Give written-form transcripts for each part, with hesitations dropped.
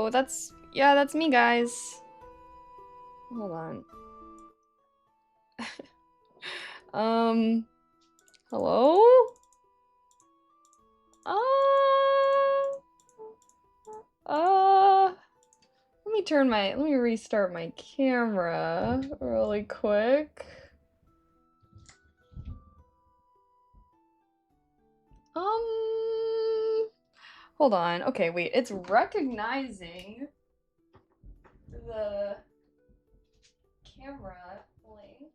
Oh, yeah, that's me, guys. Hold on. Hello? Uh, let me restart my camera really quick. Hold on. Okay, wait, it's recognizing the camera link.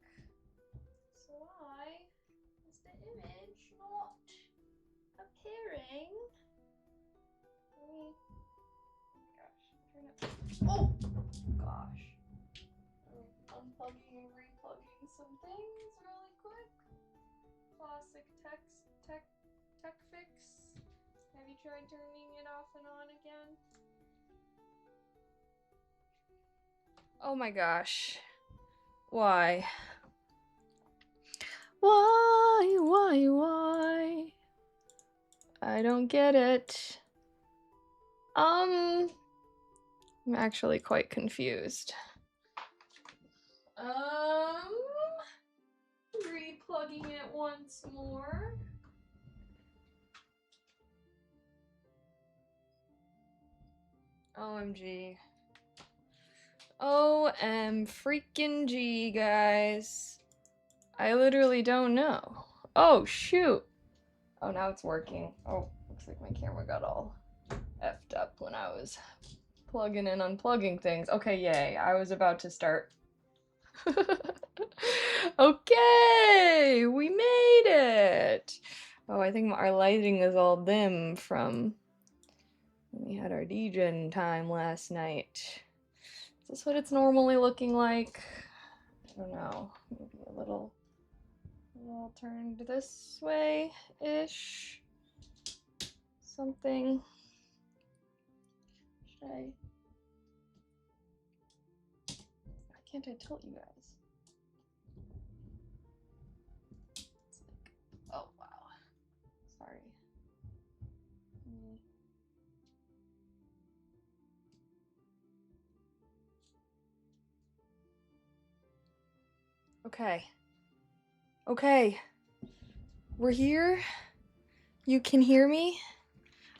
So why is the image not appearing? Oh gosh. Unplugging and replugging some things really quick. Classic tech fix. Have you tried turning it off and on again? Oh my gosh. Why? Why? I don't get it. I'm actually quite confused. Replugging it once more. OMG. OM freaking G, guys. I literally don't know. Oh, shoot. Oh, now it's working. Oh, looks like my camera got all effed up when I was plugging and unplugging things. Okay, yay. I was about to start. Okay, we made it. Oh, I think our lighting is all dim from when we had our DJing time last night. Is this what it's normally looking like? I don't know. Maybe a little turned this way-ish. Something. Why can't I tilt you guys? Oh, wow. Sorry. Okay. Okay. We're here. You can hear me?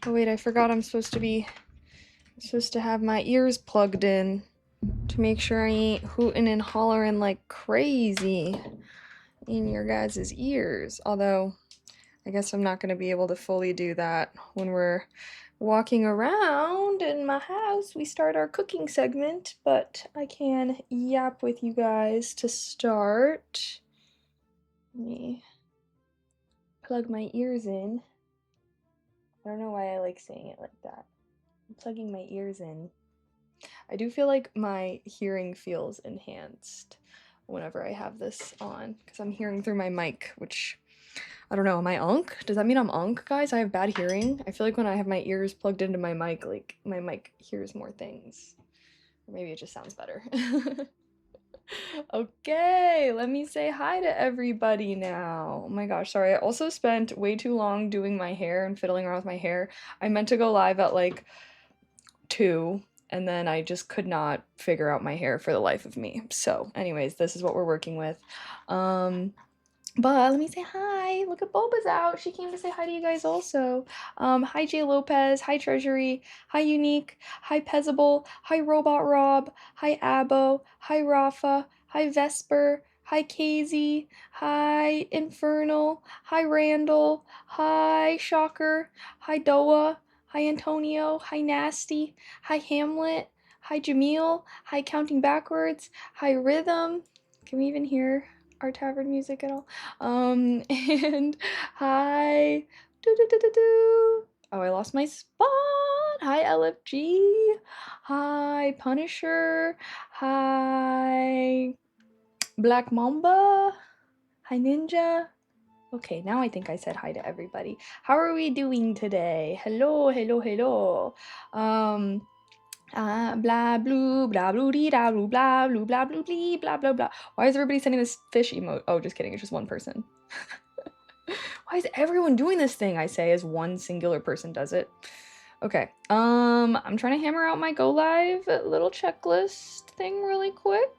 Oh wait, I forgot I'm supposed to have my ears plugged in to make sure I ain't hooting and hollering like crazy in your guys' ears. Although, I guess I'm not going to be able to fully do that when we're walking around in my house. We start our cooking segment, but I can yap with you guys to start. Let me plug my ears in. I don't know why I like saying it like that. I'm plugging my ears in. I do feel like my hearing feels enhanced whenever I have this on, because I'm hearing through my mic, which, I don't know, am I unk? Does that mean I'm unk, guys? I have bad hearing? I feel like when I have my ears plugged into my mic, like, my mic hears more things. Or maybe it just sounds better. Okay, let me say hi to everybody now. Oh my gosh, sorry. I also spent way too long doing my hair and fiddling around with my hair. I meant to go live at like 2, and then I just could not figure out my hair for the life of me. So, anyways, this is what we're working with. But let me say hi. Look at Bulba's out. She came to say hi to you guys also. Hi Jay Lopez. Hi Treasury. Hi Unique. Hi Pezable. Hi Robot Rob. Hi Abo. Hi Rafa. Hi Vesper. Hi Casey. Hi Infernal. Hi Randall. Hi Shocker. Hi Doa. Hi Antonio. Hi Nasty. Hi Hamlet. Hi Jameel. Hi Counting Backwards. Hi Rhythm. Can we even hear our tavern music at all? And hi. Oh, I lost my spot. Hi, LFG. Hi, Punisher. Hi, Black Mamba. Hi, Ninja. Okay, now I think I said hi to everybody. How are we doing today? Hello. Blah blue, blah blue dee da blue blah blue blah blue blee blah blah blah. Why is everybody sending this fish emote? Oh, just kidding, it's just one person. Why is everyone doing this thing? I say as one singular person does it. Okay, I'm trying to hammer out my go live little checklist thing really quick.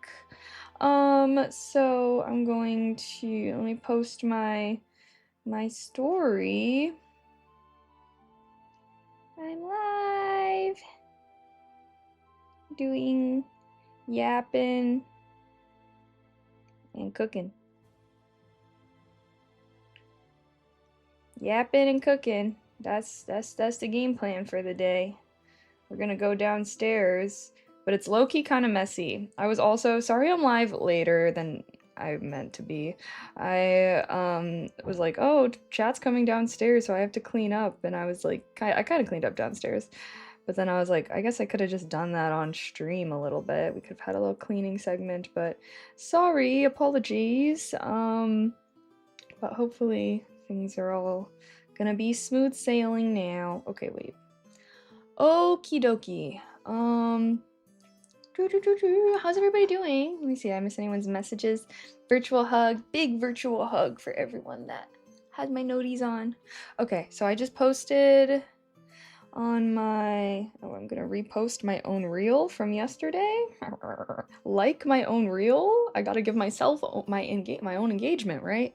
So I'm going to, let me post my story. I'm live. Doing, yapping, and cooking. Yapping and cooking. That's the game plan for the day. We're gonna go downstairs, but it's low-key kind of messy. I was also, sorry I'm live later than I meant to be. I was like, oh, chat's coming downstairs, so I have to clean up, and I was like, I kind of cleaned up downstairs, but then I was like, I guess I could have just done that on stream a little bit. We could have had a little cleaning segment, but sorry, apologies. But hopefully things are all gonna be smooth sailing now. Okay, wait. Okie dokie. How's everybody doing? Let me see. I miss anyone's messages. Virtual hug. Big virtual hug for everyone that has my noties on. Okay, so I just posted on my... Oh, I'm gonna repost my own reel from yesterday. Like my own reel? I gotta give myself my own engagement, right?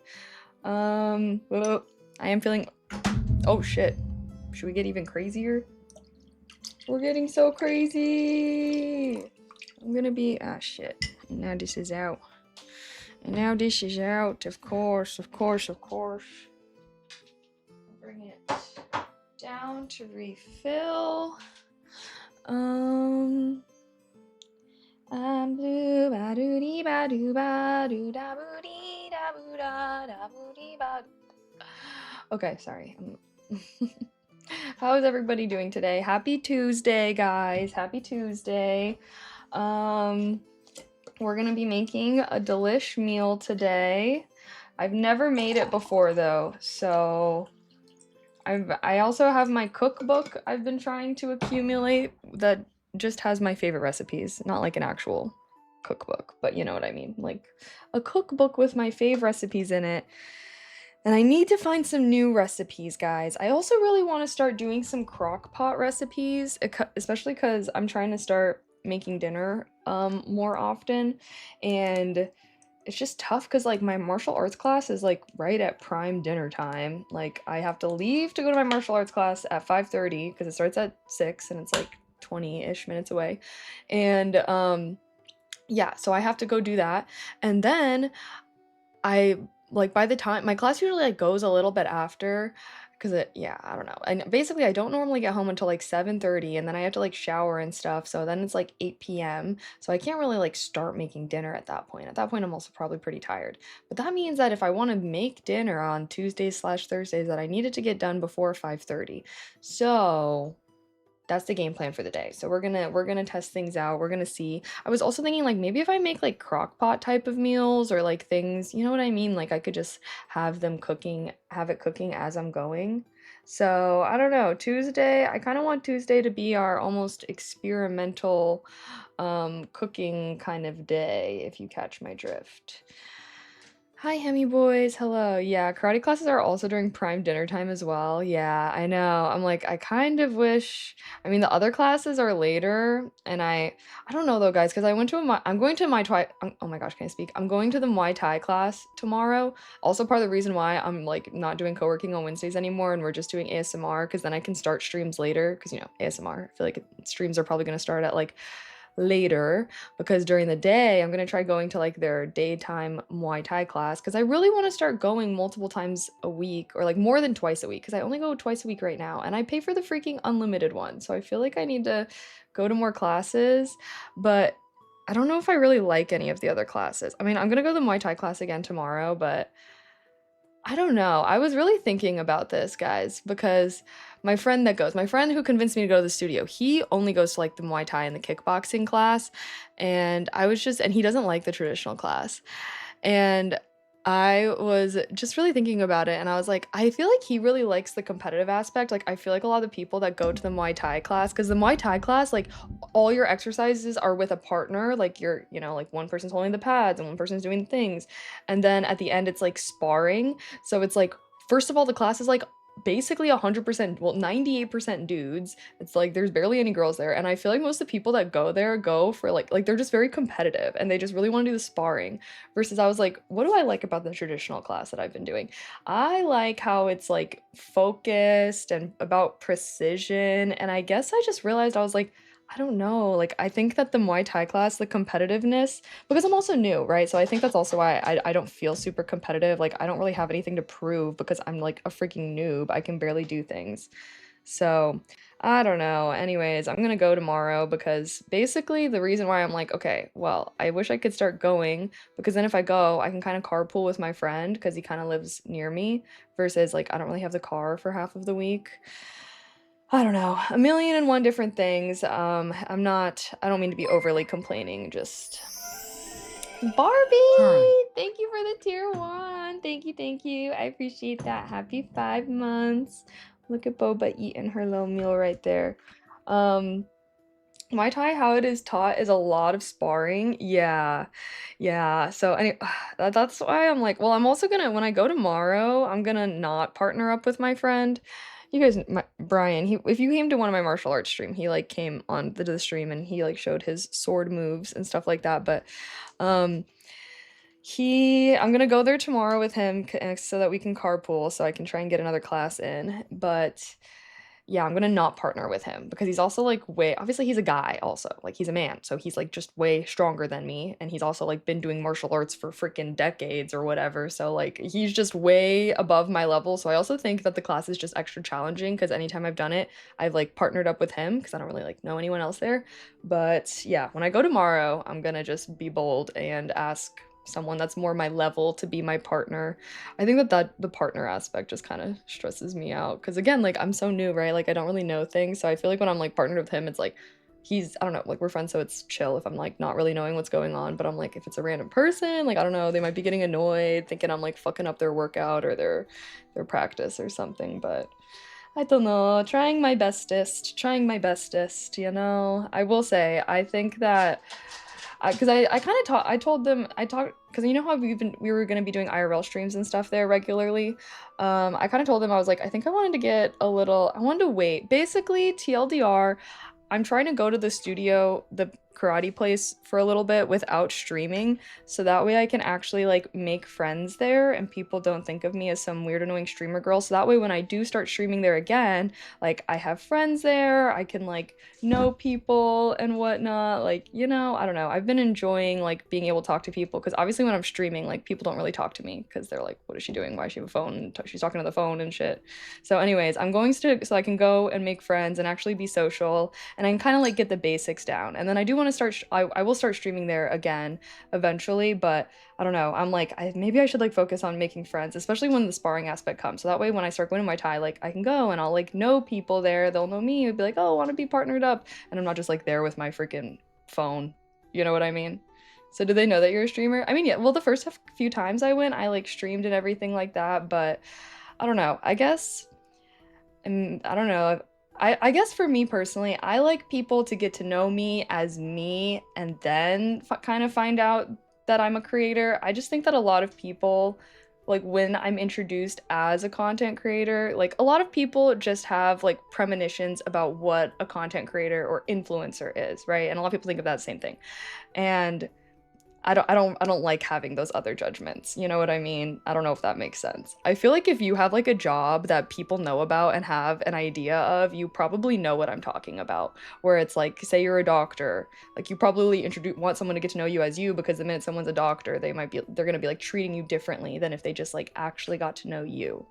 Whoa, I am feeling... Oh, shit. Should we get even crazier? We're getting so crazy. I'm gonna be... Ah, shit. Now this is out. And now this is out. Of course, of course, of course. Bring it down to refill. I'm blue, ba doo dee ba doo ba doo da boo dee da boo da da boo dee ba. Okay, sorry. How is everybody doing today? Happy Tuesday, guys. Happy Tuesday. We're gonna be making a delish meal today. I've never made it before though, so I also have my cookbook I've been trying to accumulate that just has my favorite recipes, not like an actual cookbook, but you know what I mean, like a cookbook with my fave recipes in it. And I need to find some new recipes, guys. I also really want to start doing some crock pot recipes, especially because I'm trying to start making dinner more often, and it's just tough because like my martial arts class is like right at prime dinner time. Like I have to leave to go to my martial arts class at 5:30 because it starts at 6 and it's like 20-ish minutes away. And yeah, so I have to go do that. And then I like by the time my class usually like goes a little bit after because yeah, I don't know. And basically I don't normally get home until like 7:30 and then I have to like shower and stuff. So then it's like 8 p.m. So I can't really like start making dinner at that point. At that point I'm also probably pretty tired. But that means that if I want to make dinner on Tuesdays/Thursdays that I need it to get done before 5:30. So that's the game plan for the day. So we're gonna test things out. We're gonna see. I was also thinking like maybe if I make like crock pot type of meals or like things, you know what I mean? Like I could just have it cooking as I'm going. So I don't know. Tuesday, I kind of want Tuesday to be our almost experimental cooking kind of day, if you catch my drift. Hi, Hemi boys. Hello. Yeah, karate classes are also during prime dinner time as well. Yeah, I know. I'm like, I kind of wish. I mean, the other classes are later, and I don't know though, guys, because I'm going to my oh my gosh, can I speak? I'm going to the Muay Thai class tomorrow. Also, part of the reason why I'm like not doing co-working on Wednesdays anymore, and we're just doing ASMR, because then I can start streams later. Because you know, ASMR. I feel like streams are probably gonna start at like later because during the day I'm gonna try going to like their daytime Muay Thai class because I really want to start going multiple times a week or like more than twice a week because I only go twice a week right now and I pay for the freaking unlimited one, so I feel like I need to go to more classes, but I don't know if I really like any of the other classes. I mean, I'm gonna go to the Muay Thai class again tomorrow, but I don't know. I was really thinking about this, guys, because my friend who convinced me to go to the studio, he only goes to like the Muay Thai and the kickboxing class. And and he doesn't like the traditional class. And I was just really thinking about it and I was like, I feel like he really likes the competitive aspect. Like, I feel like a lot of the people that go to the Muay Thai class, because the Muay Thai class, like, all your exercises are with a partner. Like, like one person's holding the pads and one person's doing things. And then at the end, it's like sparring. So it's like, first of all, the class is like basically 100%, well, 98% dudes. It's like there's barely any girls there, and I feel like most of the people that go there go for like they're just very competitive and they just really want to do the sparring. Versus I was like, what do I like about the traditional class that I've been doing? I like how it's like focused and about precision, and I guess I just realized I was like, I don't know, like I think that the Muay Thai class, the competitiveness, because I'm also new, right? So I think that's also why I don't feel super competitive. Like I don't really have anything to prove because I'm like a freaking noob. I can barely do things. So I don't know. Anyways, I'm gonna go tomorrow because basically the reason why I'm like, okay, well, I wish I could start going because then if I go, I can kind of carpool with my friend because he kind of lives near me versus like I don't really have the car for half of the week. I don't know, a million and one different things. I don't mean to be overly complaining, just Hi. Barbie, thank you for the tier one. Thank you. I appreciate that. Happy 5 months. Look at Boba eating her little meal right there. Um, Muay Thai, how it is taught is a lot of sparring. Yeah, yeah. So that's why I'm like, well, I'm also gonna when I go tomorrow, I'm gonna not partner up with my friend. You guys, Brian, if you came to one of my martial arts stream, he like came on the stream and he like showed his sword moves and stuff like that. But um, I'm gonna go there tomorrow with him so that we can carpool so I can try and get another class in. But yeah, I'm gonna not partner with him because he's also like way obviously he's a guy also. Like he's a man, so he's like just way stronger than me and he's also like been doing martial arts for freaking decades or whatever. So like he's just way above my level. So I also think that the class is just extra challenging because anytime I've done it, I've like partnered up with him because I don't really like know anyone else there. But yeah, when I go tomorrow, I'm gonna just be bold and ask someone that's more my level to be my partner. I think that the partner aspect just kind of stresses me out because again, like I'm so new, right? Like I don't really know things, so I feel like when I'm like partnered with him, it's like I don't know, like we're friends, so it's chill if I'm like not really knowing what's going on. But I'm like, if it's a random person, like I don't know, they might be getting annoyed, thinking I'm like fucking up their workout or their practice or something. But I don't know, trying my bestest, you know. I will say, I think that because I kind of taught I told them I talked because you know how we were gonna be doing IRL streams and stuff there regularly. I kind of told them I was like I think I wanted to wait. Basically, TLDR, I'm trying to go to the studio, the karate place for a little bit without streaming, so that way I can actually like make friends there and people don't think of me as some weird annoying streamer girl. So that way when I do start streaming there again, like I have friends there, I can like know people and whatnot. Like, you know, I don't know. I've been enjoying like being able to talk to people because obviously when I'm streaming, like people don't really talk to me because they're like, what is she doing? Why does she have a phone? She's talking to the phone and shit. So anyways, I'm going to so I can go and make friends and actually be social and I can kind of like get the basics down. And then I do want to I will start streaming there again eventually, but I don't know. I'm like, maybe I should like focus on making friends, especially when the sparring aspect comes. So that way, when I start going to my Thai, like I can go and I'll like know people there. They'll know me. It'd be like, oh, I want to be partnered up, and I'm not just like there with my freaking phone. You know what I mean? So do they know that you're a streamer? I mean, yeah. Well, the first few times I went, I like streamed and everything like that, but I don't know. I guess and I don't know. I guess for me personally, I like people to get to know me as me and then kind of find out that I'm a creator. I just think that a lot of people, like when I'm introduced as a content creator, like a lot of people just have like premonitions about what a content creator or influencer is, right? And a lot of people think of that same thing. And I don't like having those other judgments. You know what I mean? I don't know if that makes sense. I feel like if you have like a job that people know about and have an idea of, you probably know what I'm talking about. Where it's like, say you're a doctor, like you probably want someone to get to know you as you because the minute someone's a doctor, they're gonna be like treating you differently than if they just like actually got to know you.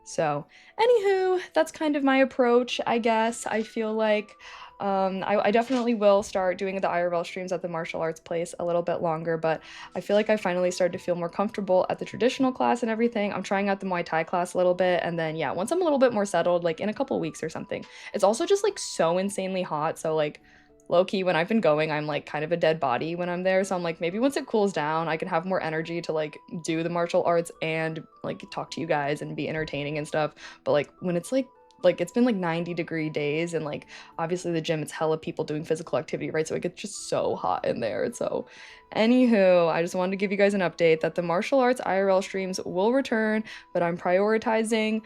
So, anywho, that's kind of my approach, I guess. I feel like I definitely will start doing the IRL streams at the martial arts place a little bit longer, but I feel like I finally started to feel more comfortable at the traditional class and everything. I'm trying out the Muay Thai class a little bit, and then yeah, once I'm a little bit more settled, like in a couple weeks or something. It's also just like so insanely hot, so like low key when I've been going, I'm like kind of a dead body when I'm there. So I'm like maybe once it cools down, I can have more energy to like do the martial arts and like talk to you guys and be entertaining and stuff. But like when it's like like it's been like 90-degree days, and like obviously the gym, it's hella people doing physical activity, right? So it gets just so hot in there. So anywho, I just wanted to give you guys an update that the martial arts IRL streams will return, but I'm prioritizing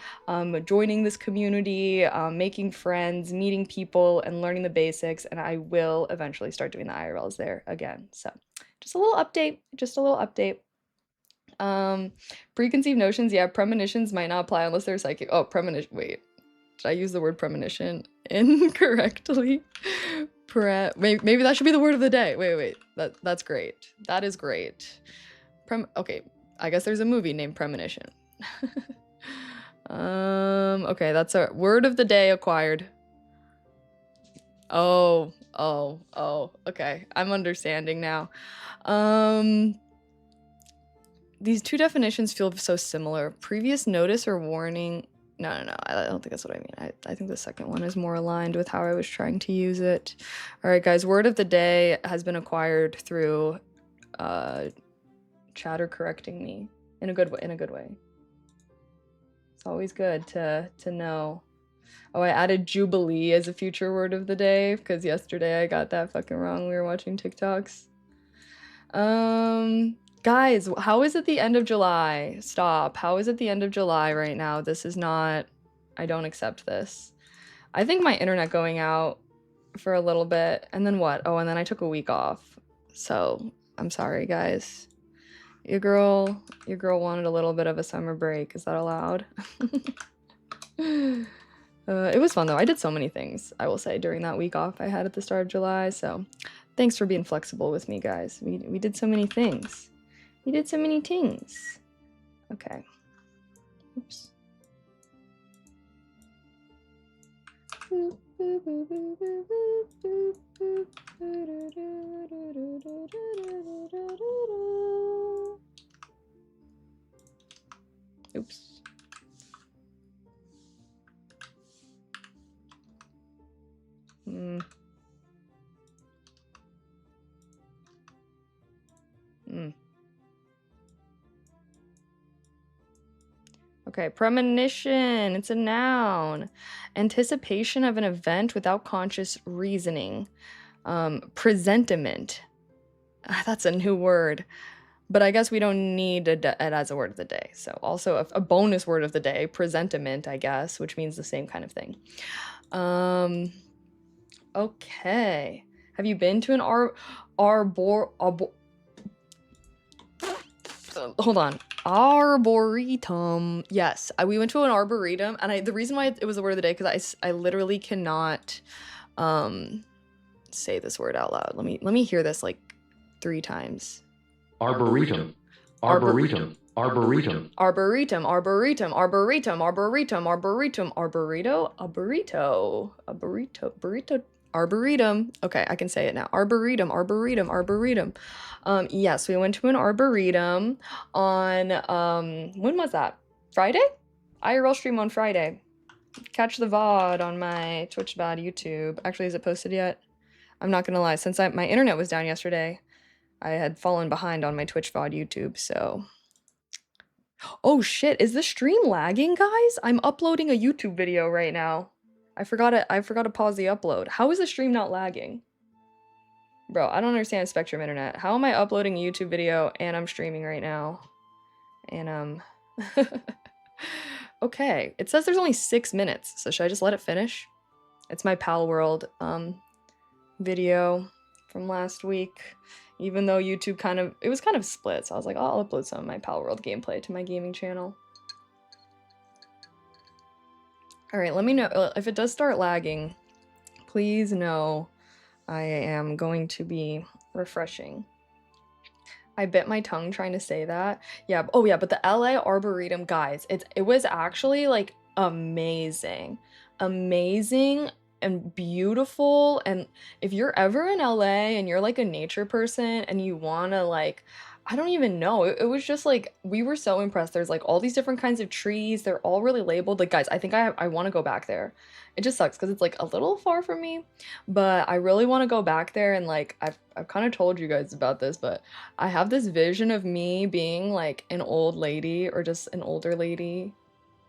joining this community, making friends, meeting people, and learning the basics, and I will eventually start doing the IRLs there again. So just a little update, just a little update. Preconceived notions, yeah, premonitions might not apply unless they're psychic. Oh, premonition, wait. Did I use the word premonition incorrectly? Maybe that should be the word of the day. Wait. That's great. That is great. Okay, I guess there's a movie named Premonition. Okay, that's a word of the day acquired. Oh, okay. I'm understanding now. These two definitions feel so similar. Previous notice or warning. No, I don't think that's what I mean. I think the second one is more aligned with how I was trying to use it. All right, guys, word of the day has been acquired through chatter correcting me in a good way. It's always good to know. Oh, I added Jubilee as a future word of the day because yesterday I got that fucking wrong. We were watching TikToks. Guys, how is it the end of July? Stop. How is it the end of July right now? This is not... I don't accept this. I think my internet going out for a little bit. And then what? Oh, and then I took a week off. So, I'm sorry, guys. Your girl wanted a little bit of a summer break. Is that allowed? It was fun, though. I did so many things, I will say, during that week off I had at the start of July. So, thanks for being flexible with me, guys. We did so many things. We did so many things. Okay. Oops. Oops. Okay, premonition, it's a noun. Anticipation of an event without conscious reasoning. Presentiment. That's a new word. But I guess we don't need it as a word of the day. So also a bonus word of the day, presentiment, I guess, which means the same kind of thing. Okay. Have you been to an hold on. Arboretum. Yes, we went to an arboretum, and the reason why it was the word of the day, because I literally cannot say this word out loud. Let me hear this like 3 times. Arboretum. Arboretum. Arboretum. Arboretum. Arboretum. Arboretum. Arboretum. Arboretum. Arborito. A burrito. A burrito. Burrito. Arboretum. Okay, I can say it now. Arboretum. Arboretum. Arboretum. Yes, we went to an arboretum on when was that? Friday? IRL stream on Friday. Catch the VOD on my Twitch VOD YouTube. Actually, is it posted yet? I'm not gonna lie, since my internet was down yesterday, I had fallen behind on my Twitch VOD YouTube, so... Oh shit, is the stream lagging, guys? I'm uploading a YouTube video right now. I forgot to pause the upload. How is the stream not lagging? Bro, I don't understand Spectrum Internet. How am I uploading a YouTube video and I'm streaming right now? And, okay, it says there's only 6 minutes, so should I just let it finish? It's my Pal World, video from last week. Even though YouTube it was kind of split, so I was like, oh, I'll upload some of my Pal World gameplay to my gaming channel. Alright, let me know if it does start lagging. Please know I am going to be refreshing. I bit my tongue trying to say that. Yeah, oh yeah, but the LA Arboretum, guys, it was actually like amazing. Amazing and beautiful. And if you're ever in LA and you're like a nature person and you want to like, I don't even know, it was just like, we were so impressed. There's like all these different kinds of trees, they're all really labeled. Like, guys, I think I want to go back there. It just sucks because it's like a little far from me, but I really want to go back there. And like I've kind of told you guys about this, but I have this vision of me being like an old lady or just an older lady,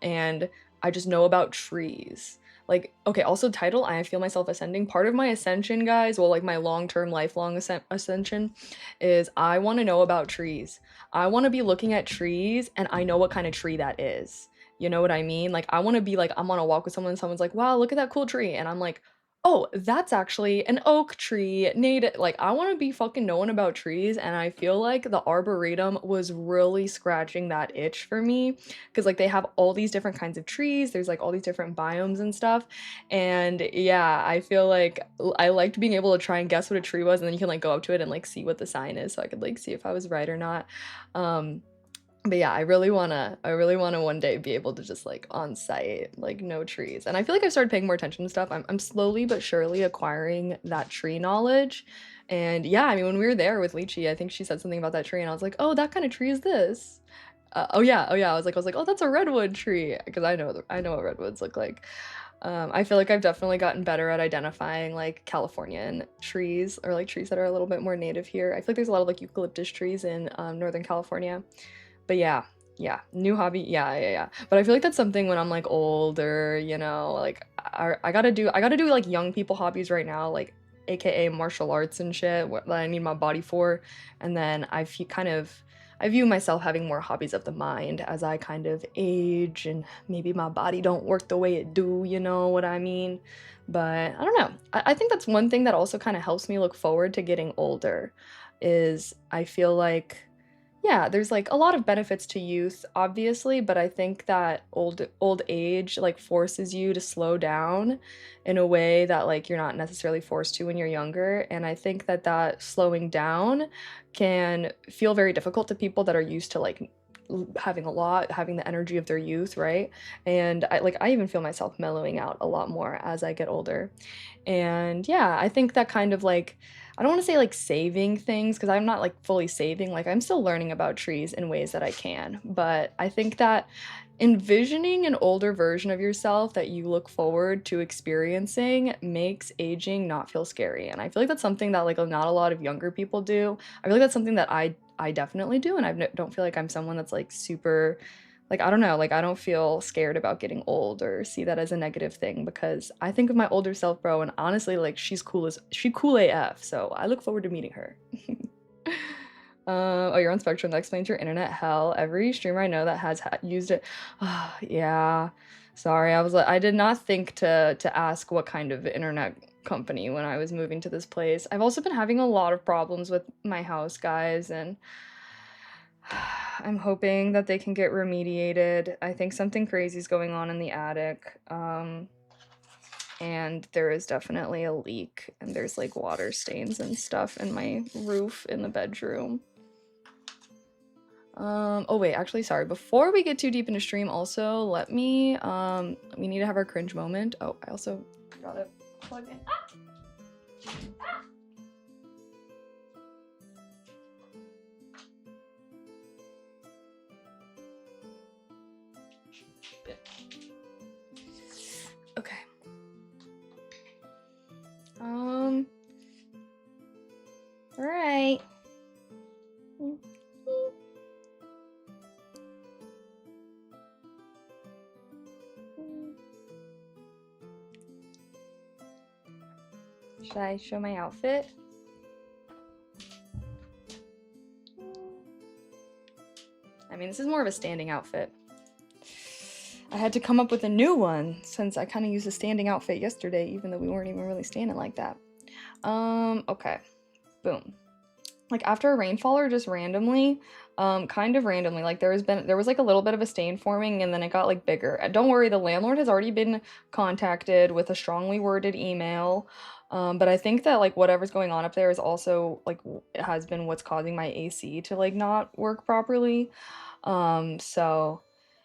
and I just know about trees. Like, okay, also title, I feel myself ascending. Part of my ascension, guys, well, like my long-term, lifelong ascension is I want to know about trees. I want to be looking at trees and I know what kind of tree that is. You know what I mean? Like, I want to be like, I'm on a walk with someone and someone's like, wow, look at that cool tree. And I'm like, oh, that's actually an oak tree. Native. Like, I want to be fucking knowing about trees. And I feel like the Arboretum was really scratching that itch for me because like they have all these different kinds of trees, there's like all these different biomes and stuff, and yeah, I feel like I liked being able to try and guess what a tree was, and then you can like go up to it and like see what the sign is so I could like see if I was right or not. um but yeah, I really wanna one day be able to just like on site like know trees, and I feel like I've started paying more attention to stuff. I'm slowly but surely acquiring that tree knowledge. And yeah, I mean, when we were there with Lychee, I think she said something about that tree and I was like, oh, that kind of tree is this. Oh yeah. I was like, oh, that's a redwood tree because I know what redwoods look like. I feel like I've definitely gotten better at identifying like Californian trees or like trees that are a little bit more native here. I feel like there's a lot of like eucalyptus trees in Northern California. But yeah, yeah, new hobby, yeah. But I feel like that's something when I'm like older, like I gotta do like young people hobbies right now, like AKA martial arts and shit that I need my body for, and then I view myself having more hobbies of the mind as I kind of age and maybe my body don't work the way it do, you know what I mean? But I don't know. I think that's one thing that also kind of helps me look forward to getting older is I feel like yeah, there's like a lot of benefits to youth, obviously, but I think that old age like forces you to slow down in a way that like you're not necessarily forced to when you're younger, and I think that that slowing down can feel very difficult to people that are used to like having a lot, having the energy of their youth, right? And I even feel myself mellowing out a lot more as I get older. And yeah, I think that kind of like I don't want to say like saving things because I'm not like fully saving, like I'm still learning about trees in ways that I can. But I think that envisioning an older version of yourself that you look forward to experiencing makes aging not feel scary. And I feel like that's something that like not a lot of younger people do. I feel like that's something that I definitely do, and don't feel like I'm someone that's like super like I don't know, like I don't feel scared about getting old or see that as a negative thing because I think of my older self, bro, and honestly, like she cool AF. So I look forward to meeting her. Oh, you're on Spectrum. That explains your internet hell. Every streamer I know that has used it. Yeah. Sorry, I did not think to ask what kind of internet company when I was moving to this place. I've also been having a lot of problems with my house, guys, and I'm hoping that they can get remediated. I think something crazy is going on in the attic. And there is definitely a leak, and there's like water stains and stuff in my roof in the bedroom. Oh wait, actually, sorry. Before we get too deep into stream, also we need to have our cringe moment. Oh, I also forgot to plug in. Okay. All right. Should I show my outfit? I mean, this is more of a standing outfit. I had to come up with a new one since I kind of used a standing outfit yesterday, even though we weren't even really standing like that. Okay. Boom. Like after a rainfall or just randomly, kind of randomly, like there was like a little bit of a stain forming and then it got like bigger. Don't worry, the landlord has already been contacted with a strongly worded email. But I think that like whatever's going on up there is also like it has been what's causing my AC to like not work properly. So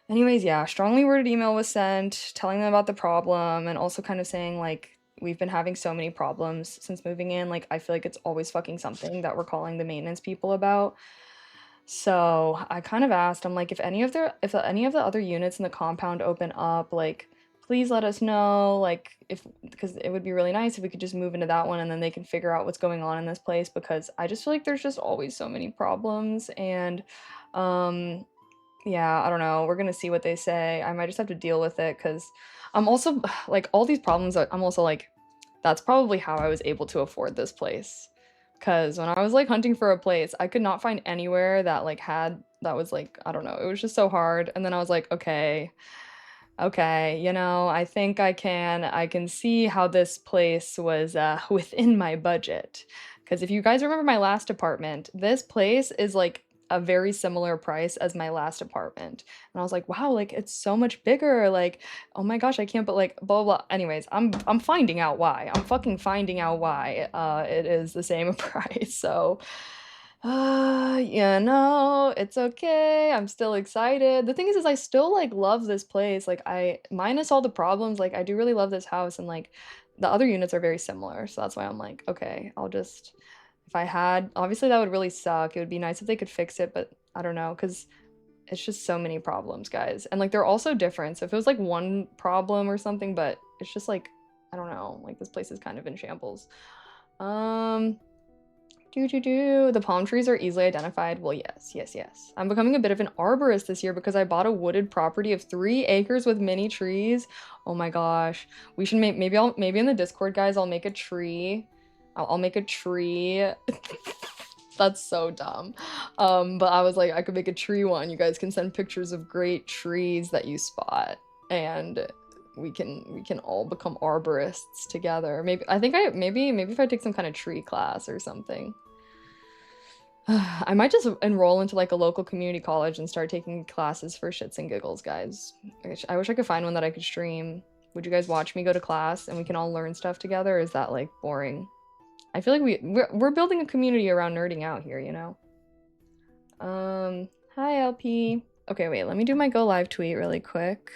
anyways, yeah, strongly worded email was sent telling them about the problem and also kind of saying like we've been having so many problems since moving in. Like I feel like it's always fucking something that we're calling the maintenance people about. So I kind of asked, I'm like, if any of the other units in the compound open up, like please let us know, like if because it would be really nice if we could just move into that one and then they can figure out what's going on in this place because I just feel like there's just always so many problems and yeah, I don't know. We're gonna see what they say. I might just have to deal with it because I'm also like all these problems. I'm also like, that's probably how I was able to afford this place. Because when I was like hunting for a place, I could not find anywhere that like had that was like, I don't know, it was just so hard. And then I was like, okay, okay, you know, I think I can see how this place was within my budget. Because if you guys remember my last apartment, this place is like a very similar price as my last apartment. And I was like, wow, like it's so much bigger. Like, oh my gosh, I can't but like blah blah blah. Anyways, I'm finding out why. I'm fucking finding out why it is the same price. So yeah, no, it's okay. I'm still excited. The thing is I still like love this place. Like I minus all the problems, like I do really love this house and like the other units are very similar. So that's why I'm like, okay, I'll just if I had obviously that would really suck. It would be nice if they could fix it, but I don't know, because it's just so many problems, guys. And like they're all so different. So if it was like one problem or something, but it's just like I don't know, like this place is kind of in shambles. Um the palm trees are easily identified. Well, yes, yes, yes. I'm becoming a bit of an arborist this year because I bought a wooded property of 3 acres with mini trees. Oh my gosh. We should make maybe in the Discord, guys, I'll make a tree. I'll make a tree. That's so dumb. But I was like, I could make a tree one. You guys can send pictures of great trees that you spot, and we can all become arborists together. Maybe if I take some kind of tree class or something. I might just enroll into like a local community college and start taking classes for shits and giggles, guys. I wish I could find one that I could stream. Would you guys watch me go to class and we can all learn stuff together? Or is that like boring? I feel like we're building a community around nerding out here, you know? Hi LP. Okay, wait, let me do my go live tweet really quick.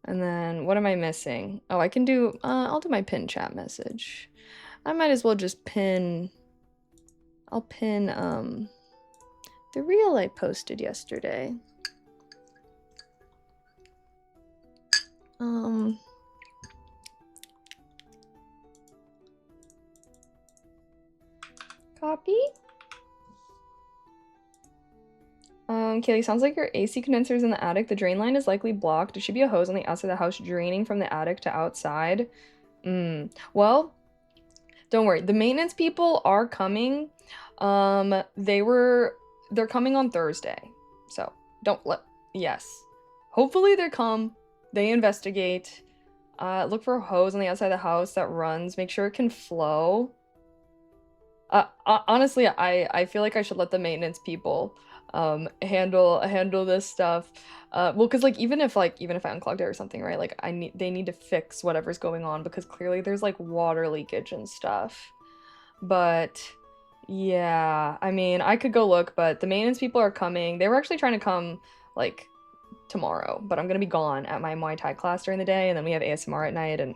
And then what am I missing? Oh, I can do I'll do my pin chat message. I might as well just I'll pin the reel I posted yesterday. Copy. Kaylee, sounds like your AC condenser is in the attic. The drain line is likely blocked. There should be a hose on the outside of the house draining from the attic to outside. Well, don't worry. The maintenance people are coming. They're coming on Thursday. So, yes. Hopefully they come. They investigate. Look for a hose on the outside of the house that runs. Make sure it can flow. Honestly, I feel like I should let the maintenance people handle this stuff. Well, because like even if I unclogged it or something, right? Like they need to fix whatever's going on because clearly there's like water leakage and stuff. But yeah, I mean, I could go look, but the maintenance people are coming. They were actually trying to come like tomorrow, but I'm gonna be gone at my Muay Thai class during the day, and then we have ASMR at night, and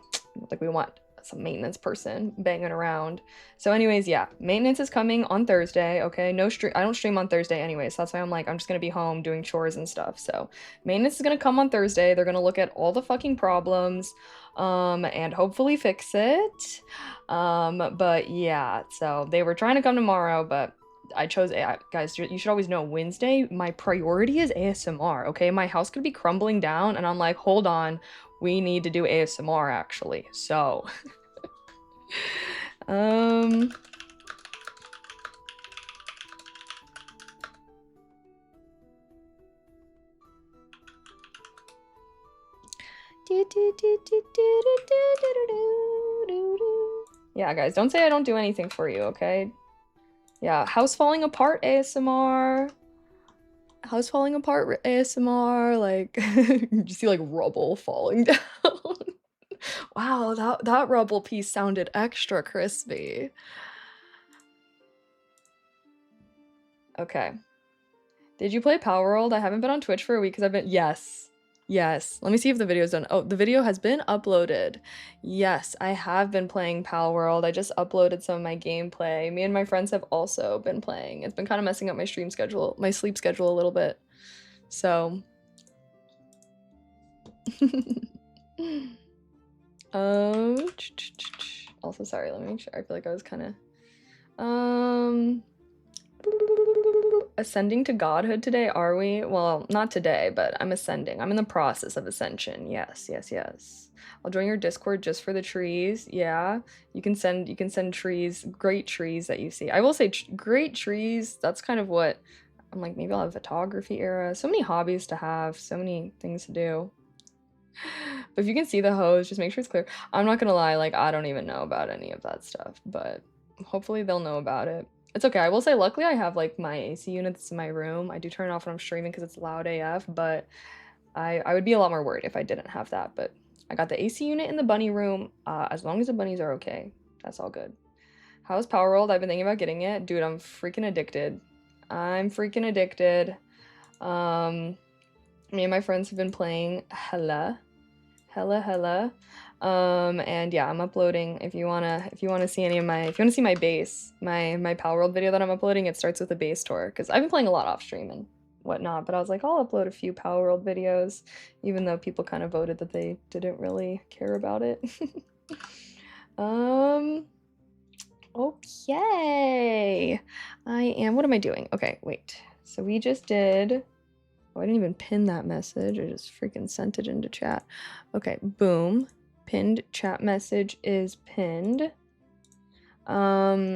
like we want some maintenance person banging around. So anyways, yeah, maintenance is coming on Thursday, okay? No stream. I don't stream on Thursday anyway, so that's why I'm like, I'm just gonna be home doing chores and stuff. So maintenance is gonna come on Thursday. They're gonna look at all the fucking problems, and hopefully fix it. But yeah, so they were trying to come tomorrow, but I chose guys, you should always know Wednesday, my priority is ASMR, okay? My house could be crumbling down, and I'm like, hold on, we need to do ASMR actually. So, yeah, guys, don't say I don't do anything for you, okay? Yeah, house falling apart ASMR. House falling apart ASMR, like you see like rubble falling down. Wow, that rubble piece sounded extra crispy. Okay. Did you play Power World? I haven't been on Twitch for a week because I've been yes. Yes. Let me see if the video's done. Oh, the video has been uploaded. Yes, I have been playing Pal World. I just uploaded some of my gameplay. Me and my friends have also been playing. It's been kind of messing up my stream schedule, my sleep schedule a little bit. So also sorry, let me make sure. I feel like I was kind of ascending to godhood today, are we? Well, not today, but I'm ascending. I'm in the process of ascension. Yes, yes, yes. I'll join your Discord just for the trees. Yeah. You can send trees, great trees that you see. I will say great trees, that's kind of what I'm like, maybe I'll have photography era. So many hobbies to have, so many things to do. But if you can see the hose, just make sure it's clear. I'm not gonna lie, like I don't even know about any of that stuff, but hopefully they'll know about it. It's okay. I will say, luckily, I have like my AC unit that's in my room. I do turn it off when I'm streaming because it's loud AF, but I would be a lot more worried if I didn't have that. But I got the AC unit in the bunny room. As long as the bunnies are okay, that's all good. How's Power World? I've been thinking about getting it. Dude, I'm freaking addicted. I'm freaking addicted. Me and my friends have been playing hella. And yeah, I'm uploading. If you wanna see any of my, if you wanna see my base, my Power World video that I'm uploading, it starts with a base tour because I've been playing a lot off stream and whatnot. But I was like, I'll upload a few Power World videos, even though people kind of voted that they didn't really care about it. Okay. What am I doing? Okay, wait. So we just did. Oh, I didn't even pin that message. I just freaking sent it into chat. Okay, boom. Pinned chat message is pinned. Now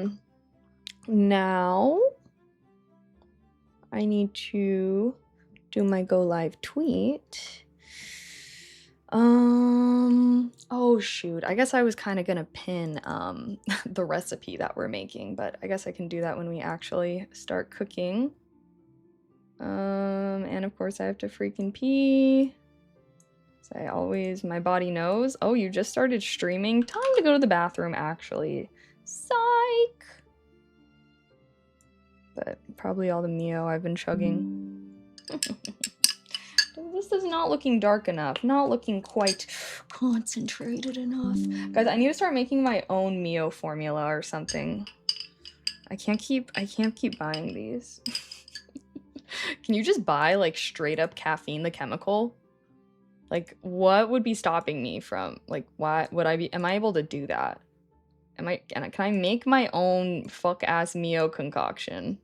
I need to do my go live tweet. Oh shoot. I guess I was kind of gonna pin the recipe that we're making, but I guess I can do that when we actually start cooking. And of course I have to freaking pee. So my body knows. Oh, you just started streaming? Time to go to the bathroom, actually. Psych! But probably all the Mio I've been chugging. This is not looking dark enough. Not looking quite concentrated enough. Guys, I need to start making my own Mio formula or something. I can't keep buying these. Can you just buy like straight up caffeine, the chemical? Like, what would be stopping me from, like, why would I be, am I able to do that? Can I make my own fuck-ass Mio concoction?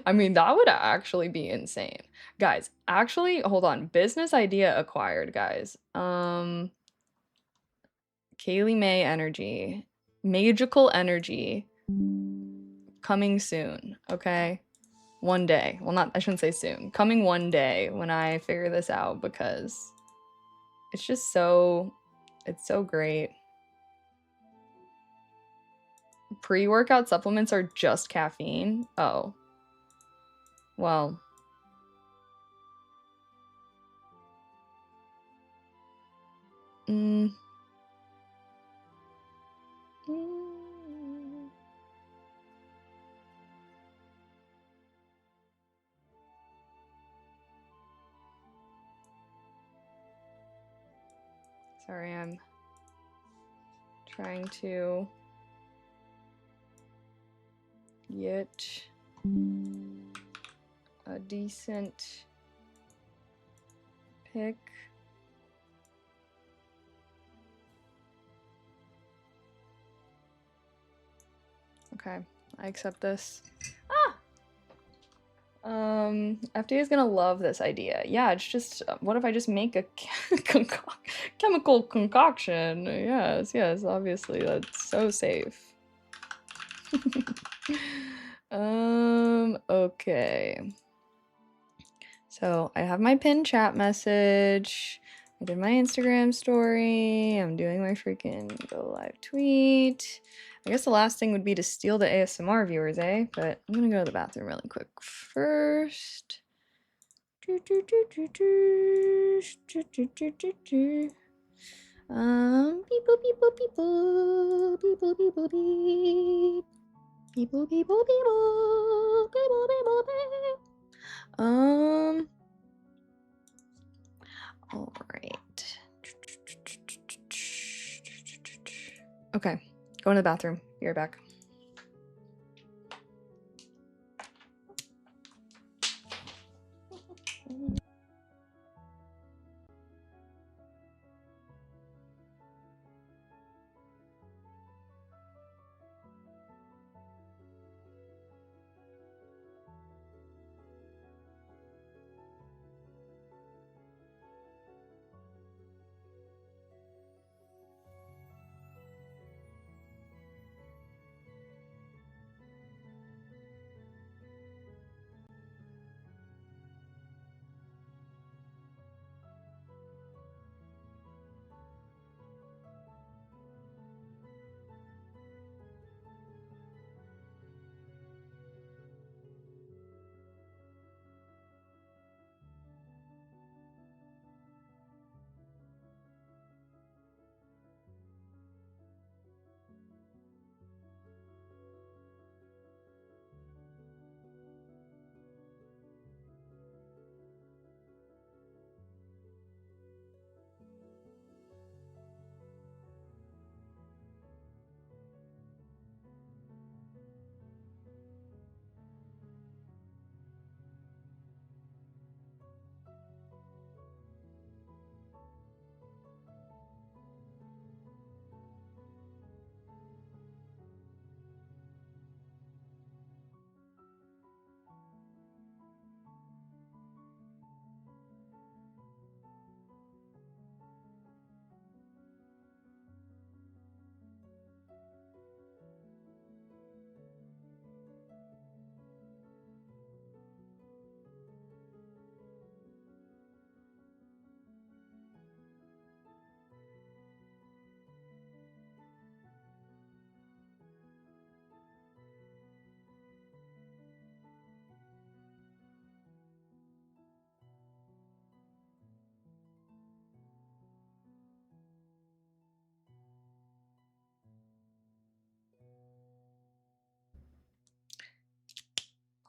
I mean, that would actually be insane. Guys, actually, hold on. Business idea acquired, guys. Kaylee May energy. Magical energy. Coming soon, okay? One day. Well, I shouldn't say soon. Coming one day when I figure this out, because it's just it's so great. Pre-workout supplements are just caffeine? Oh. Well. Sorry, I'm trying to get a decent pick. Okay, I accept this. Ah! FDA is gonna love this idea. Yeah, it's just, what if I just make a chemical concoction? Yes, yes, obviously, that's so safe. Okay. So I have my pinned chat message. I did my Instagram story. I'm doing my freaking go live tweet. I guess the last thing would be to steal the ASMR viewers, eh? But I'm gonna go to the bathroom really quick first. Beep, boop, beep, boop, beep, boop, beep, boop, beep, boop, beep. Beep, boop, beep, boop, beep, boop, beep, boop, beep, boop, beep. All right. Okay, go in the bathroom. Be right back.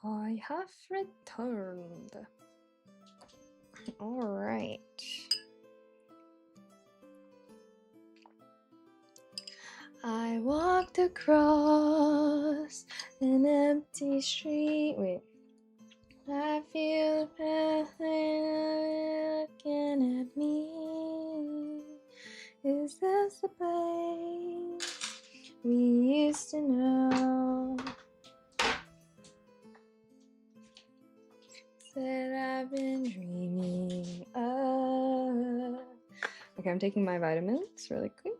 I have returned. Alright. I walked across an empty street. Wait. I feel the path looking at me. Is this the place we used to know? That I've been dreaming of. Okay, I'm taking my vitamins really quick.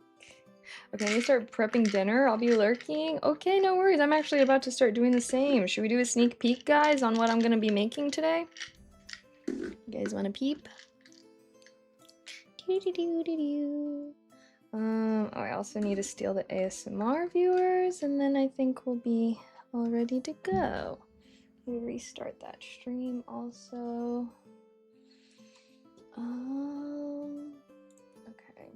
Okay, I need to start prepping dinner. I'll be lurking. Okay, no worries. I'm actually about to start doing the same. Should we do a sneak peek, guys, on what I'm going to be making today? You guys want to peep? Oh, I also need to steal the ASMR viewers, and then I think we'll be all ready to go. Let me restart that stream also. Okay.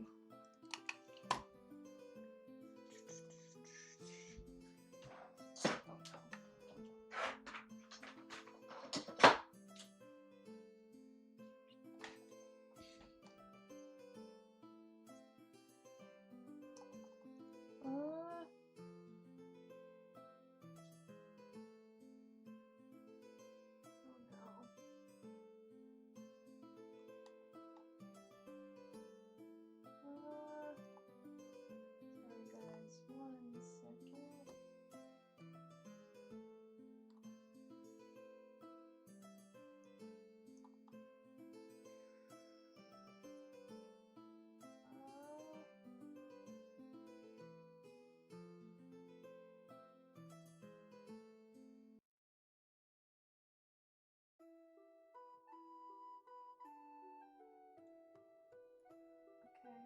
Sorry guys, 1 second. Okay.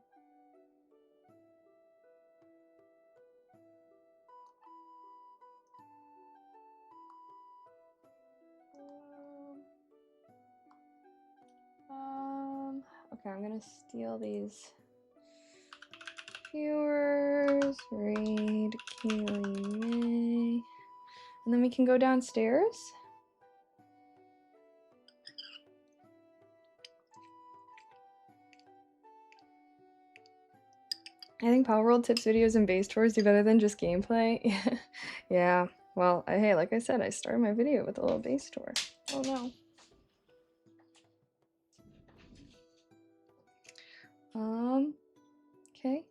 Okay, I'm gonna steal these viewers. Raid Kaylee May. And then we can go downstairs. I think Power World tips videos and base tours do better than just gameplay. Yeah. Well, hey, like I said, I started my video with a little base tour. Oh no. Okay.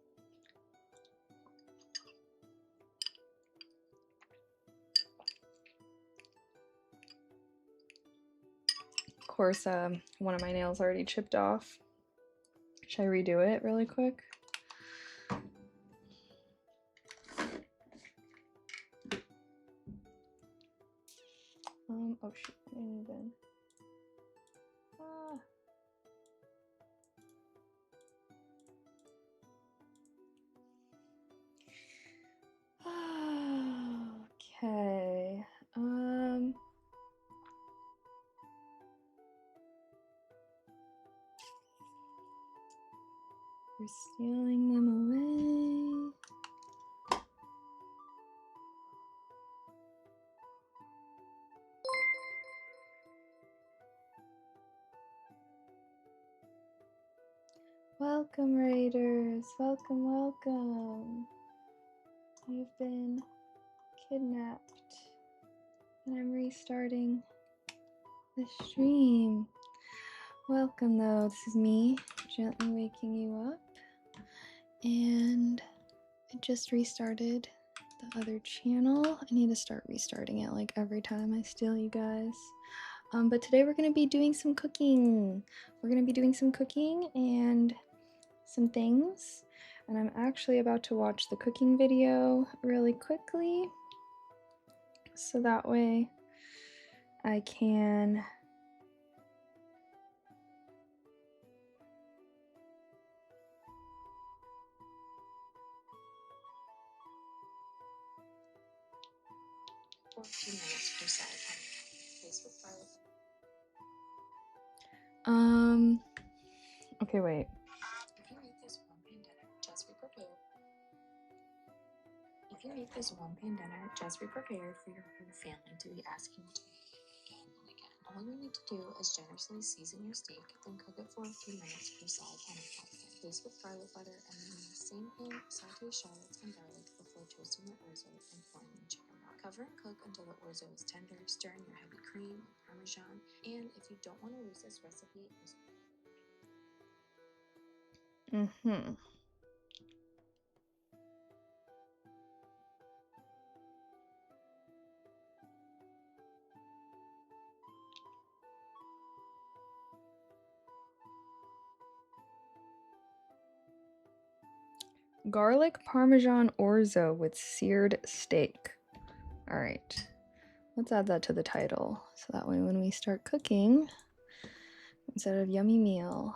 Of course, one of my nails already chipped off. Should I redo it really quick? Oh shoot, I need then. Okay. We're stealing them away. Welcome, Raiders. Welcome, welcome. You've been kidnapped. And I'm restarting the stream. Welcome, though. This is me, gently waking you up. And I just restarted the other channel. I need to start restarting it like every time I steal you guys. But today we're going to be doing some cooking. We're going to be doing some cooking and some things. And I'm actually about to watch the cooking video really quickly. So that way I can minutes per set. Okay, wait. If you make this one pan dinner, just be prepared. If you make this one pan dinner, just be prepared for your whole family to be asking you to. All you need to do is generously season your steak, then cook it for a few minutes per side on a flat pan. Baste with garlic butter, and then in the same pan, saute shallots and garlic before toasting the orzo and pouring in chicken broth. Cover and cook until the orzo is tender, stir in your heavy cream and parmesan, and if you don't want to lose this recipe, Mm-hmm. Garlic Parmesan Orzo with seared steak. All right, let's add that to the title so that way when we start cooking, instead of yummy meal,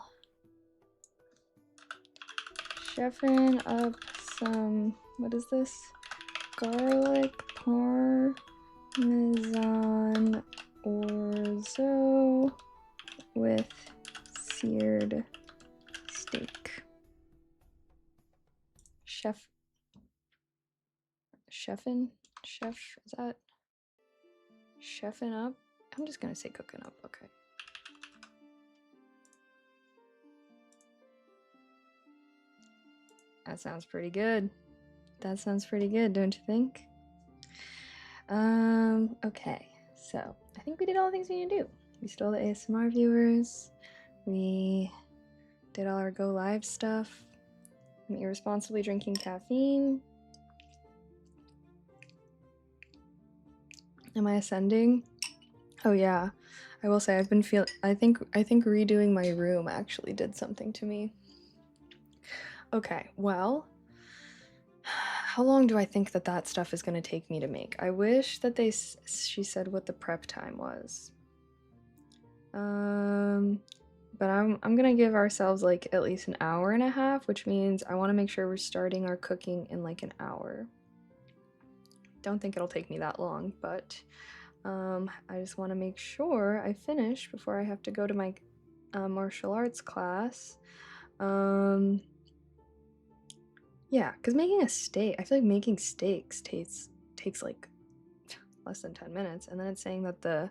chefing up some, what is this? Garlic Parmesan Orzo with seared steak. Chef, is that chefing up? I'm just gonna say cooking up, okay. That sounds pretty good. That sounds pretty good, don't you think? Okay, so I think we did all the things we need to do. We stole the ASMR viewers, we did all our go live stuff. I'm irresponsibly drinking caffeine. Am I ascending? Oh yeah, I will say I've been I think redoing my room actually did something to me. Okay, well, how long do I think that stuff is going to take me to make? I wish that she said what the prep time was. But I'm gonna give ourselves like at least an hour and a half, which means I want to make sure we're starting our cooking in like an hour. Don't think it'll take me that long, but I just want to make sure I finish before I have to go to my martial arts class. Yeah, because making a steak, I feel like making steaks takes like less than 10 minutes, and then it's saying that the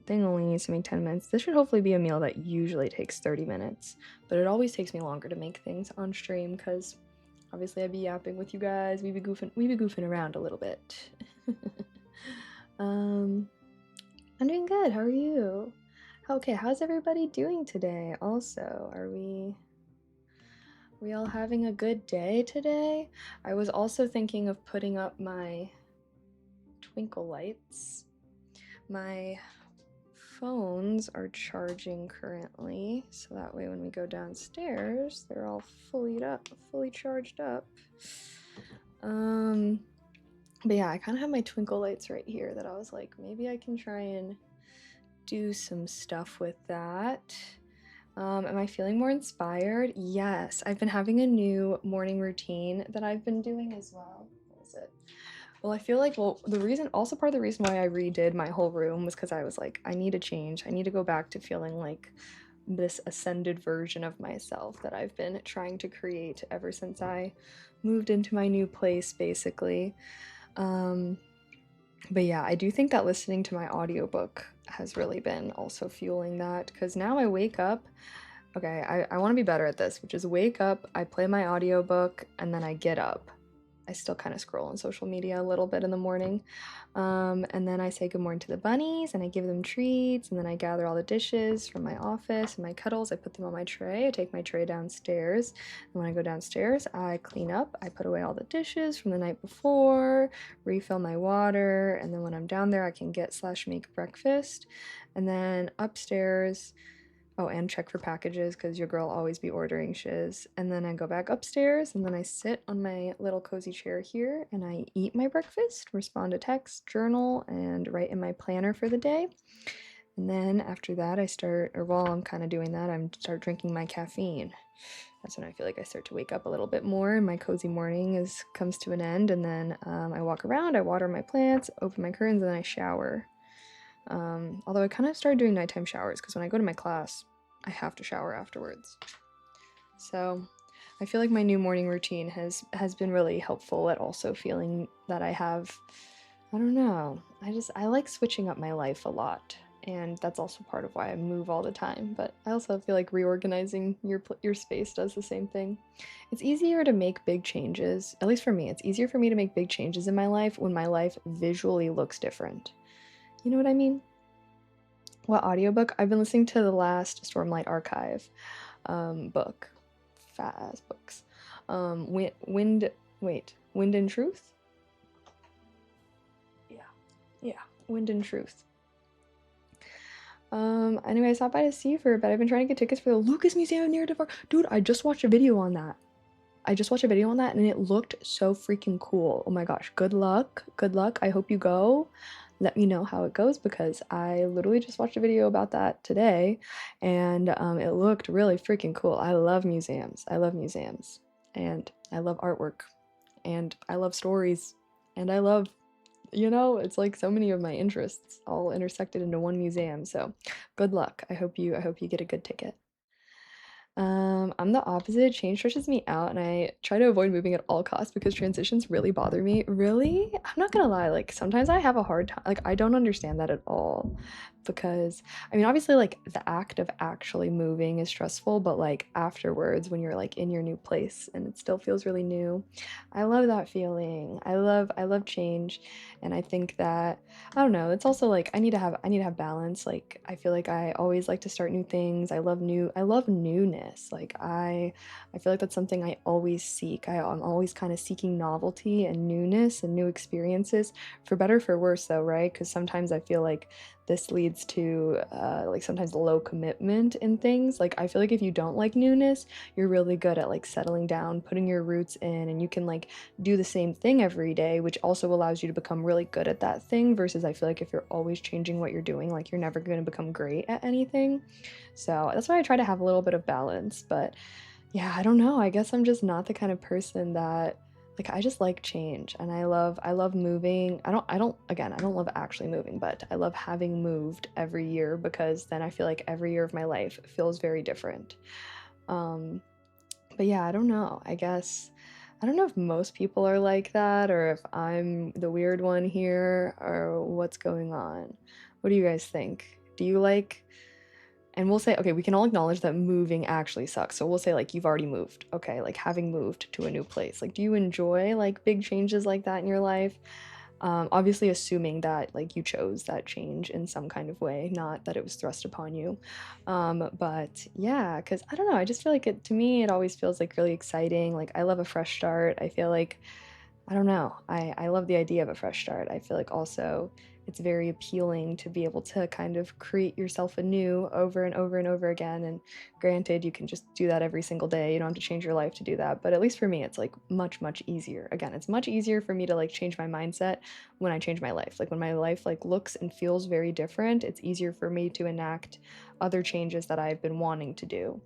thing only needs to make 10 minutes. This should hopefully be a meal that usually takes 30 minutes, but it always takes me longer to make things on stream because obviously I'd be yapping with you guys. We be goofing around a little bit. I'm doing good. How are you? Okay, how's everybody doing today? Also, are we all having a good day today? I was also thinking of putting up my twinkle lights. My phones are charging currently, so that way when we go downstairs, they're all fully charged up. But yeah, I kind of have my twinkle lights right here that I was like, maybe I can try and do some stuff with that. Am I feeling more inspired? Yes, I've been having a new morning routine that I've been doing as well. What is it? Well, I feel like, part of the reason why I redid my whole room was because I was like, I need a change. I need to go back to feeling like this ascended version of myself that I've been trying to create ever since I moved into my new place, basically. But yeah, I do think that listening to my audiobook has really been also fueling that, because now I wake up, okay, I want to be better at this, which is wake up, I play my audiobook, and then I get up. I still kind of scroll on social media a little bit in the morning. And then I say good morning to the bunnies and I give them treats, and then I gather all the dishes from my office and my cuddles. I put them on my tray. I take my tray downstairs. And when I go downstairs, I clean up. I put away all the dishes from the night before, refill my water. And then when I'm down there, I can get/make breakfast. And then upstairs, oh, and check for packages because your girl always be ordering shiz. And then I go back upstairs and then I sit on my little cozy chair here and I eat my breakfast, respond to text, journal, and write in my planner for the day. And then after that, while I'm kind of doing that, I start drinking my caffeine. That's when I feel like I start to wake up a little bit more and my cozy morning comes to an end. And then I walk around, I water my plants, open my curtains, and then I shower. Although I kind of started doing nighttime showers because when I go to my class, I have to shower afterwards. So I feel like my new morning routine has been really helpful at also feeling that I have, I don't know, I like switching up my life a lot. and that's also part of why I move all the time. But I also feel like reorganizing your space does the same thing. It's easier to make big changes, at least for me. It's easier for me to make big changes in my life when my life visually looks different. You know what I mean? What audiobook? I've been listening to the last Stormlight Archive book. Fat ass books. Wind and Truth? Yeah, Wind and Truth. Anyway, I stopped by to see you for a bit. I've been trying to get tickets for the Lucas Museum of Narrative Art. Dude, I just watched a video on that. And it looked so freaking cool. Oh my gosh, good luck. Good luck. I hope you go. Let me know how it goes because I literally just watched a video about that today and it looked really freaking cool. I love museums. And I love artwork and I love stories and I love, it's like so many of my interests all intersected into one museum. So good luck. I hope you get a good ticket. I'm the opposite. Change stresses me out, and I try to avoid moving at all costs because transitions really bother me. Really? I'm not gonna lie, like sometimes I have a hard time. Like I don't understand that at all. Because I mean, obviously, like the act of actually moving is stressful, but like afterwards, when you're like in your new place and it still feels really new, I love that feeling. I love change, and I think that I don't know. It's also like I need to have balance. Like I feel like I always like to start new things. I love newness. Like I feel like that's something I always seek. I'm always kind of seeking novelty and newness and new experiences, for better for worse though, right? Because sometimes I feel like this leads to like sometimes low commitment in things. Like I feel like if you don't like newness, you're really good at like settling down, putting your roots in, and you can like do the same thing every day, which also allows you to become really good at that thing. Versus I feel like if you're always changing what you're doing, like you're never going to become great at anything. So that's why I try to have a little bit of balance. But yeah, I don't know. I guess I'm just not the kind of person that like I just like change and I love moving. I don't love actually moving, but I love having moved every year because then I feel like every year of my life feels very different. Um but yeah, I don't know. I don't know if most people are like that or if I'm the weird one here or what's going on. What do you guys think? Do you like, and we'll say, okay, we can all acknowledge that moving actually sucks. So we'll say, like, you've already moved. Okay, like having moved to a new place. Like, do you enjoy like big changes like that in your life? Obviously, assuming that like you chose that change in some kind of way, not that it was thrust upon you. But yeah, because I don't know, I just feel like to me, it always feels like really exciting. Like, I love a fresh start. I feel like I don't know. I love the idea of a fresh start. I feel like also it's very appealing to be able to kind of create yourself anew over and over and over again. And granted, you can just do that every single day. You don't have to change your life to do that. But at least for me, it's like much, much easier. Again, it's much easier for me to like change my mindset when I change my life. Like when my life like looks and feels very different, it's easier for me to enact other changes that I've been wanting to do.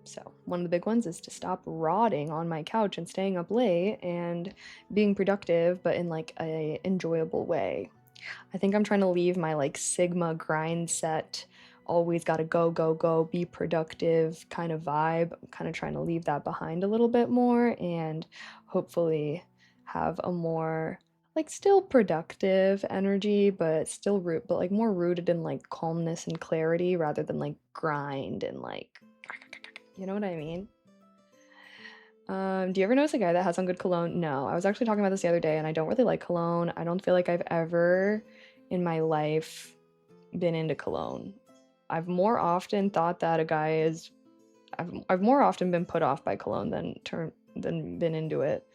So one of the big ones is to stop rotting on my couch and staying up late and being productive, but in like a enjoyable way. I think I'm trying to leave my like Sigma grind set, always gotta go, go, go, be productive kind of vibe. I'm kind of trying to leave that behind a little bit more and hopefully have a more like still productive energy, but still but like more rooted in like calmness and clarity rather than like grind and like you know what I mean? Do you ever notice a guy that has on good cologne? No, I was actually talking about this the other day, and I don't really like cologne. I don't feel like I've ever in my life been into cologne. I've more often thought that a guy is. I've more often been put off by cologne than been into it.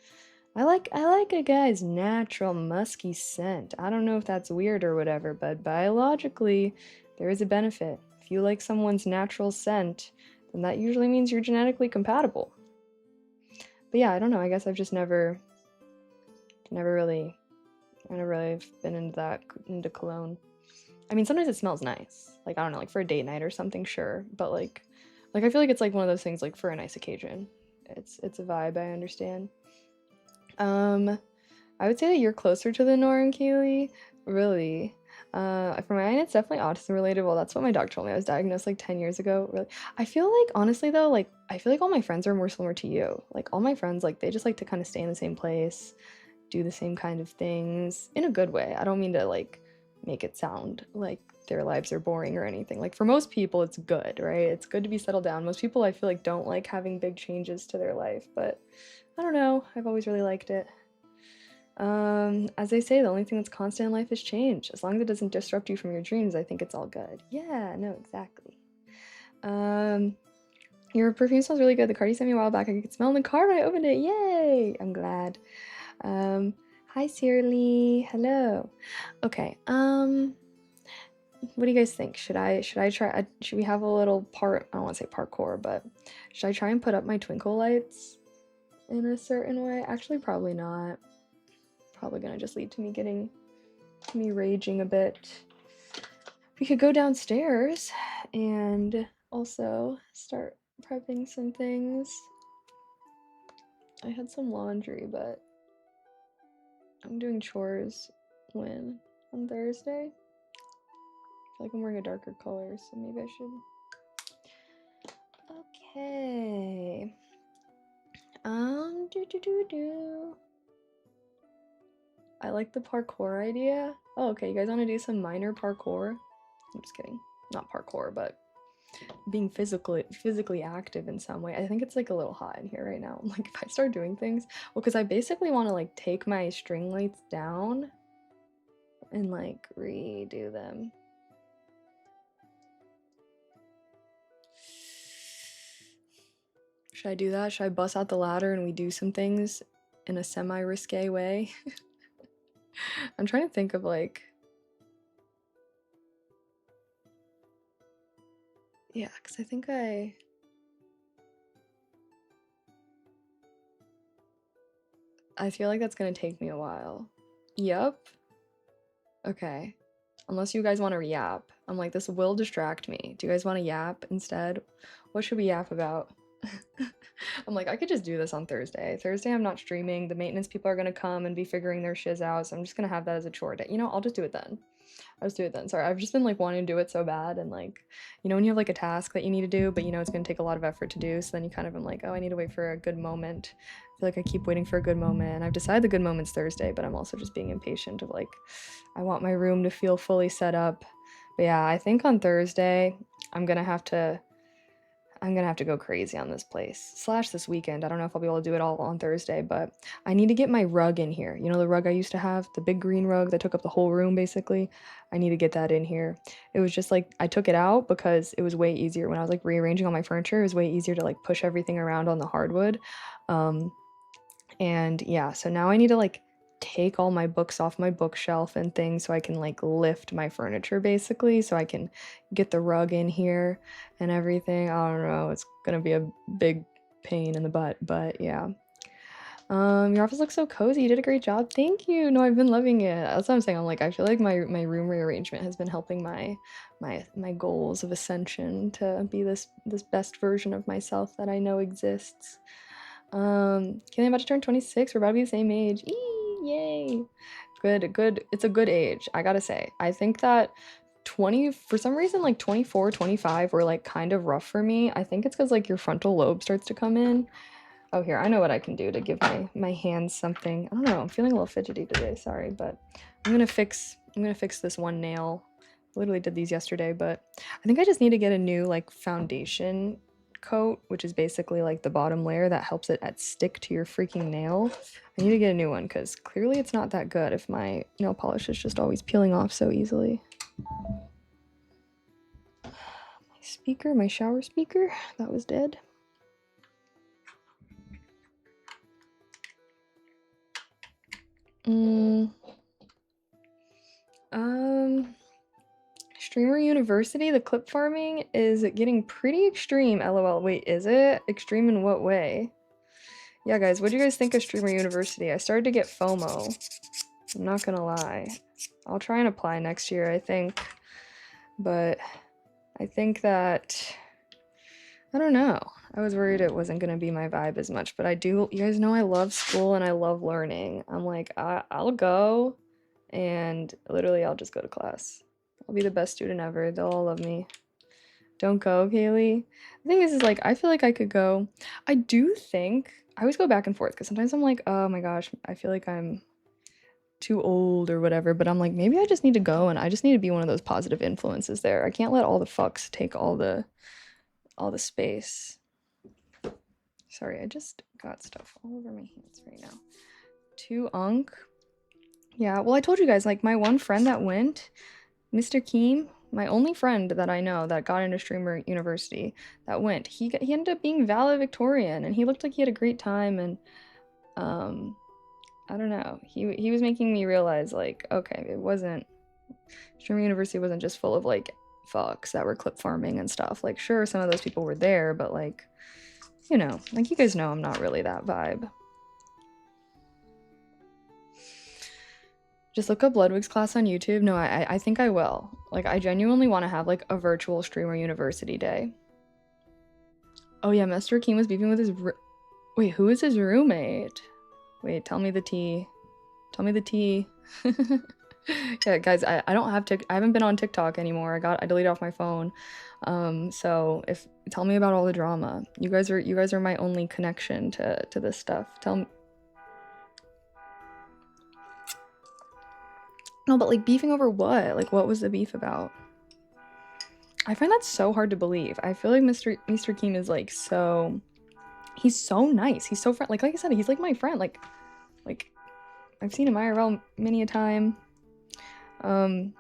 I like a guy's natural musky scent. I don't know if that's weird or whatever, but biologically, there is a benefit. If you like someone's natural scent, then that usually means you're genetically compatible. But yeah, I don't know. I guess I've just never really, I never really been into cologne. I mean, sometimes it smells nice. Like I don't know, like for a date night or something, sure. But like I feel like it's like one of those things like for a nice occasion. It's a vibe. I understand. Um, I would say that you're closer to the Nora and Keely. Really. For mine, it's definitely autism related. Well, that's what my doctor told me. I was diagnosed like 10 years ago. Really. I feel like, honestly, though, like, I feel like all my friends are more similar to you. Like, all my friends, like, they just like to kind of stay in the same place, do the same kind of things in a good way. I don't mean to, like, make it sound like their lives are boring or anything. Like for most people it's good, right? It's good to be settled down. Most people I feel like don't like having big changes to their life, but I don't know, I've always really liked it. As they say, the only thing that's constant in life is change. As long as it doesn't disrupt you from your dreams, I think it's all good. Yeah, no, exactly. Your perfume smells really good. The card you sent me a while back, I could smell in the card when I opened it. Yay! I'm glad. Hi, Sirly. Hello. Okay. What do you guys think? Should I try? Should we have a little part? I don't want to say parkour, but should I try and put up my twinkle lights in a certain way? Actually, probably not. Probably gonna just lead to me raging a bit. We could go downstairs and also start prepping some things. I had some laundry, but I'm doing chores when? On Thursday? I feel like I'm wearing a darker color, so maybe I should. Okay. I like the parkour idea. Oh, okay, you guys want to do some minor parkour? I'm just kidding. Not parkour, but being physically active in some way. I think it's like a little hot in here right now. Like if I start doing things, well, because I basically want to like take my string lights down and like redo them. Should I do that? Should I bust out the ladder and we do some things in a semi-risque way? I'm trying to think of like, yeah, because I think I feel like that's gonna take me a while. Yup. Okay. Unless you guys want to yap. I'm like, this will distract me. Do you guys want to yap instead? What should we yap about? I'm like, I could just do this on Thursday. Thursday I'm not streaming. The maintenance people are gonna come and be figuring their shiz out, so I'm just gonna have that as a chore day. You know, I'll just do it then. I'll just do it then. Sorry, I've just been like wanting to do it so bad, and like, you know, when you have like a task that you need to do, but you know it's gonna take a lot of effort to do, so then you kind of am like, oh, I need to wait for a good moment. I feel like I keep waiting for a good moment, and I've decided the good moment's Thursday, but I'm also just being impatient of like, I want my room to feel fully set up. But yeah, I think on Thursday I'm gonna have to go crazy on this place. Slash this weekend. I don't know if I'll be able to do it all on Thursday, but I need to get my rug in here. You know the rug I used to have? The big green rug that took up the whole room, basically? I need to get that in here. It was just like, I took it out because it was way easier. When I was like rearranging all my furniture, it was way easier to like push everything around on the hardwood. And yeah, so now I need to like take all my books off my bookshelf and things so I can like lift my furniture basically, so I can get the rug in here and everything. I don't know, it's gonna be a big pain in the butt, but yeah. Your office looks so cozy. You did a great job. Thank you. No, I've been loving it. That's what I'm saying. I'm like, I feel like my room rearrangement has been helping my goals of ascension to be this best version of myself that I know exists. Kaylee, I'm about to turn 26. We're about to be the same age. Eee, yay. Good. It's a good age, I gotta say. I think that 20, for some reason, like 24, 25 were like kind of rough for me. I think it's because like your frontal lobe starts to come in. Oh, here, I know what I can do to give my hands something. I don't know, I'm feeling a little fidgety today, sorry, but I'm gonna fix this one nail. Literally did these yesterday, but I think I just need to get a new like foundation coat, which is basically like the bottom layer that helps it stick to your freaking nail. I need to get a new one because clearly it's not that good if my nail polish is just always peeling off so easily. My shower speaker, that was dead. Streamer University, the clip farming is getting pretty extreme, lol. Wait, is it? Extreme in what way? Yeah, guys, what do you guys think of Streamer University? I started to get FOMO. I'm not gonna lie. I'll try and apply next year, I think. But I think that... I don't know. I was worried it wasn't gonna be my vibe as much, but I do... You guys know I love school and I love learning. I'm like, I'll go, and literally I'll just go to class. I'll be the best student ever. They'll all love me. Don't go, Kaylee. The thing is like, I feel like I could go. I do think... I always go back and forth, because sometimes I'm like, oh my gosh, I feel like I'm too old or whatever, but I'm like, maybe I just need to go and I just need to be one of those positive influences there. I can't let all the fucks take all the space. Sorry, I just got stuff all over my hands right now. 2 unk. Yeah, well, I told you guys, like, my one friend that went, Mr. Keem, my only friend that I know that got into Streamer University that went, he ended up being valedictorian, and he looked like he had a great time, and I don't know. He was making me realize, like, okay, it wasn't, Streamer University wasn't just full of, like, fucks that were clip farming and stuff. Like, sure, some of those people were there, but, like, you know, like, you guys know I'm not really that vibe. Just look up Ludwig's class on YouTube. No, I think I will. Like, I genuinely want to have, like, a virtual Streamer University day. Oh, yeah, Mr. Keem was beefing with his... Wait, who is his roommate? Wait, tell me the tea. Tell me the tea. Yeah, guys, I don't have I haven't been on TikTok anymore. I deleted off my phone. So tell me about all the drama. You guys are my only connection to this stuff. Tell me. No, but like beefing over what? Like what was the beef about? I find that so hard to believe. I feel like Mr. Keem is like he's so nice. He's so like I said, he's like my friend. Like I've seen him IRL many a time. I'm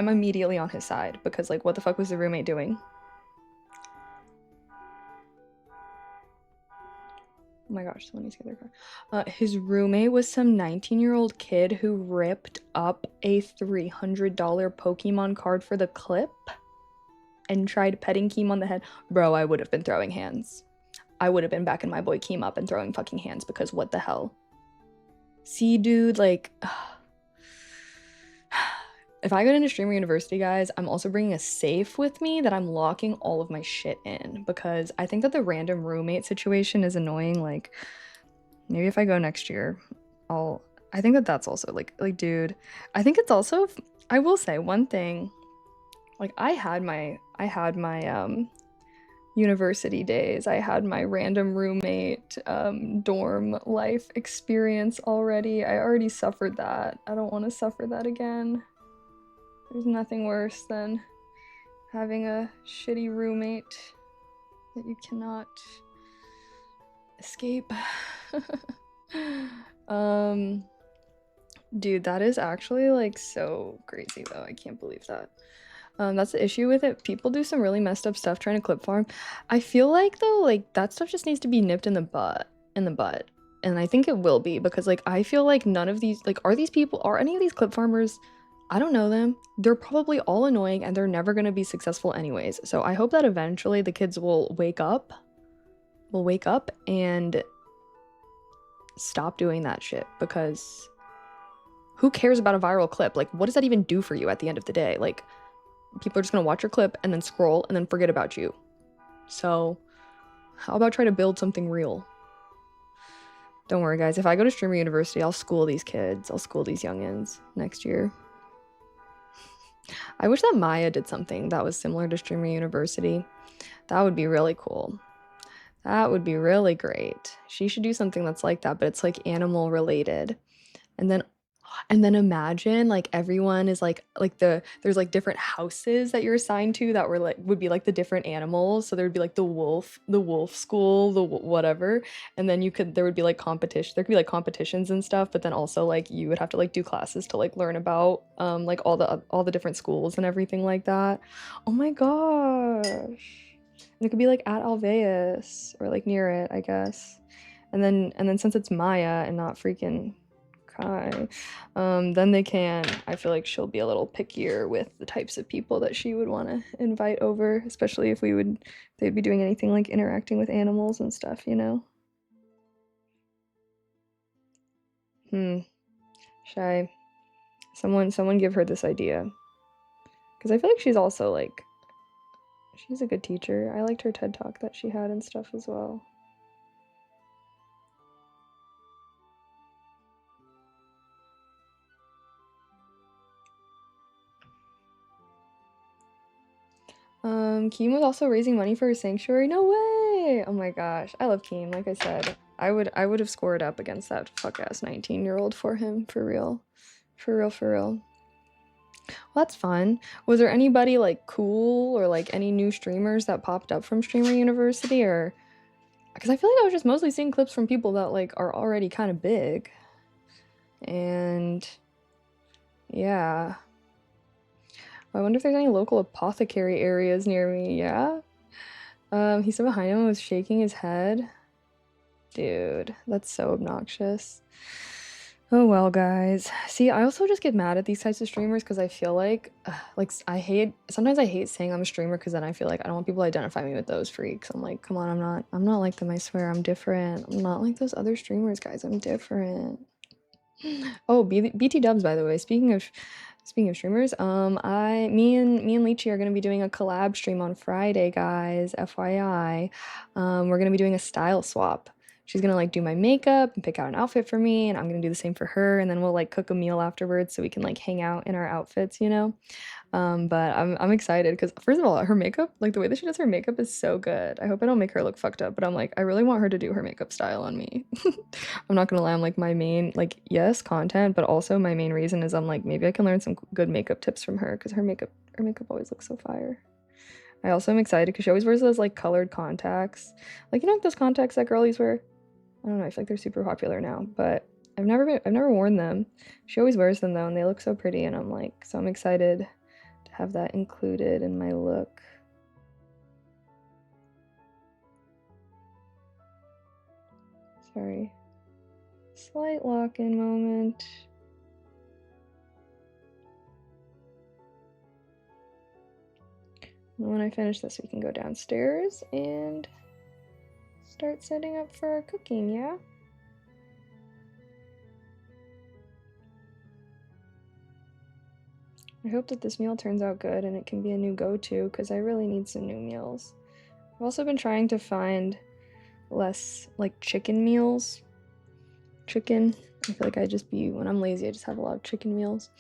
immediately on his side because like what the fuck was the roommate doing? Oh my gosh, someone needs to get their car. His roommate was some 19-year-old kid who ripped up a $300 Pokemon card for the clip and tried petting Keem on the head. Bro, I would have been throwing hands. I would have been backing my boy Keem up and throwing fucking hands because what the hell? See, dude, like... If I go into Streamer University, guys, I'm also bringing a safe with me that I'm locking all of my shit in because I think that the random roommate situation is annoying. Like, maybe if I go next year, I think that that's also like, dude, I think it's also, I will say one thing, like, I had my university days. I had my random roommate, dorm life experience already. I already suffered that. I don't want to suffer that again. There's nothing worse than having a shitty roommate that you cannot escape. Dude, that is actually like so crazy though. I can't believe that. That's the issue with it. People do some really messed up stuff trying to clip farm. I feel like though, like that stuff just needs to be nipped in the butt. And I think it will be because like I feel like none of these, like, are any of these clip farmers, I don't know them. They're probably all annoying and they're never going to be successful anyways. So I hope that eventually the kids will wake up and stop doing that shit because who cares about a viral clip? Like, what does that even do for you at the end of the day? Like, people are just going to watch your clip and then scroll and then forget about you. So how about try to build something real? Don't worry, guys. If I go to Streamer University, I'll school these kids. I'll school these youngins next year. I wish that Maya did something that was similar to Streamer University. That would be really cool. That would be really great. She should do something that's like that, but it's like animal related. And then imagine like everyone is like there's like different houses that you're assigned to that would be like the different animals. So there would be like the wolf school, the whatever, and then there would be like competition. There could be like competitions and stuff, but then also like you would have to like do classes to like learn about like all the different schools and everything like that. Oh my gosh. And it could be like at Alveus or like near it, I guess. And then since it's Maya and not freaking Kai, then I feel like she'll be a little pickier with the types of people that she would want to invite over, especially if they'd be doing anything like interacting with animals and stuff, you know? Shy. Someone give her this idea. Because I feel like she's also like, she's a good teacher. I liked her TED Talk that she had and stuff as well. Keem was also raising money for her sanctuary. No way! Oh my gosh, I love Keem. Like I said, I would have scored up against that fuck-ass 19-year-old for him, for real. For real, for real. Well, that's fun. Was there anybody like cool or like any new streamers that popped up from Streamer University, or because I feel like I was just mostly seeing clips from people that like are already kind of big. And yeah. I wonder if there's any local apothecary areas near me. Yeah. He said behind him was shaking his head. Dude, that's so obnoxious. Oh well, guys. See, I also just get mad at these types of streamers because I feel like sometimes I hate saying I'm a streamer because then I feel like I don't want people to identify me with those freaks. I'm like, come on, I'm not like them, I swear, I'm different. I'm not like those other streamers, guys. I'm different. Oh, BT Dubs, by the way. Speaking of streamers, me and Lychee are gonna be doing a collab stream on Friday, guys. FYI, we're gonna be doing a style swap. She's gonna like do my makeup and pick out an outfit for me, and I'm gonna do the same for her, and then we'll like cook a meal afterwards so we can like hang out in our outfits, you know. But I'm excited because first of all, her makeup, like the way that she does her makeup is so good. I hope I don't make her look fucked up, but I'm like, I really want her to do her makeup style on me. I'm not gonna lie, I'm like my main, like, yes, content, but also my main reason is I'm like, maybe I can learn some good makeup tips from her because her makeup always looks so fire. I also am excited because she always wears those like colored contacts. Like, you know, like those contacts that girlies wear? I don't know, I feel like they're super popular now, but I've never worn them. She always wears them though, and they look so pretty, and I'm like, so I'm excited to have that included in my look. Sorry. Slight lock-in moment. And when I finish this, we can go downstairs and start setting up for our cooking, yeah? I hope that this meal turns out good and it can be a new go-to because I really need some new meals. I've also been trying to find less like chicken meals. Chicken. I feel like when I'm lazy, I just have a lot of chicken meals.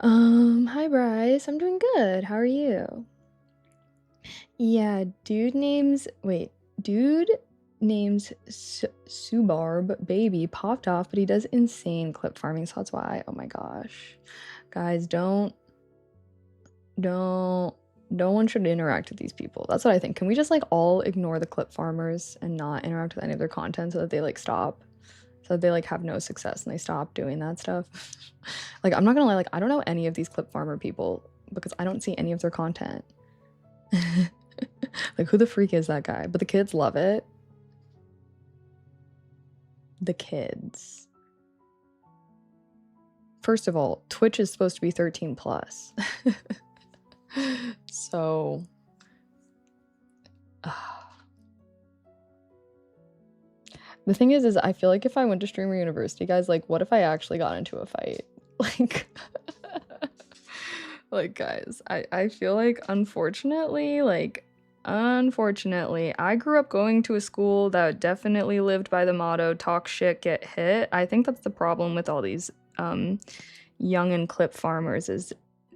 Hi Bryce, I'm doing good. How are you? Yeah, dude names Subarb Baby popped off, but he does insane clip farming, so that's why. Oh my gosh. Guys, no one should interact with these people. That's what I think. Can we just like all ignore the clip farmers and not interact with any of their content so that they like stop? So that they like have no success and they stop doing that stuff. Like, I'm not gonna lie, like I don't know any of these clip farmer people because I don't see any of their content. Like, who the freak is that guy? But the kids love it. The kids. First of all, Twitch is supposed to be 13 plus. So the thing is I feel like if I went to Streamer University, guys, like what if I actually got into a fight? Like like guys, I feel like unfortunately I grew up going to a school that definitely lived by the motto talk shit, get hit. I think that's the problem with all these young and clip farmers is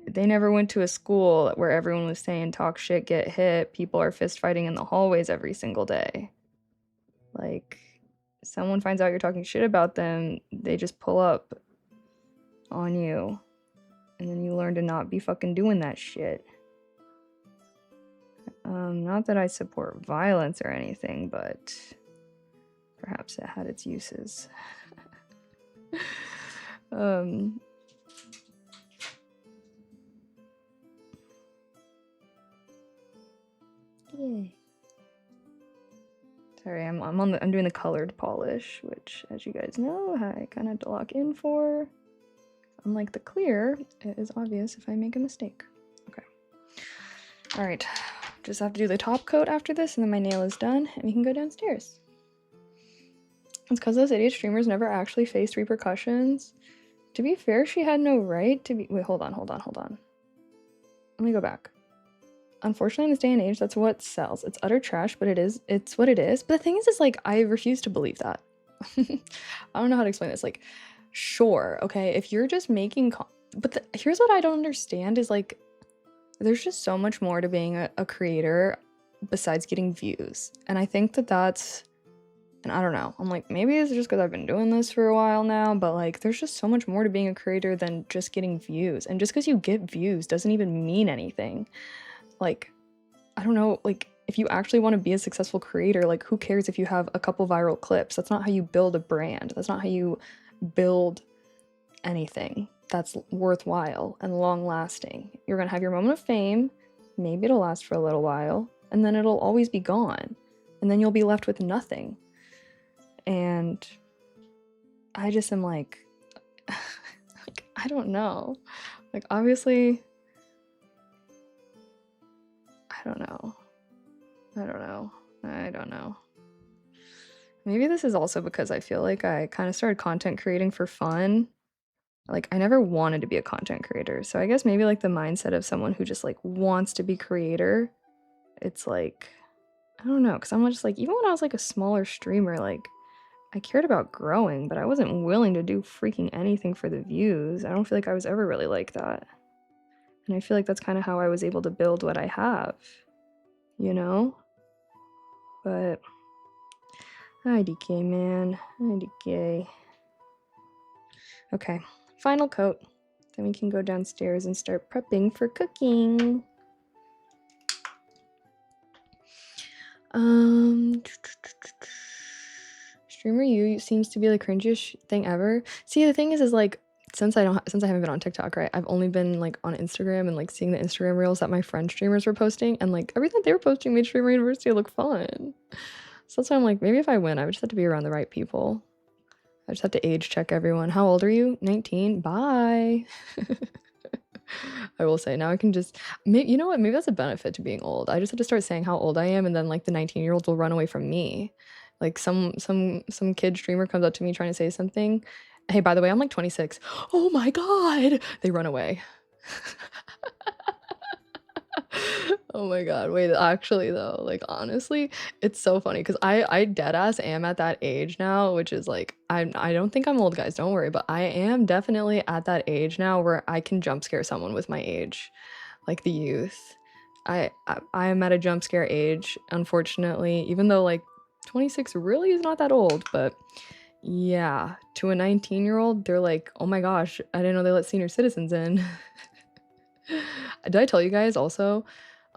they never went to a school where everyone was saying talk shit, get hit. People are fist fighting in the hallways every single day. Like, someone finds out you're talking shit about them, they just pull up on you. And then you learn to not be fucking doing that shit. Not that I support violence or anything, but perhaps it had its uses. Yay. Sorry, I'm doing the colored polish, which, as you guys know, I kind of had to lock in for. Unlike the clear, it is obvious if I make a mistake. Okay. All right. Just have to do the top coat after this, and then my nail is done, and we can go downstairs. It's because those idiot streamers never actually faced repercussions. To be fair, she had no right to be. Wait, hold on. Let me go back. Unfortunately, in this day and age, that's what sells. It's utter trash, but it's what it is. But the thing is like, I refuse to believe that. I don't know how to explain this. Like, sure, okay, if you're just making but here's what I don't understand is like there's just so much more to being a creator besides getting views, and I think that that's And I don't know. I'm like, maybe it's just because I've been doing this for a while now, but like, there's just so much more to being a creator than just getting views. And just because you get views doesn't even mean anything. Like, I don't know, like, if you actually want to be a successful creator, like, who cares if you have a couple viral clips? That's not how you build a brand. That's not how you build anything that's worthwhile and long lasting. You're gonna have your moment of fame, maybe it'll last for a little while, and then it'll always be gone. And then you'll be left with nothing. And I just am like, like, I don't know. Like, obviously, I don't know. I don't know. Maybe this is also because I feel like I kind of started content creating for fun. Like, I never wanted to be a content creator. So I guess maybe like the mindset of someone who just like wants to be creator, it's like, I don't know, because I'm just like, even when I was like a smaller streamer, like, I cared about growing, but I wasn't willing to do freaking anything for the views. I don't feel like I was ever really like that. And I feel like that's kind of how I was able to build what I have, you know? But IDK, man. IDK. Okay, final coat. Then we can go downstairs and start prepping for cooking. Streamer you seems to be the cringiest thing ever. See, the thing is like, since I haven't been on TikTok, right? I've only been like on Instagram and like seeing the Instagram reels that my friend streamers were posting, and like everything they were posting made Streamer University look fun. So that's why I'm like, maybe if I win, I would just have to be around the right people. I just have to age check everyone. How old are you? 19. Bye. I will say now I can just, you know what? Maybe that's a benefit to being old. I just have to start saying how old I am, and then like the 19-year-olds will run away from me. Like some kid streamer comes up to me trying to say something. Hey, by the way, I'm like 26. Oh my God. They run away. Oh my God. Wait, actually though, like honestly, it's so funny because I dead ass am at that age now, which is like I don't think I'm old, guys, don't worry, but I am definitely at that age now where I can jump scare someone with my age, like the youth. I am at a jump scare age, unfortunately, even though like 26 really is not that old, but yeah, to a 19-year-old, they're like, oh my gosh, I didn't know they let senior citizens in. Did I tell you guys also?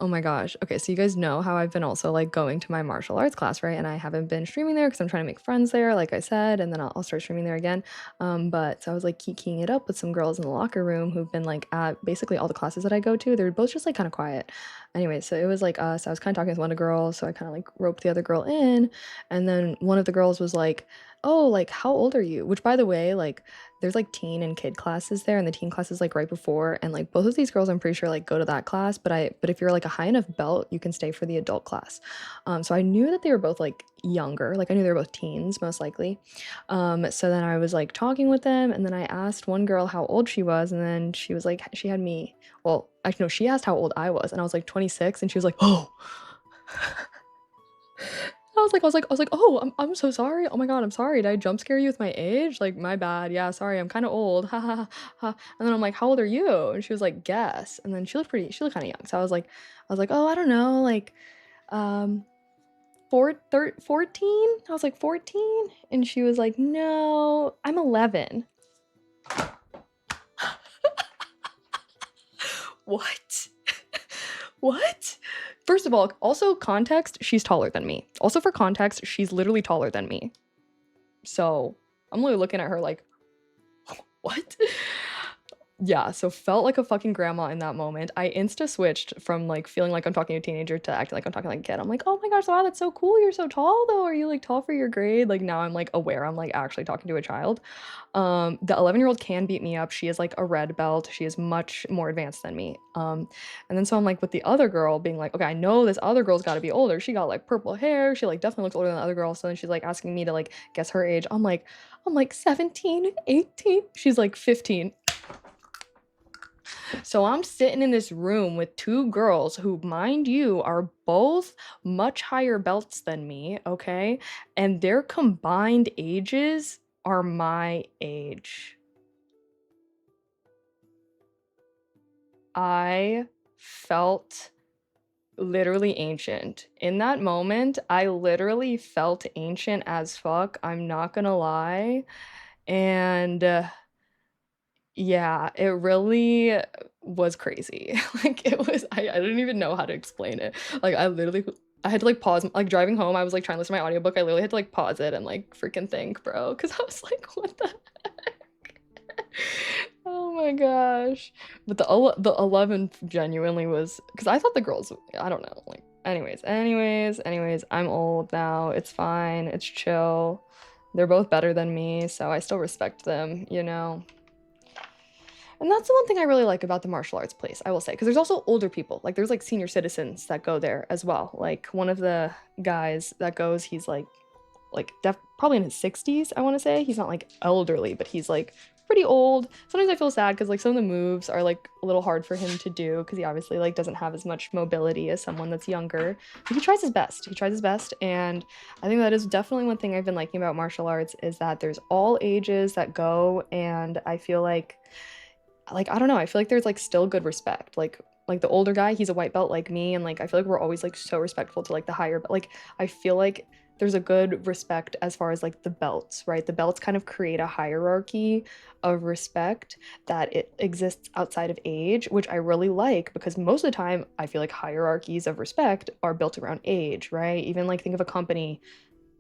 Oh my gosh. Okay, so you guys know how I've been also like going to my martial arts class, right? And I haven't been streaming there because I'm trying to make friends there, like I said, and then I'll start streaming there again. But so I was like kikiing it up with some girls in the locker room who've been like at basically all the classes that I go to. They're both just like kind of quiet. Anyway, so it was like us. I was kind of talking with one of the girls, so I kind of like roped the other girl in, and then one of the girls was like, "Oh, like how old are you?" Which, by the way, like there's like teen and kid classes there, and the teen class is like right before, and like both of these girls I'm pretty sure like go to that class, but if you're like a high enough belt you can stay for the adult class. So I knew that they were both like younger, like I knew they were both teens most likely. So then I was like talking with them, and then I asked one girl how old she was, and then she was like, she had me, well actually no, she asked how old I was, and I was like 26, and she was like, oh. I was like, oh, I'm so sorry. Oh my God, I'm sorry. Did I jump scare you with my age? Like, my bad. Yeah, sorry. I'm kind of old. Ha ha ha. Ha. And then I'm like, how old are you? And she was like, guess. And then she looked kind of young. So I was like, oh, I don't know, like, 14. I was like 14, and she was like, no, I'm 11. What? What? First of all, also context, she's taller than me. Also for context, she's literally taller than me. So I'm literally looking at her like, what? Yeah, so felt like a fucking grandma in that moment. I insta switched from like feeling like I'm talking to a teenager to acting like I'm talking like a kid. I'm like, oh my gosh, wow, that's so cool. You're so tall though. Are you like tall for your grade? Like now I'm like aware I'm like actually talking to a child. The 11-year-old can beat me up. She is like a red belt. She is much more advanced than me. And then so I'm like with the other girl being like, okay, I know this other girl's got to be older. She got like purple hair. She like definitely looks older than the other girl. So then she's like asking me to like guess her age. I'm like 17, 18. She's like 15. So I'm sitting in this room with two girls who, mind you, are both much higher belts than me, okay? And their combined ages are my age. I felt literally ancient. In that moment, I literally felt ancient as fuck. I'm not gonna lie. And yeah, it really was crazy. Like it was I didn't even know how to explain it. Like I had to like pause like driving home, I was like trying to listen to my audiobook. I literally had to like pause it and like freaking think, bro, because I was like, what the oh my gosh. But the 11th genuinely was because I thought the girls, I don't know, like anyways, I'm old now. It's fine. It's chill. They're both better than me, so I still respect them, you know. And that's the one thing I really like about the martial arts place, I will say, because there's also older people. Like there's like senior citizens that go there as well. Like one of the guys that goes, he's probably in his 60s, I want to say. He's not like elderly, but he's like pretty old. Sometimes I feel sad because like some of the moves are like a little hard for him to do because he obviously like doesn't have as much mobility as someone that's younger. But he tries his best. He tries his best, and I think that is definitely one thing I've been liking about martial arts is that there's all ages that go, and I feel like I don't know, I feel like there's like still good respect. Like the older guy, he's a white belt like me, and like I feel like we're always like so respectful to like the higher, but like I feel like there's a good respect as far as like the belts, right? The belts kind of create a hierarchy of respect that it exists outside of age, which I really like because most of the time I feel like hierarchies of respect are built around age, right? Even like think of a company,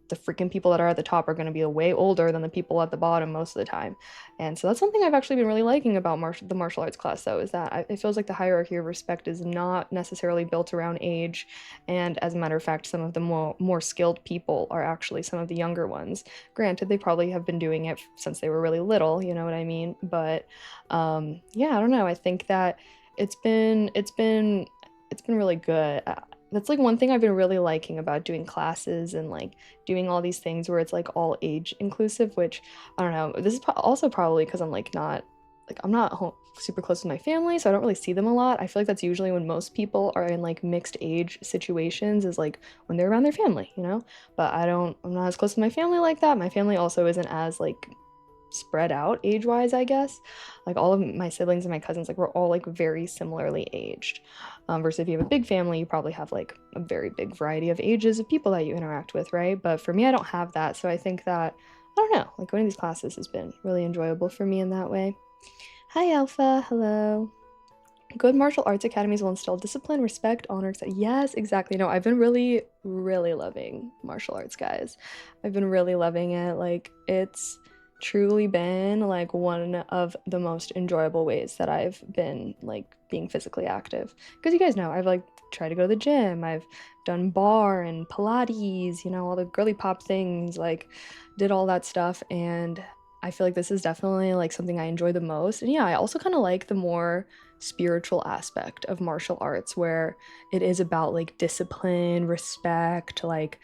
the freaking people that are at the top are going to be way older than the people at the bottom most of the time. And so that's something I've actually been really liking about the martial arts class, though, is that it feels like the hierarchy of respect is not necessarily built around age. And as a matter of fact, some of the more skilled people are actually some of the younger ones. Granted, they probably have been doing it since they were really little, you know what I mean? But yeah, I don't know. I think that it's been really good. That's like one thing I've been really liking about doing classes and like doing all these things where it's like all age inclusive, which I don't know. This is also probably because I'm not super close with my family, so I don't really see them a lot. I feel like that's usually when most people are in like mixed age situations, is like when they're around their family, you know? But I'm not as close to my family like that. My family also isn't as like spread out age-wise, I guess. Like all of my siblings and my cousins, like we're all like very similarly aged. Versus if you have a big family, you probably have like a very big variety of ages of people that you interact with, right? But for me, I don't have that, so I think that I don't know, like going to these classes has been really enjoyable for me in that way. Hi, Alpha. Hello. Good martial arts academies will instill discipline, respect, honor. Yes, exactly. No, I've been really, really loving martial arts, guys. I've been really loving it. Like, it's truly been like one of the most enjoyable ways that I've been like being physically active. Because you guys know, I've like tried to go to the gym, I've done bar and Pilates, you know, all the girly pop things, like, did all that stuff. And I feel like this is definitely like something I enjoy the most. And yeah, I also kind of like the more spiritual aspect of martial arts where it is about like discipline, respect, like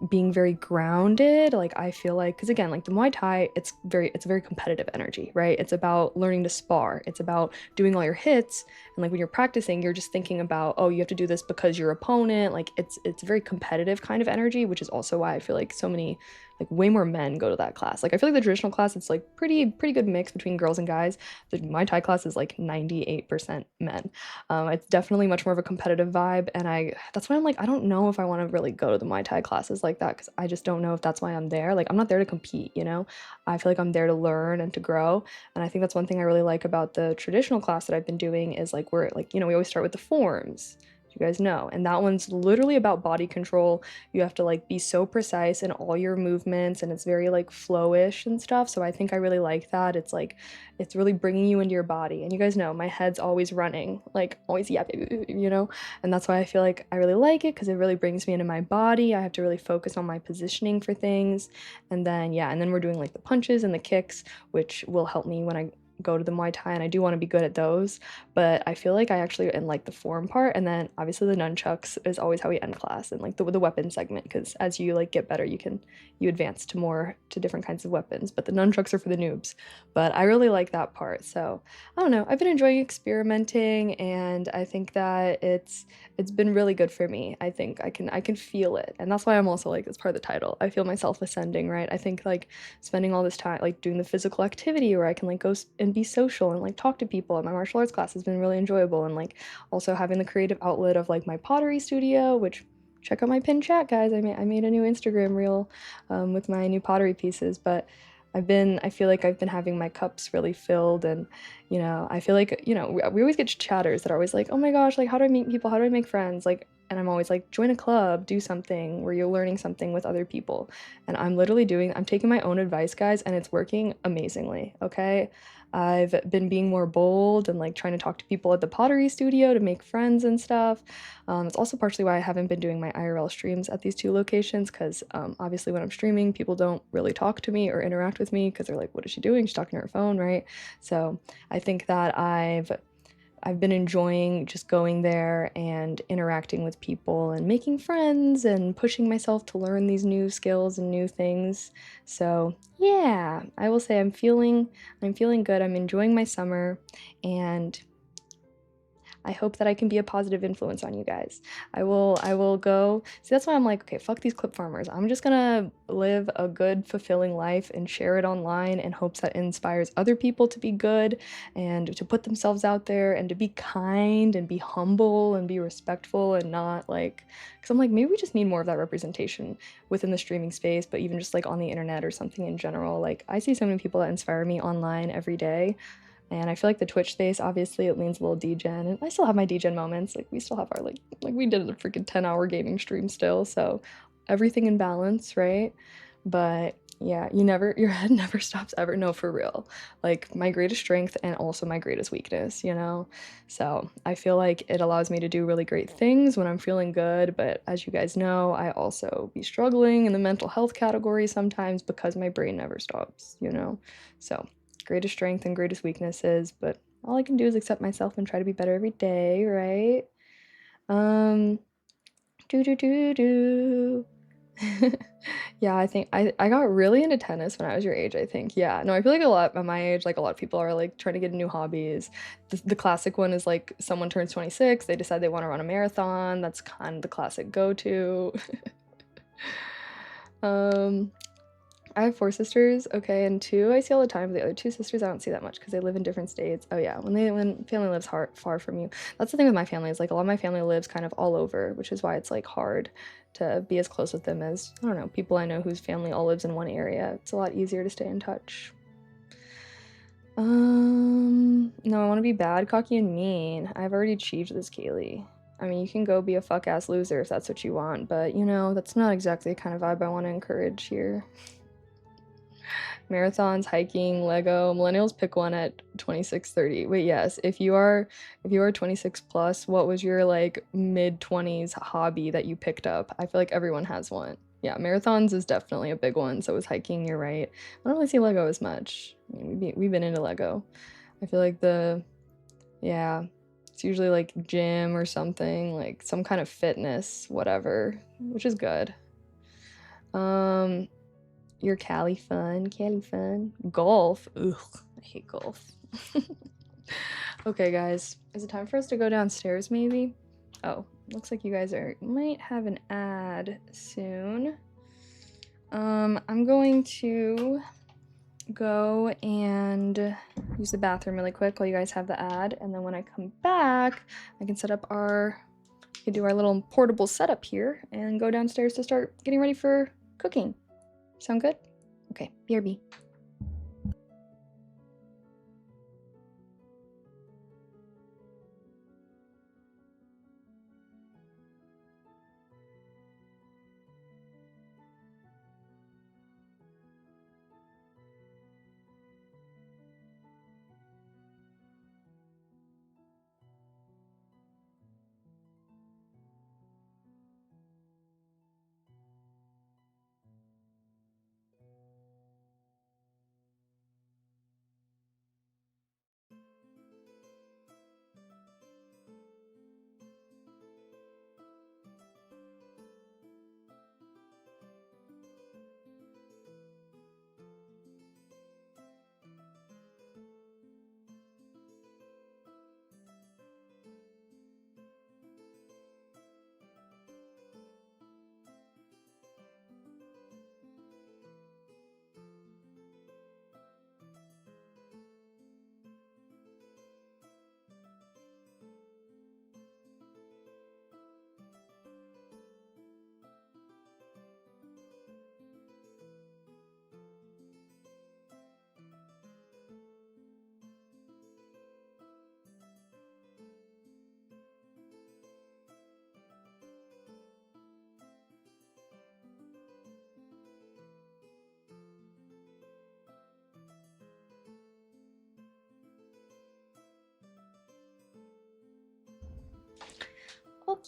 being very grounded. Like I feel like because again, like the Muay Thai, it's a very competitive energy, right? It's about learning to spar. It's about doing all your hits, and like when you're practicing, you're just thinking about, oh, you have to do this because your opponent, like it's a very competitive kind of energy, which is also why I feel like so many like way more men go to that class. Like I feel like the traditional class, it's like pretty good mix between girls and guys. The Muay Thai class is like 98% men. It's definitely much more of a competitive vibe, and that's why I'm like I don't know if I want to really go to the Muay Thai classes like that because I just don't know if that's why I'm there. Like I'm not there to compete, you know. I feel like I'm there to learn and to grow, and I think that's one thing I really like about the traditional class that I've been doing is like we're like we always start with the forms. You guys know, and that one's literally about body control. You have to like be so precise in all your movements, and it's very like flowish and stuff, so I think I really like that. It's like it's really bringing you into your body, and you guys know my head's always running, like always you know, and that's why I feel like I really like it because it really brings me into my body. I have to really focus on my positioning for things, and then yeah, and then we're doing like the punches and the kicks, which will help me when I go to the Muay Thai, and I do want to be good at those, but I feel like I actually in like the form part, and then obviously the nunchucks is always how we end class, and like the weapon segment, because as you like get better, you advance to different kinds of weapons, but the nunchucks are for the noobs. But I really like that part, so I don't know, I've been enjoying experimenting, and I think that it's been really good for me. I think I can feel it, and that's why I'm also like, it's part of the title, I feel myself ascending, right? I think like spending all this time like doing the physical activity where I can like go and be social and like talk to people. And my martial arts class has been really enjoyable, and like also having the creative outlet of like my pottery studio, which check out my pinned chat, guys. I made a new Instagram reel with my new pottery pieces, but I feel like I've been having my cups really filled, and I feel like we always get chatters that are always like, oh my gosh, like how do I meet people, how do I make friends, like, and I'm always like, join a club, do something where you're learning something with other people. And I'm taking my own advice, guys, and it's working amazingly. Okay, I've been being more bold and like trying to talk to people at the pottery studio to make friends and stuff. It's also partially why I haven't been doing my IRL streams at these two locations, because obviously when I'm streaming, people don't really talk to me or interact with me because they're like, what is she doing? She's talking to her phone, right? So I think that I've been enjoying just going there and interacting with people and making friends and pushing myself to learn these new skills and new things. So, yeah, I will say I'm feeling good. I'm enjoying my summer, and I hope that I can be a positive influence on you guys. I will go. See, that's why I'm like, okay, fuck these clip farmers. I'm just gonna live a good, fulfilling life and share it online in hopes that it inspires other people to be good and to put themselves out there and to be kind and be humble and be respectful and not like, because I'm like, maybe we just need more of that representation within the streaming space, but even just like on the internet or something in general. Like, I see so many people that inspire me online every day. And I feel like the Twitch space, obviously, it leans a little degen, and I still have my degen moments. Like, we still have our like we did a freaking 10-hour gaming stream still, so everything in balance, right? But yeah, your head never stops ever. No, for real. Like, my greatest strength and also my greatest weakness, you know? So I feel like it allows me to do really great things when I'm feeling good, but as you guys know, I also be struggling in the mental health category sometimes because my brain never stops, you know? So greatest strength and greatest weaknesses, but all I can do is accept myself and try to be better every day, right? Um, do do do do. Yeah, I think I got really into tennis when I was your age, I think. Yeah, no, I feel like a lot at my age, like a lot of people are like trying to get new hobbies. The classic one is like someone turns 26, they decide they want to run a marathon. That's kind of the classic go-to. Um, I have four sisters, okay, and two I see all the time. The other two sisters I don't see that much because they live in different states. Oh yeah, when family lives far from you. That's the thing with my family, is like a lot of my family lives kind of all over, which is why it's like hard to be as close with them as, I don't know, people I know whose family all lives in one area. It's a lot easier to stay in touch. No, I want to be bad, cocky, and mean. I've already achieved this, Kaylee. I mean, you can go be a fuck-ass loser if that's what you want, but that's not exactly the kind of vibe I want to encourage here. Marathons, hiking, Lego. Millennials pick one at 26, 30. Wait, yes. If you are 26 plus, what was your like mid-20s hobby that you picked up? I feel like everyone has one. Yeah, marathons is definitely a big one. So is hiking, you're right. I don't really see Lego as much. I mean, we've been into Lego. I feel like yeah, it's usually like gym or something, like some kind of fitness, whatever, which is good. Um, your Cali fun, Cali fun. Golf. Ugh, I hate golf. Okay, guys, is it time for us to go downstairs, maybe? Oh, looks like you guys might have an ad soon. I'm going to go and use the bathroom really quick while you guys have the ad, and then when I come back, I can do our little portable setup here and go downstairs to start getting ready for cooking. Sound good? Okay, BRB.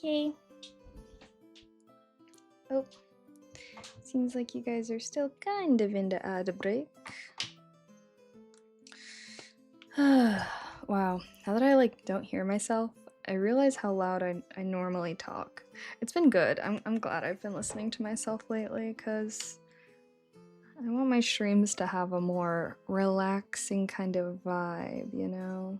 Okay. Oh. Seems like you guys are still kind of into ad break. Wow. Now that I don't hear myself, I realize how loud I normally talk. It's been good. I'm glad I've been listening to myself lately because I want my streams to have a more relaxing kind of vibe, you know?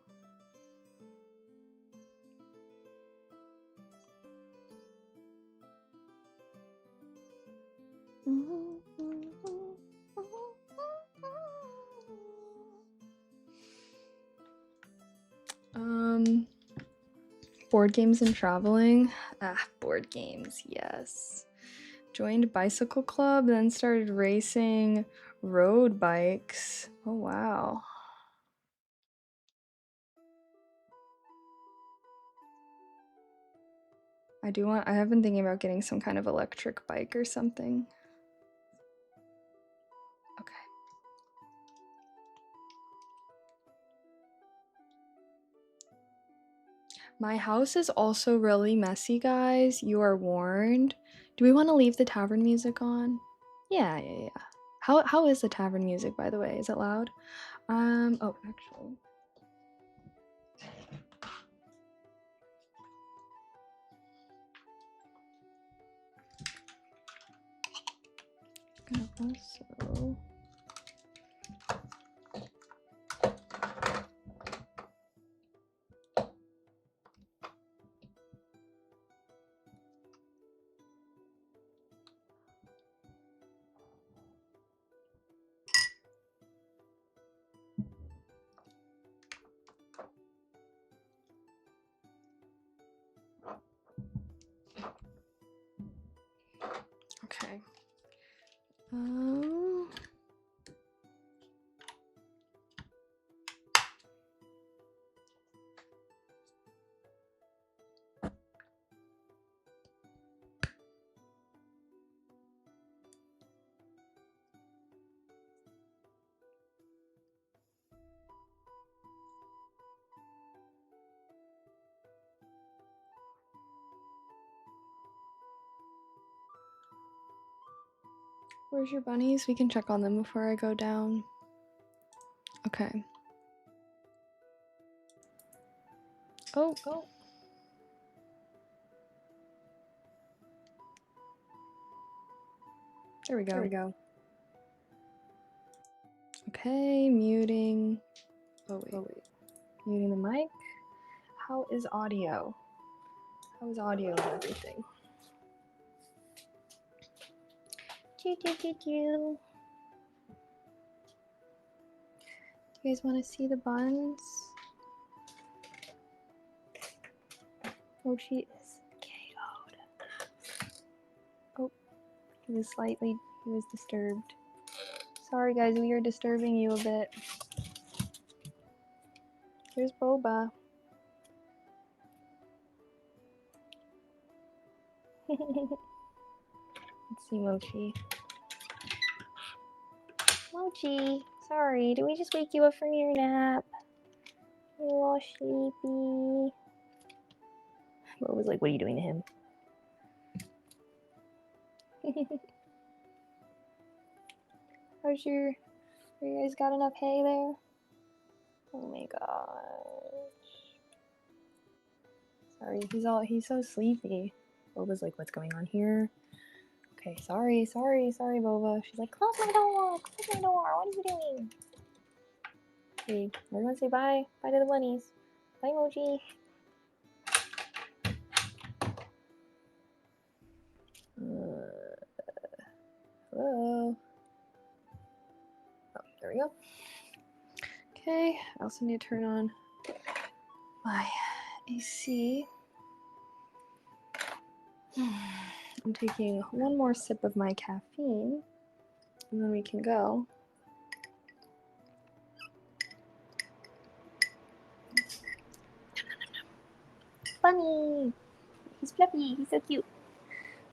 Board games and traveling. Board games, yes. Joined bicycle club, then started racing road bikes. Oh wow. I have been thinking about getting some kind of electric bike or something. Okay. My house is also really messy, guys. You are warned. Do we want to leave the tavern music on? Yeah. How is the tavern music, by the way? Is it loud? Oh, actually. Also. Okay. Where's your bunnies? We can check on them before I go down. Okay. Oh. There we go. Okay, muting. Oh wait. Muting the mic. How is audio? How is audio and everything? Do you guys want to see the buns? Oh, she is KO'd. Oh, he was disturbed. Sorry guys, we are disturbing you a bit. Here's Boba. Let's see Mochi. Mochi, sorry, did we just wake you up from your nap? You little sleepy. Boba's was like, what are you doing to him? You guys got enough hay there? Oh my gosh. Sorry, he's so sleepy. Boba's like, what's going on here? Okay, sorry, Boba. She's like, close my door, what are you doing? Okay, we're gonna say bye. Bye to the bunnies. Bye, Mochi. Hello? Oh, there we go. Okay, I also need to turn on my AC. I'm taking one more sip of my caffeine, and then we can go. Bunny! He's fluffy, he's so cute.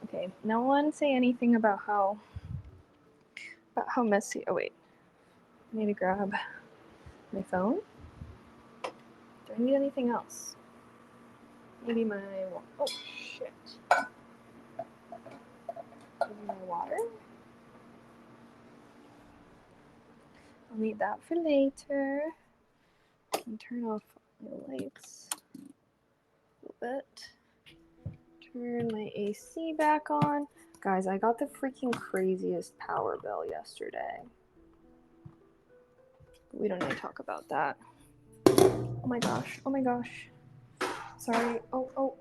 Okay, no one say anything about how messy. Oh wait, I need to grab my phone. Do I need anything else? Maybe my, oh shit. My water. I'll need that for later. I can turn off the lights a little bit. Turn my AC back on. Guys, I got the freaking craziest power bill yesterday. We don't need to talk about that. Oh my gosh. Oh my gosh. Sorry. Oh.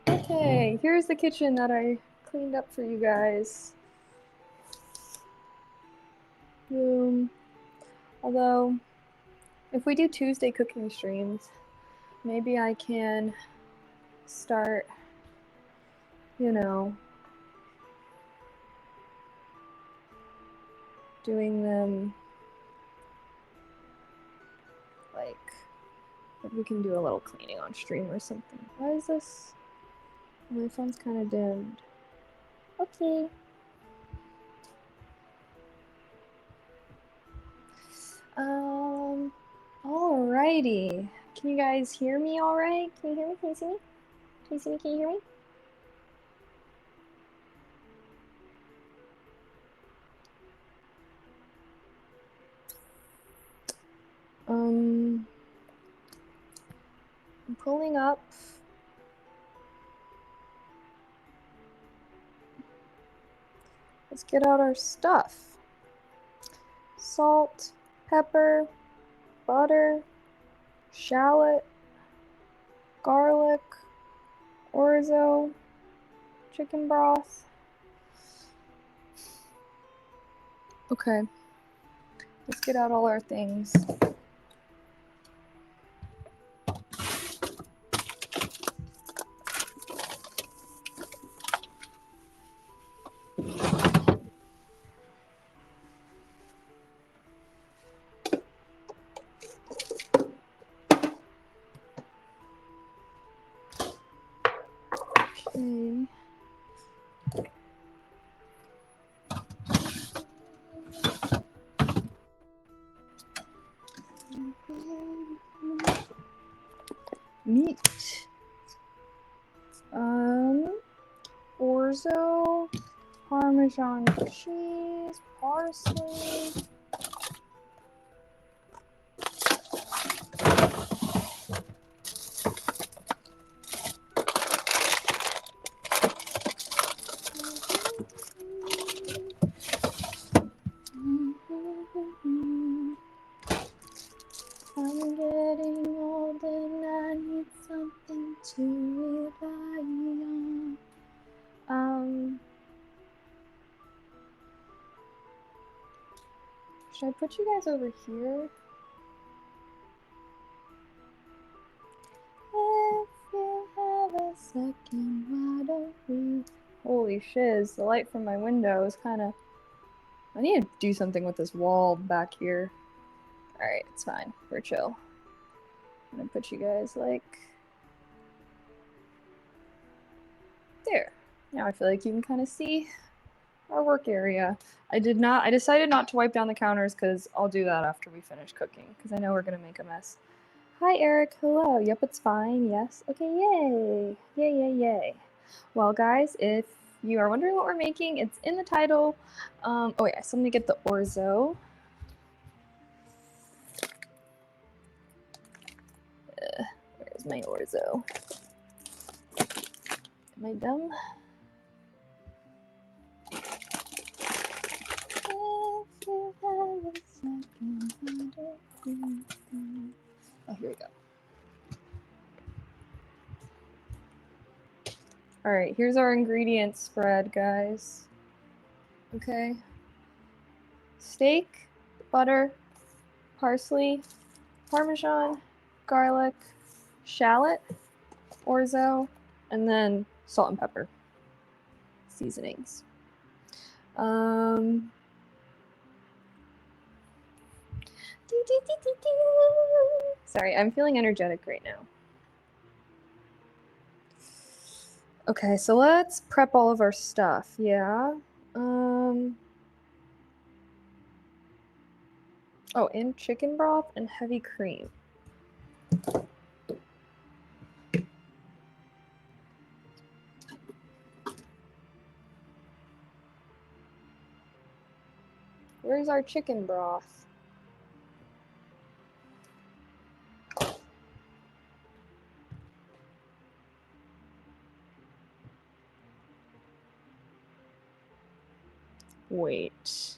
Okay, here's the kitchen that I cleaned up for you guys. Although, if we do Tuesday cooking streams, maybe I can start, doing them like we can do a little cleaning on stream or something. Why is this? My phone's kind of dimmed. Okay. Alrighty. Can you guys hear me all right? Can you hear me? Can you see me? Can you see me? Can you hear me? I'm pulling up. Let's get out our stuff. Salt, pepper, butter, shallot, garlic, orzo, chicken broth. Okay, let's get out all our things. Okay. Meat. Orzo, Parmesan cheese, parsley. I'm getting old and I need something to rely on. Should I put you guys over here? If you have a second, why don't we? Holy shiz, the light from my window is kind of... I need to do something with this wall back here. Alright, it's fine. We're chill. I'm gonna put you guys like... there. Now I feel like you can kind of see our work area. I decided not to wipe down the counters because I'll do that after we finish cooking because I know we're gonna make a mess. Hi Eric, hello. Yep, it's fine. Yes. Okay, yay. Yay. Well guys, if you are wondering what we're making, it's in the title. Oh yeah, so let me get the orzo. Where's my orzo? Am I dumb? Oh, here we go. All right, here's our ingredient spread, guys. Okay. Steak, butter, parsley, Parmesan, garlic, shallot, orzo, and then salt and pepper seasonings. Sorry, I'm feeling energetic right now. Okay, so let's prep all of our stuff. Yeah. Oh, and chicken broth and heavy cream. Where's our chicken broth? Wait.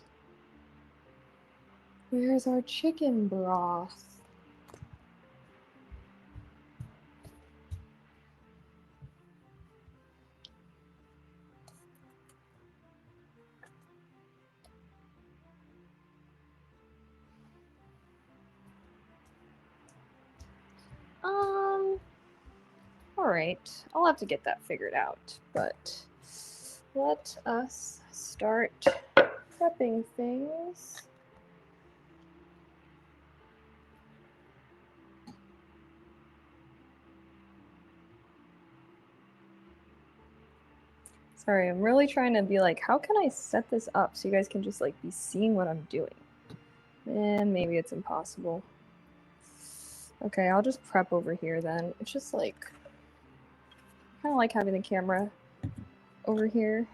Where's our chicken broth? All right. I'll have to get that figured out, but let us start prepping things. Sorry, I'm really trying to be like, how can I set this up so you guys can just like be seeing what I'm doing? And maybe it's impossible. Okay, I'll just prep over here then. It's just like, kind of like having the camera over here.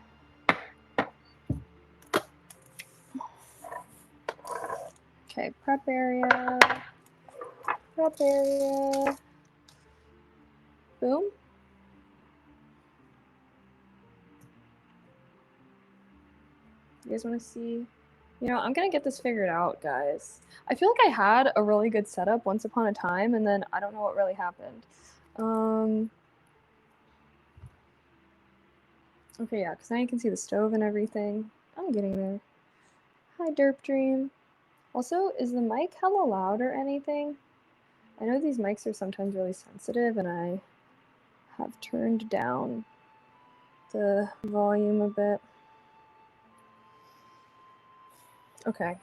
Okay, prep area. Prep area. Boom. You guys want to see? You know, I'm gonna get this figured out, guys. I feel like I had a really good setup once upon a time, and then I don't know what really happened. Okay, yeah, because now you can see the stove and everything. I'm getting there. Hi, Derp Dream. Also, is the mic hella loud or anything? I know these mics are sometimes really sensitive, and I have turned down the volume a bit. Okay.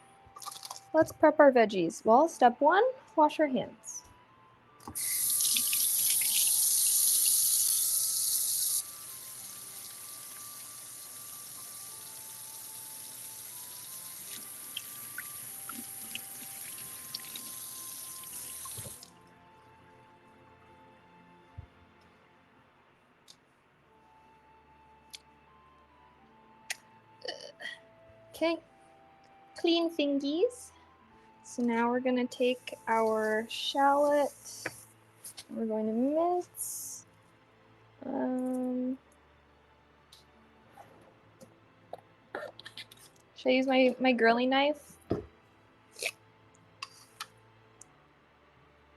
Let's prep our veggies. Well, step 1, wash our hands. Okay, clean fingies. So now we're gonna take our shallot. We're going to mince. Should I use my girly knife?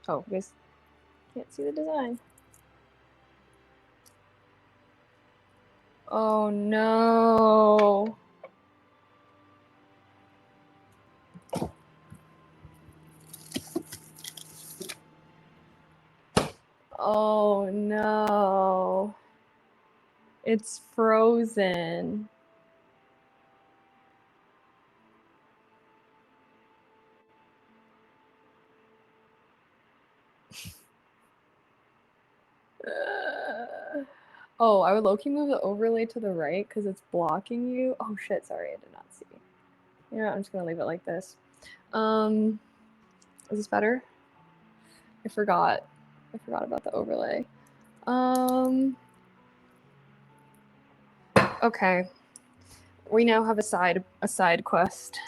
Oh, you guys can't see the design. Oh no. Oh no. It's frozen. Oh, I would low-key move the overlay to the right because it's blocking you. Oh shit, sorry, I did not see. You know what, I'm just gonna leave it like this. Is this better? I forgot about the overlay. Okay. We now have a side quest,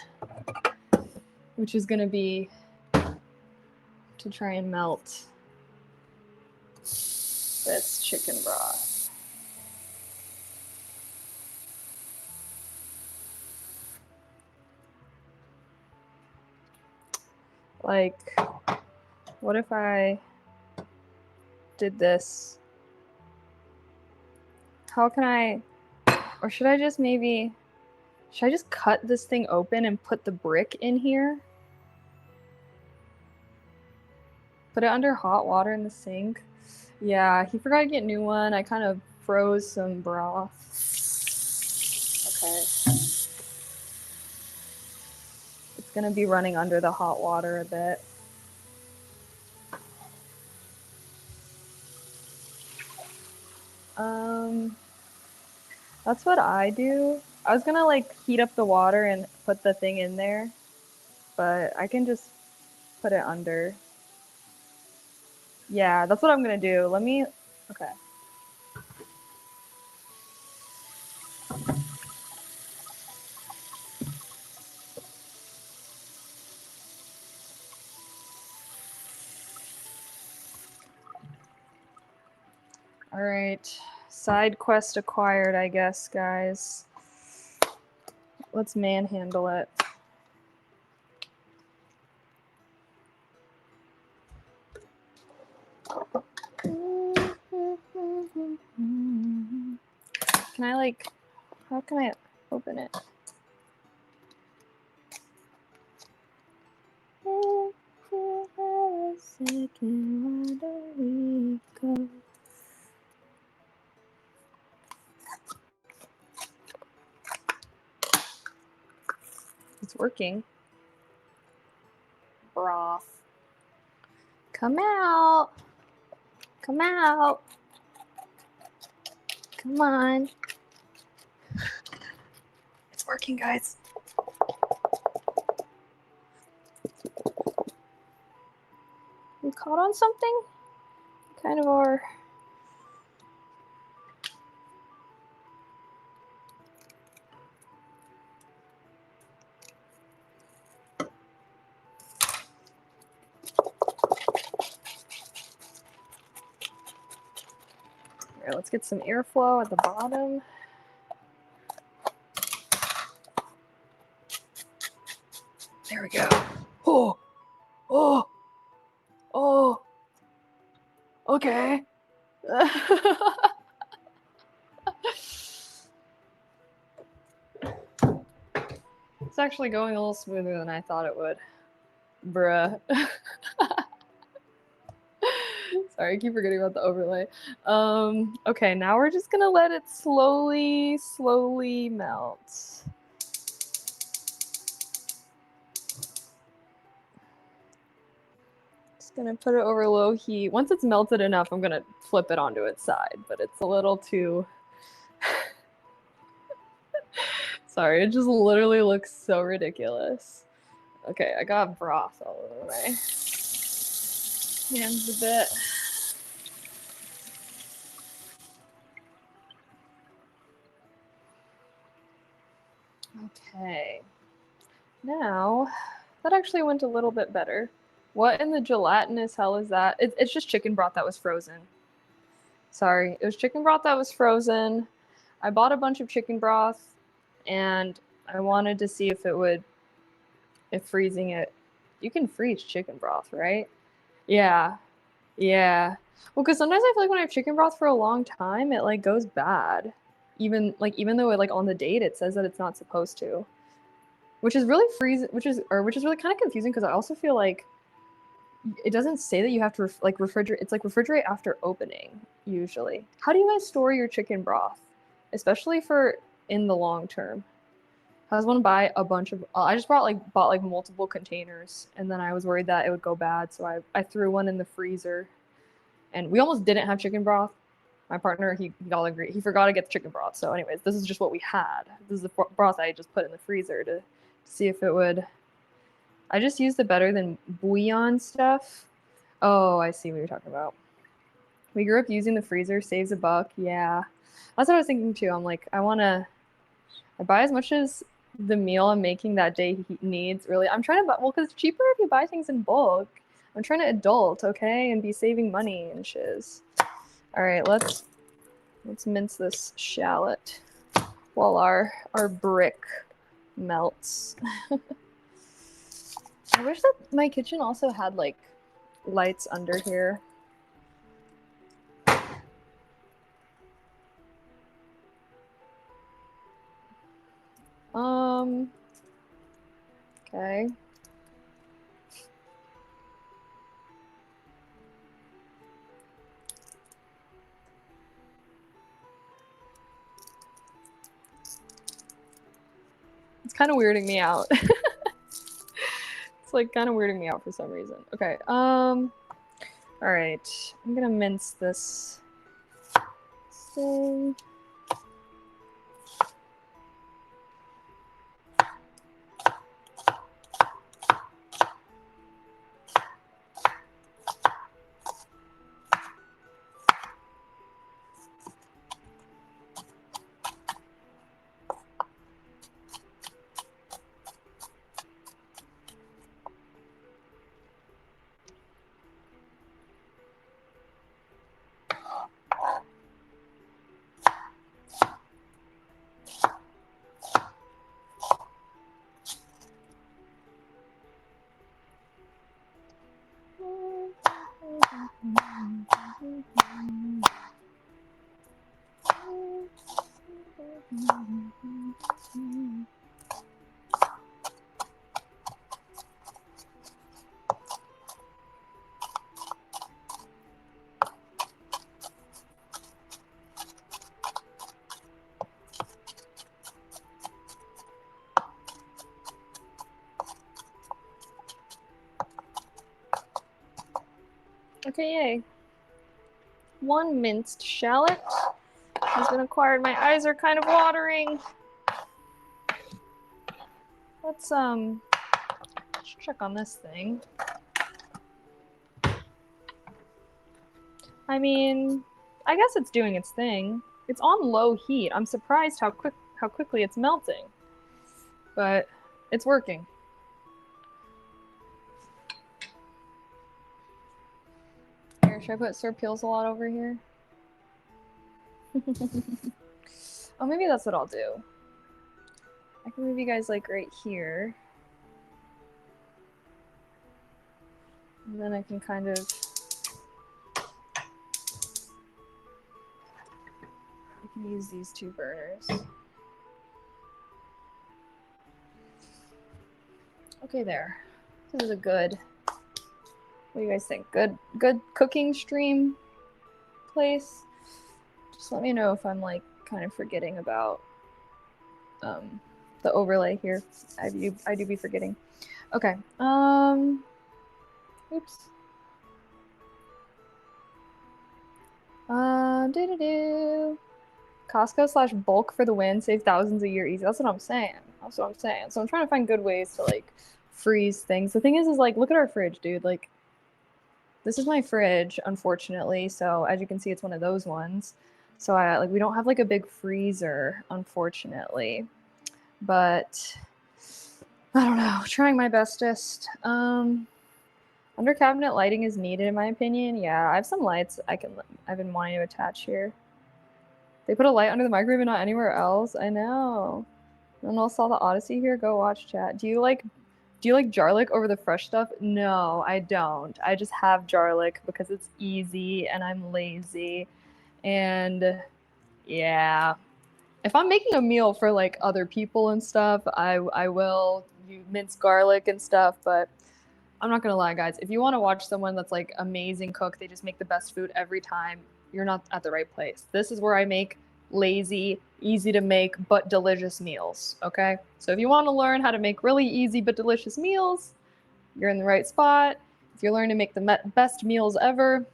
which is gonna be to try and melt this chicken broth. Like, what if I did this? How can I, or should I just should I just cut this thing open and put the brick in here? Put it under hot water in the sink. Yeah, he forgot to get a new one. I kind of froze some broth. Okay. It's gonna be running under the hot water a bit. That's what I do. I was gonna like heat up the water and put the thing in there. but I can just put it under. Yeah, that's what I'm gonna do. Let me, okay. All right, side quest acquired, I guess, guys. Let's manhandle it. Can I like, how can I open it? It's working. Broth. Come out. Come out. Come on. It's working, guys. We caught on something? Kind of are. Here, let's get some airflow at the bottom. There we go. Oh, oh, oh. Okay. It's actually going a little smoother than I thought it would. Bruh. Sorry, I keep forgetting about the overlay. Okay, now we're just gonna let it slowly melt. Just gonna put it over low heat. Once it's melted enough, I'm gonna flip it onto its side, but it's a little too... Sorry, it just literally looks so ridiculous. Okay, I got broth all over my hands a bit. Okay. Now, that actually went a little bit better. What in the gelatinous hell is that? It's just chicken broth that was frozen. Sorry, it was chicken broth that was frozen. I bought a bunch of chicken broth, and I wanted to see if it would, if freezing it, you can freeze chicken broth, right? Yeah, yeah. Well, because sometimes I feel like when I have chicken broth for a long time, it like goes bad. Even though it like on the date it says that it's not supposed to. Which is really which is really kind of confusing because I also feel like it doesn't say that you have to refrigerate. It's like refrigerate after opening usually. How do you guys store your chicken broth, especially for in the long term? I was want to buy a bunch of. I just bought like multiple containers, and then I was worried that it would go bad, so I threw one in the freezer, and we almost didn't have chicken broth. My partner, he all agreed. He forgot to get the chicken broth. So, anyways, this is just what we had. This is the broth I just put in the freezer to see if it would. I just used the better than bouillon stuff. Oh, I see what you're talking about. We grew up using the freezer, saves a buck. Yeah, that's what I was thinking too. I'm like, I buy as much as the meal I'm making that day needs. Really, I'm trying to buy, well, because it's cheaper if you buy things in bulk. I'm trying to adult, okay, and be saving money and shiz. All right, let's mince this shallot while our brick melts. I wish that my kitchen also had like lights under here. Okay. It's kind of weirding me out. It's like kind of weirding me out for some reason. Okay. All right. I'm gonna mince this thing. Okay, yay. 1 minced shallot has been acquired. My eyes are kind of watering. Let's check on this thing. I mean, I guess it's doing its thing. It's on low heat. I'm surprised how quickly it's melting. But it's working. Here, should I put Sir Peels a lot over here? Oh, maybe that's what I'll do. I can move you guys like right here. And then I can kind of... I can use these 2 burners. Okay, there. This is a good... What do you guys think? Good cooking stream place? Just let me know if I'm like kind of forgetting about the overlay here. I do be forgetting. Okay. Oops. Costco / bulk for the win. Save thousands a year easy. That's what I'm saying. So I'm trying to find good ways to like freeze things. The thing is like, look at our fridge, dude. Like, this is my fridge, unfortunately. So as you can see, it's one of those ones. So we don't have like a big freezer, unfortunately. But I don't know. Trying my bestest. Under cabinet lighting is needed, in my opinion. Yeah, I have some lights I've been wanting to attach here. They put a light under the microwave and not anywhere else. I know. No one else saw the Odyssey here. Go watch chat. Do you like garlic over the fresh stuff? No, I don't. I just have garlic because it's easy and I'm lazy. And yeah, if I'm making a meal for like other people and stuff, I will mince garlic and stuff. But I'm not gonna lie, guys. If you want to watch someone that's like amazing cook, they just make the best food every time, you're not at the right place. This is where I make lazy, easy to make, but delicious meals, okay? So if you want to learn how to make really easy but delicious meals, you're in the right spot. If you're learning to make the best meals ever,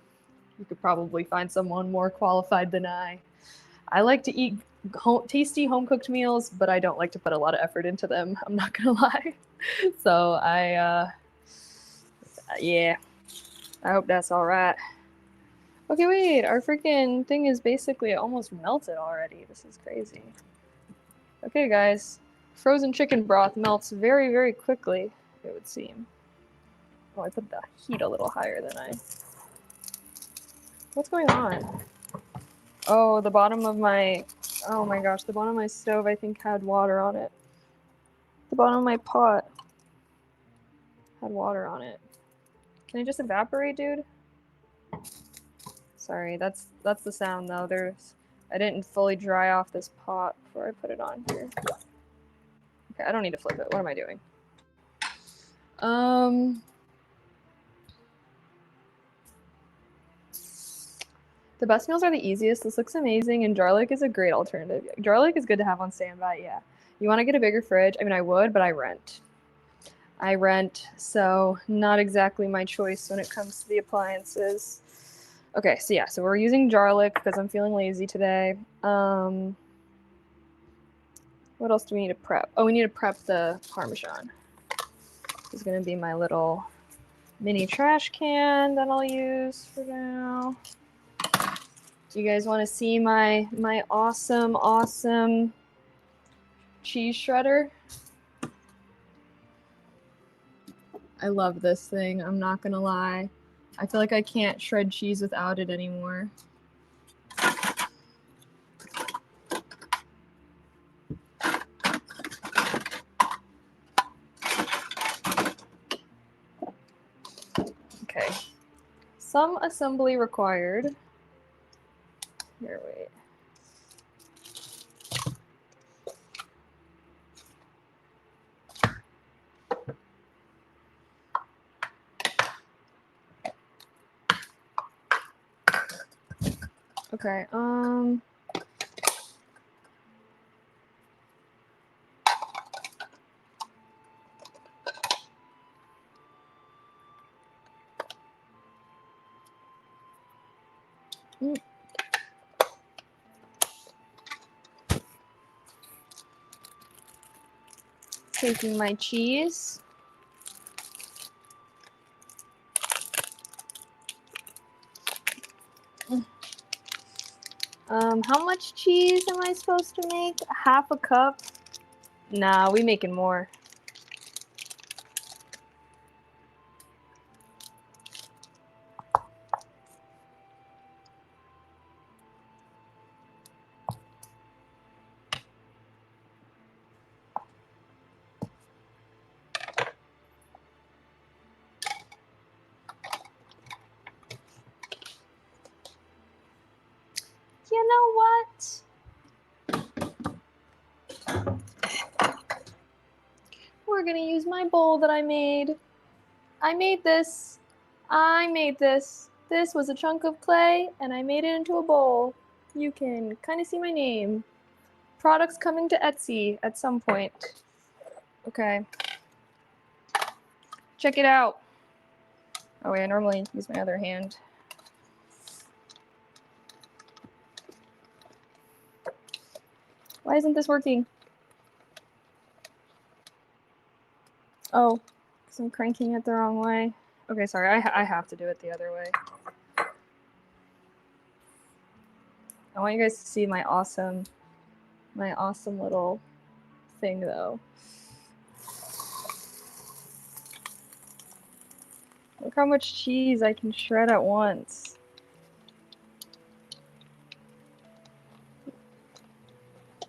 you could probably find someone more qualified than I. I like to eat tasty home-cooked meals, but I don't like to put a lot of effort into them. I'm not gonna lie. So yeah, I hope that's all right. Okay, wait, our freaking thing is basically almost melted already. This is crazy. Okay, guys, frozen chicken broth melts very, very quickly, it would seem. Oh, I put the heat a little higher than I... What's going on? Oh, the bottom of my... Oh my gosh, the bottom of my stove, I think, had water on it. The bottom of my pot had water on it. Can it just evaporate, dude? Sorry, that's the sound though. I didn't fully dry off this pot before I put it on here. Okay, I don't need to flip it. What am I doing? The best meals are the easiest. This looks amazing, and garlic is a great alternative. Garlic is good to have on standby, yeah. You want to get a bigger fridge? I mean, I would, but I rent. So not exactly my choice when it comes to the appliances. Okay, so yeah, so we're using garlic because I'm feeling lazy today. What else do we need to prep? Oh, we need to prep the Parmesan. This is gonna be my little mini trash can that I'll use for now. Do you guys want to see my awesome cheese shredder? I love this thing, I'm not gonna lie. I feel like I can't shred cheese without it anymore. Okay. Some assembly required. Here, wait. Okay, Taking my cheese. How much cheese am I supposed to make? Half a cup? Nah, we making more. You know what? We're gonna use my bowl that I made. I made this. I made this. This was a chunk of clay, and I made it into a bowl. You can kind of see my name. Products coming to Etsy at some point. Okay. Check it out. Oh wait, I normally use my other hand. Why isn't this working? Oh, because I'm cranking it the wrong way. Okay, sorry, I have to do it the other way. I want you guys to see my awesome little thing though. Look how much cheese I can shred at once.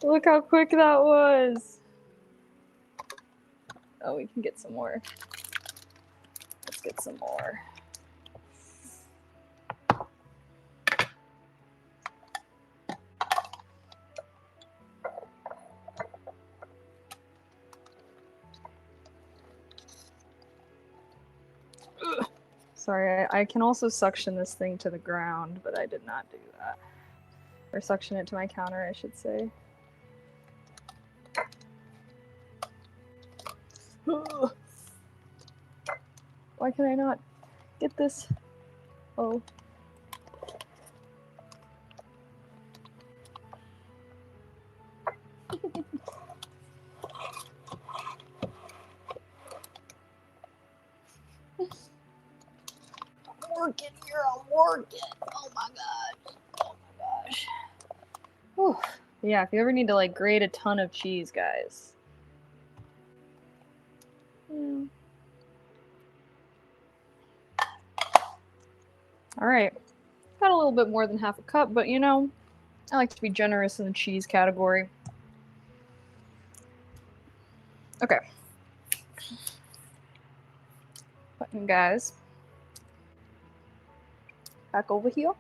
Look how quick that was. Oh, we can get some more. Let's get some more. Ugh. Sorry, I can also suction this thing to the ground, but I did not do that. Or suction it to my counter, I should say. Ugh. Why can I not get this? Oh. I'm working here, I'm working. Oh my god. Oh my gosh. Whew. Yeah, if you ever need to like grate a ton of cheese, guys. Yeah. Alright. Got a little bit more than half a cup, but you know, I like to be generous in the cheese category. Okay. Button, guys. Back over here.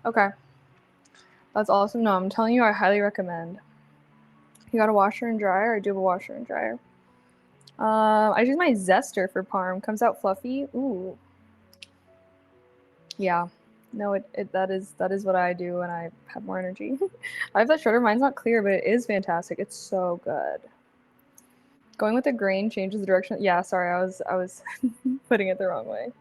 Okay. That's awesome. No, I'm telling you, I highly recommend. You got a washer and dryer? I do have a washer and dryer. I use my zester for parm. Comes out fluffy. Ooh. Yeah. No, that is what I do when I have more energy. I have that shredder. Mine's not clear, but it is fantastic. It's so good. Going with the grain changes the direction. Yeah, sorry, I was putting it the wrong way.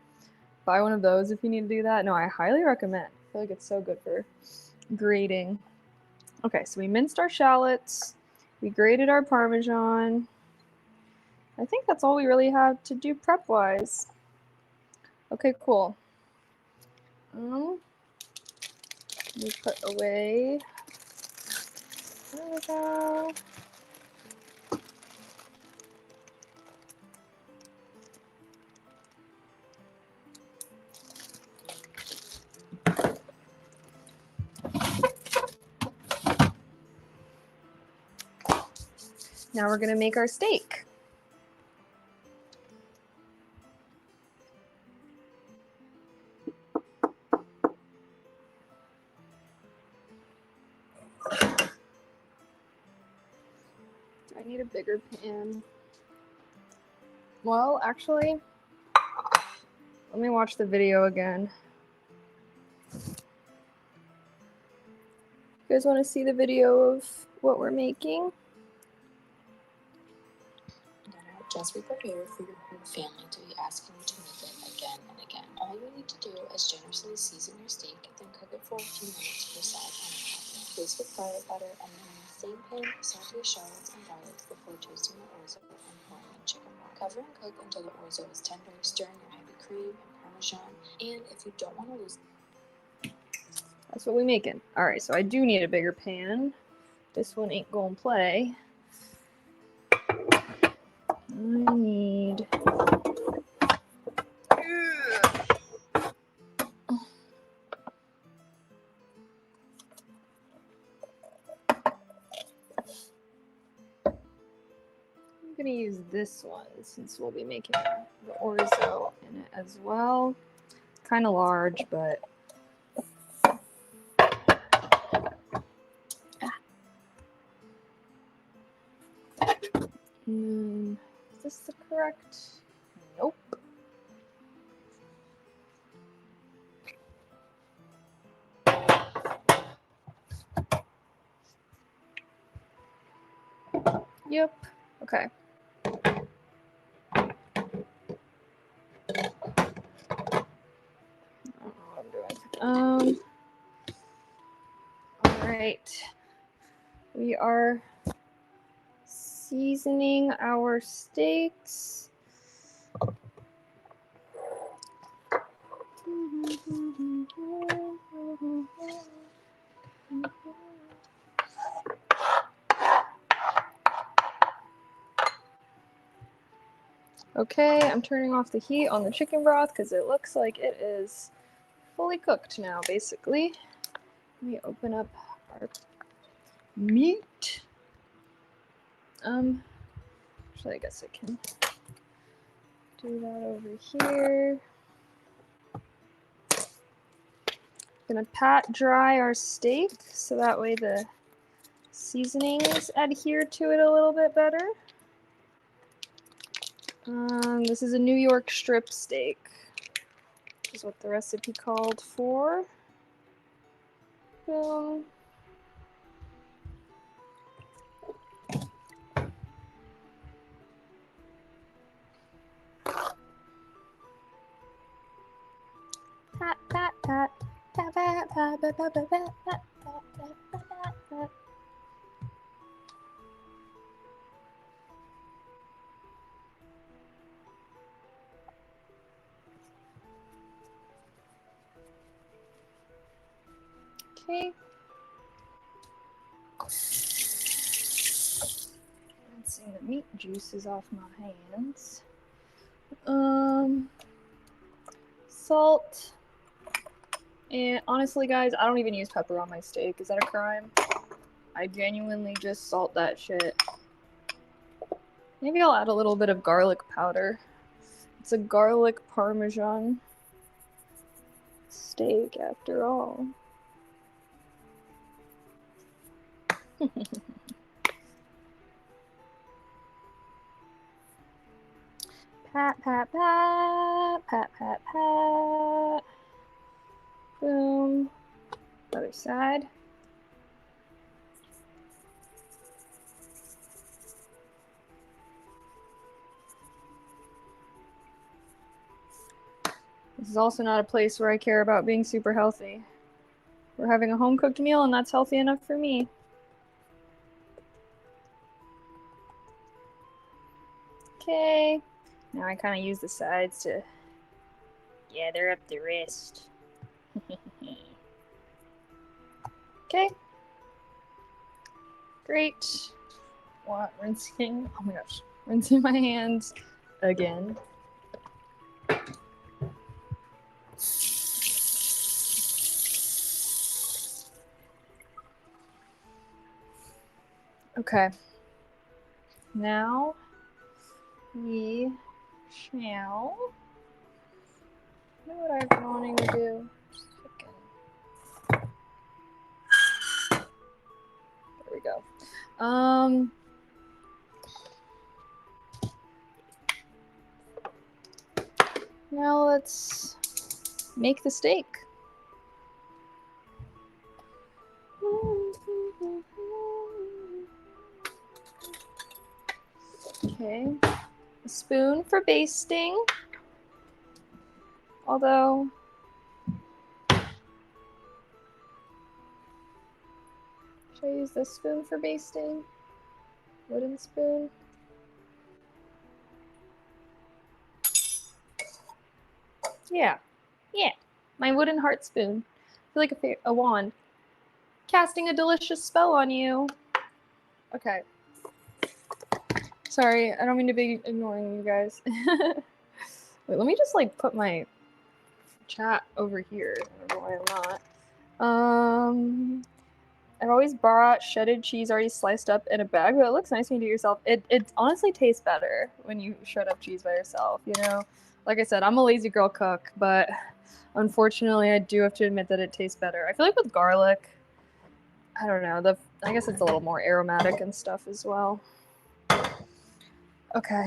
Buy one of those if you need to do that. No, I highly recommend. I feel like it's so good for grating. Okay, so we minced our shallots. We grated our Parmesan. I think that's all we really have to do prep-wise. Okay, cool. We put away. There we go. Now we're gonna make our steak. Do I need a bigger pan? Well, actually, let me watch the video again. You guys want to see the video of what we're making? Dinner just be prepared for your whole family to be asking you to make it again and again. All you need to do is generously season your steak, then cook it for a few minutes per side on a hot pan. Baste with garlic butter and then in the same pan, saute shallots and garlic before toasting the orzo and pouring in chicken broth. Cover and cook until the orzo is tender, stir in your heavy cream and parmesan, and if you don't want to lose... That's what we making. Alright, so I do need a bigger pan. This one ain't gonna play. I need... I'm gonna use this one since we'll be making the orzo in it as well. Kind of large, but... is this the correct? Nope. Yep. Okay. I don't know what I'm doing. All right. We are seasoning our steaks. Okay, I'm turning off the heat on the chicken broth because it looks like it is fully cooked now, basically. Let me open up our meat. Actually, I guess I can do that over here. Gonna pat dry our steak so that way the seasonings adhere to it a little bit better. This is a New York strip steak, which is what the recipe called for. Boom. Pat, pat, pat. Pat, pat, pat, pat, pat, pat, pat, pat, pat, pat, pat. Okay. Rinsing the meat juices off my hands. Salt. And honestly, guys, I don't even use pepper on my steak. Is that a crime? I genuinely just salt that shit. Maybe I'll add a little bit of garlic powder. It's a garlic parmesan steak after all. Pat, pat, pat, pat, pat, pat. Boom. Other side. This is also not a place where I care about being super healthy. We're having a home-cooked meal, and that's healthy enough for me. Okay. Now I kind of use the sides to gather up the rest. Okay. Great. What? Rinsing? Oh my gosh. Rinsing my hands again. Okay. Now we shall. You know what I've been wanting to do? There we go. Now let's make the steak. Okay. A spoon for basting. Although Should I use this spoon for basting? Wooden spoon? Yeah. Yeah. My wooden heart spoon. I feel like a wand. Casting a delicious spell on you. Okay. Sorry, I don't mean to be ignoring you guys. Wait, let me just like put my chat over here. I don't know why I'm not. I've always bought shredded cheese already sliced up in a bag, but it looks nice when you do it yourself. It honestly tastes better when you shred up cheese by yourself, you know? Like I said, I'm a lazy girl cook, but unfortunately I do have to admit that it tastes better. I feel like with garlic, I don't know, I guess it's a little more aromatic and stuff as well. Okay.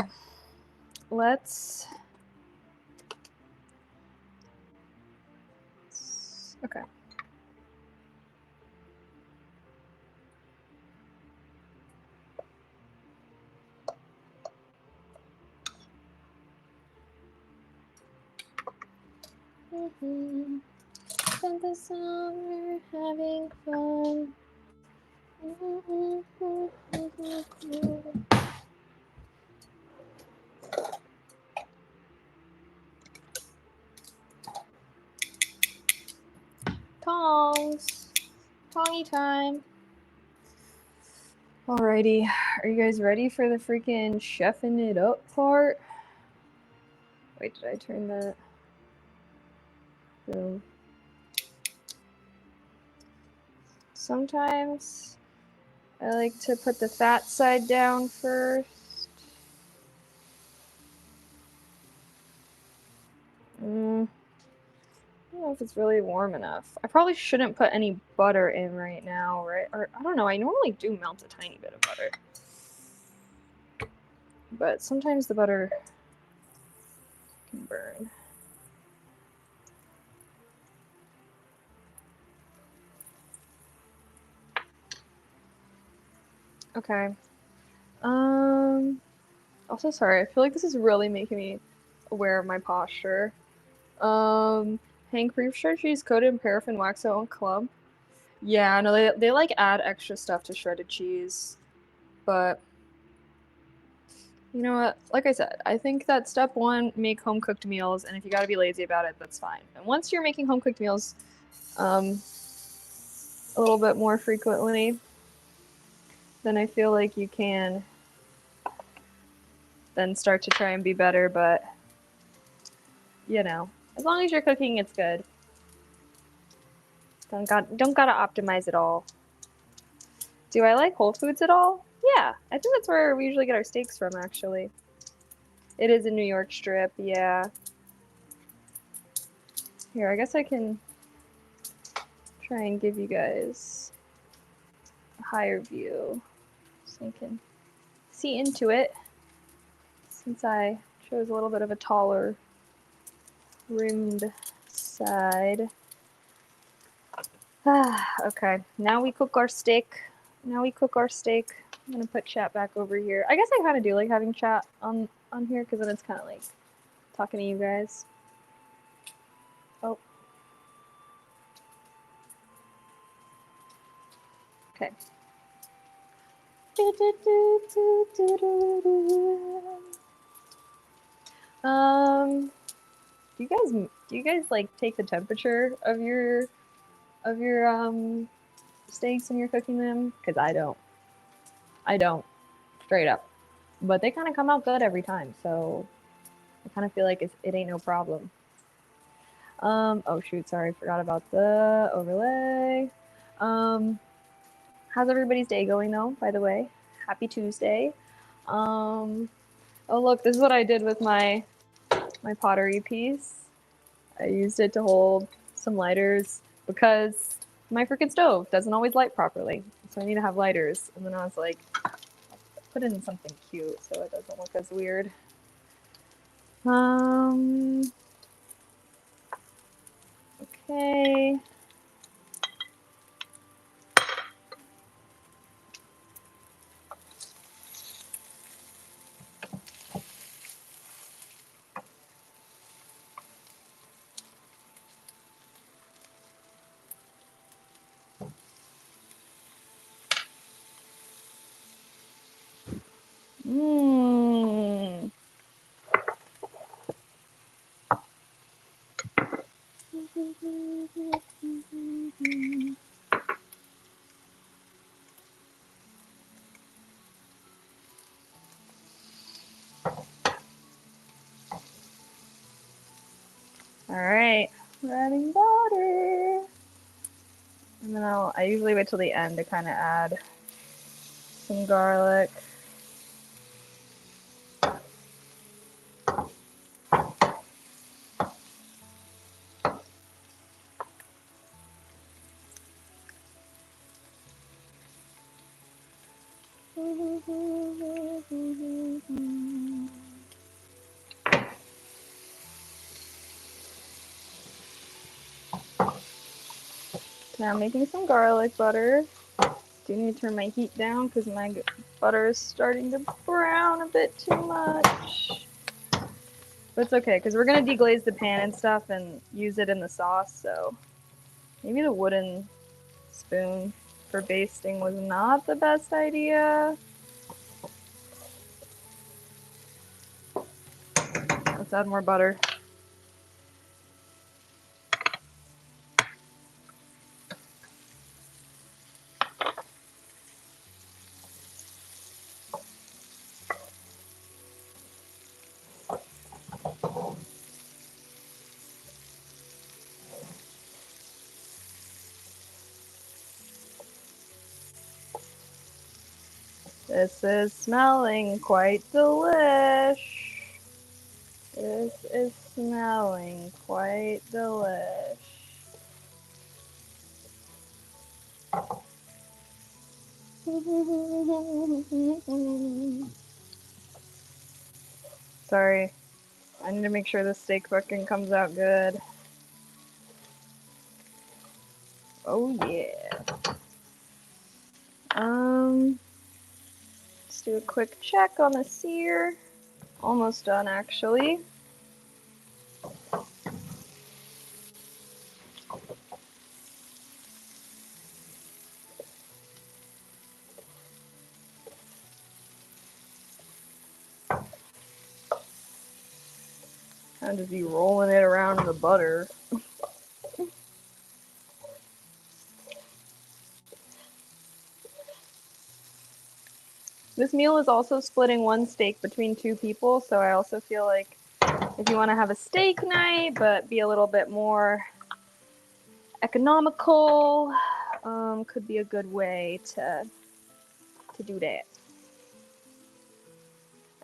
Okay. Spent the summer having fun. Tongs. Tongy time. Alrighty. Are you guys ready for the freaking chefing it up part? Wait, did I turn that? No. Sometimes I like to put the fat side down first. I don't know if it's really warm enough. I probably shouldn't put any butter in right now, right? Or I don't know, I normally do melt a tiny bit of butter. But sometimes the butter can burn. Okay. Also sorry, I feel like this is really making me aware of my posture. Hang proof shredded cheese coated in paraffin wax out on club. Yeah, no, they like add extra stuff to shredded cheese. But you know what? Like I said, I think that step one, make home cooked meals, and if you gotta be lazy about it, that's fine. And once you're making home cooked meals a little bit more frequently, then I feel like you can then start to try and be better, but you know, as long as you're cooking, it's good. Don't gotta optimize it all. Do I like Whole Foods at all? Yeah, I think that's where we usually get our steaks from, actually. It is a New York strip, yeah. Here, I guess I can try and give you guys a higher view so you can see into it, since I chose a little bit of a taller rimmed side. Okay, now we cook our steak. I'm gonna put chat back over here. I guess I kind of do like having chat on here because then it's kind of like talking to you guys. Oh. Okay. Do you guys like take the temperature of your steaks when you're cooking them? Because I don't, straight up. But they kind of come out good every time, so I kind of feel like it ain't no problem. Oh shoot, sorry, forgot about the overlay. How's everybody's day going though, by the way? Happy Tuesday. Oh look, this is what I did with my pottery piece. I used it to hold some lighters because my freaking stove doesn't always light properly. So I need to have lighters. And then I was like, put in something cute so it doesn't look as weird. Okay. Alright, we're adding butter. And then I usually wait till the end to kind of add some garlic. Now I'm making some garlic butter. Do need to turn my heat down because my butter is starting to brown a bit too much. But it's okay because we're going to deglaze the pan and stuff and use it in the sauce, so maybe the wooden spoon for basting was not the best idea. Let's add more butter. This is smelling quite delish. This is smelling quite delish. Sorry, I need to make sure this steak fucking comes out good. Oh yeah. Let's do a quick check on the sear. Almost done actually. Kind of just be rolling it around in the butter. This meal is also splitting one steak between two people, so I also feel like if you want to have a steak night but be a little bit more economical, could be a good way to do that.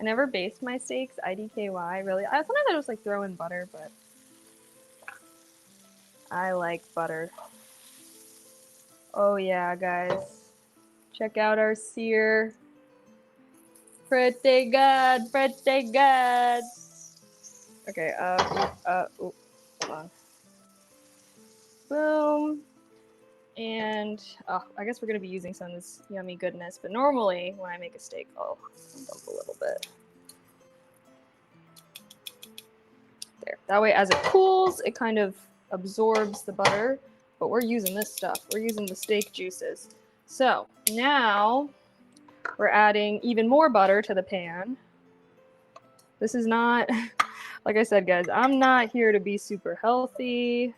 I never baste my steaks, IDKY, really. Sometimes I just like throw in butter, but I like butter. Oh yeah, guys. Check out our sear. Pretty good, pretty good. Okay, hold on. Boom. And, I guess we're gonna be using some of this yummy goodness, but normally when I make a steak, I'll dump a little bit. There. That way, as it cools, it kind of absorbs the butter, but we're using this stuff. We're using the steak juices. So, now we're adding even more butter to the pan. This is not, like I said, guys, I'm not here to be super healthy.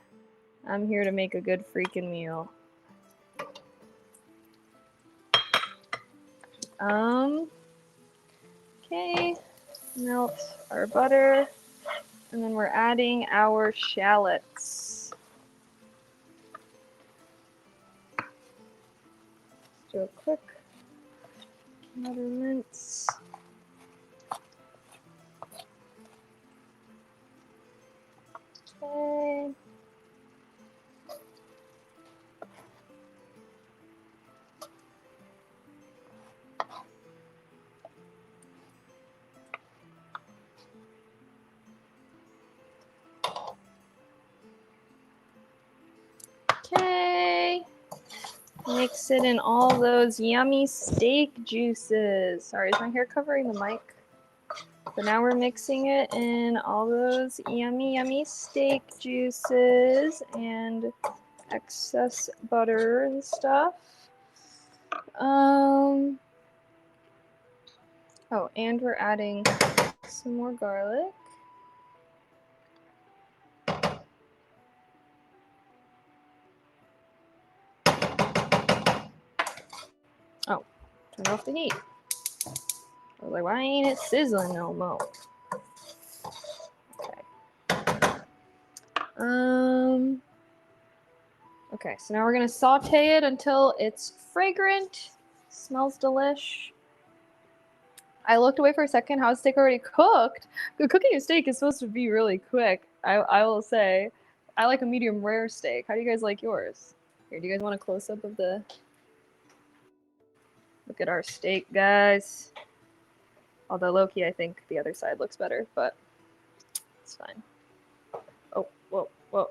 I'm here to make a good freaking meal. Okay, melt our butter, and then we're adding our shallots. Let's do a quick another mince. Okay. Okay. Mix it in all those yummy steak juices. Sorry, is my hair covering the mic? So now we're mixing it in all those yummy, yummy steak juices and excess butter and stuff. Oh, and we're adding some more garlic. Turn off the heat. I was like, why ain't it sizzling no more? Okay. Okay, so now we're gonna saute it until it's fragrant. Smells delish. I looked away for a second. How's steak already cooked? Cooking a steak is supposed to be really quick. I will say. I like a medium rare steak. How do you guys like yours? Here, do you guys want a close up of the... Look at our steak, guys. Although low-key, I think the other side looks better, but it's fine. Oh, whoa, whoa.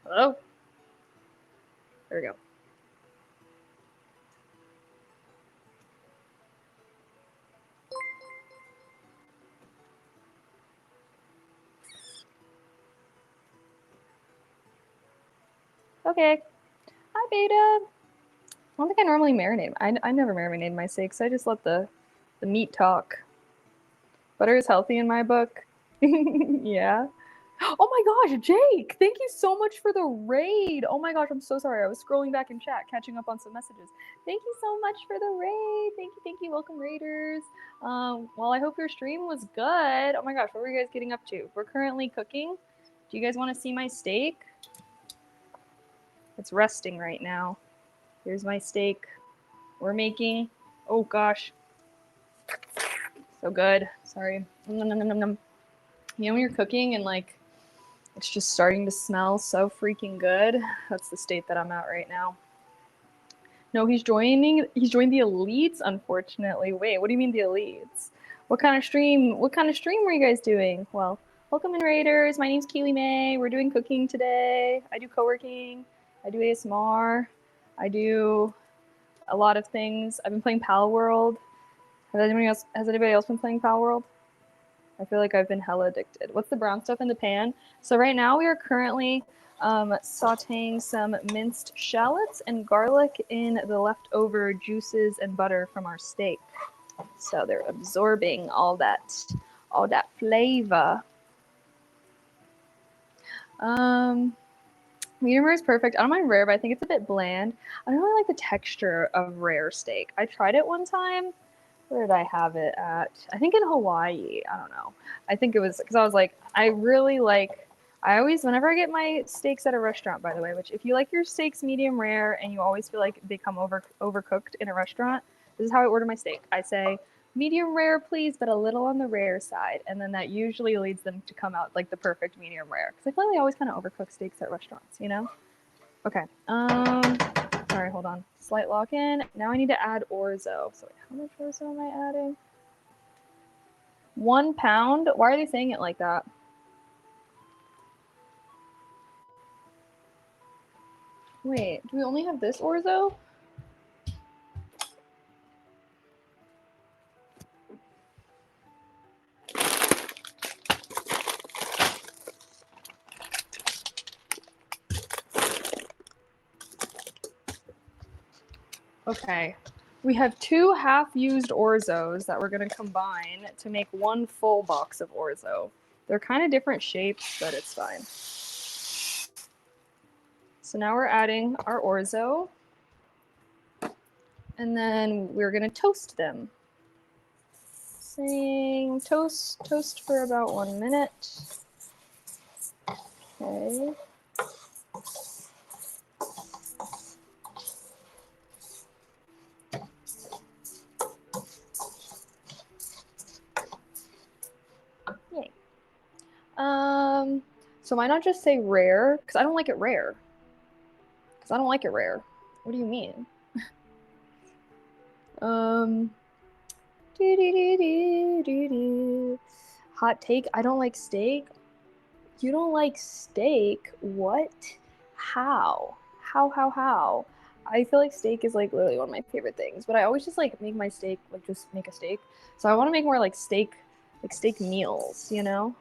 Hello? There we go. Okay. Hi, Beta. I don't think I normally marinate. I never marinate my steaks. I just let the meat talk. Butter is healthy in my book. Yeah. Oh my gosh, Jake! Thank you so much for the raid. Oh my gosh, I'm so sorry. I was scrolling back in chat, catching up on some messages. Thank you so much for the raid. Thank you. Welcome, raiders. Well, I hope your stream was good. Oh my gosh, what were you guys getting up to? We're currently cooking. Do you guys want to see my steak? It's resting right now. Here's my steak. We're making... Oh gosh. So good. Sorry. Nom, nom, nom, nom. You know when you're cooking and like it's just starting to smell so freaking good? That's the state that I'm at right now. No, he's joined the elites, unfortunately. Wait, what do you mean the elites? What kind of stream were you guys doing? Well, welcome in, raiders. My name's Keely May. We're doing cooking today. I do co-working. I do ASMR. I do a lot of things. I've been playing Pal World. Has anybody else been playing Pal World? I feel like I've been hella addicted. What's the brown stuff in the pan? So right now we are currently sauteing some minced shallots and garlic in the leftover juices and butter from our steak. So they're absorbing all that flavor. Medium rare is perfect. I don't mind rare, but I think it's a bit bland. I don't really like the texture of rare steak. I tried it one time. Where did I have it at? I think in Hawaii. I don't know. I think it was because I was like, I always, whenever I get my steaks at a restaurant, by the way, which if you like your steaks medium rare and you always feel like they come overcooked in a restaurant, this is how I order my steak. I say, medium rare, please, but a little on the rare side. And then that usually leads them to come out like the perfect medium rare. Because I feel like they always kind of overcook steaks at restaurants, you know? Okay. Sorry, hold on. Slight lock in. Now I need to add orzo. So how much orzo am I adding? 1 pound? Why are they saying it like that? Wait, do we only have this orzo? Okay. We have 2 half-used orzos that we're going to combine to make 1 full box of orzo. They're kind of different shapes, but it's fine. So now we're adding our orzo. And then we're going to toast them. Saying toast for about 1 minute. Okay. Yay. So why not just say rare? Because I don't like it rare. What do you mean? Hot take, I don't like steak. You don't like steak? What? How? How? I feel like steak is like literally one of my favorite things, but I always just like make my steak, like just make a steak. So I want to make more like steak meals, you know?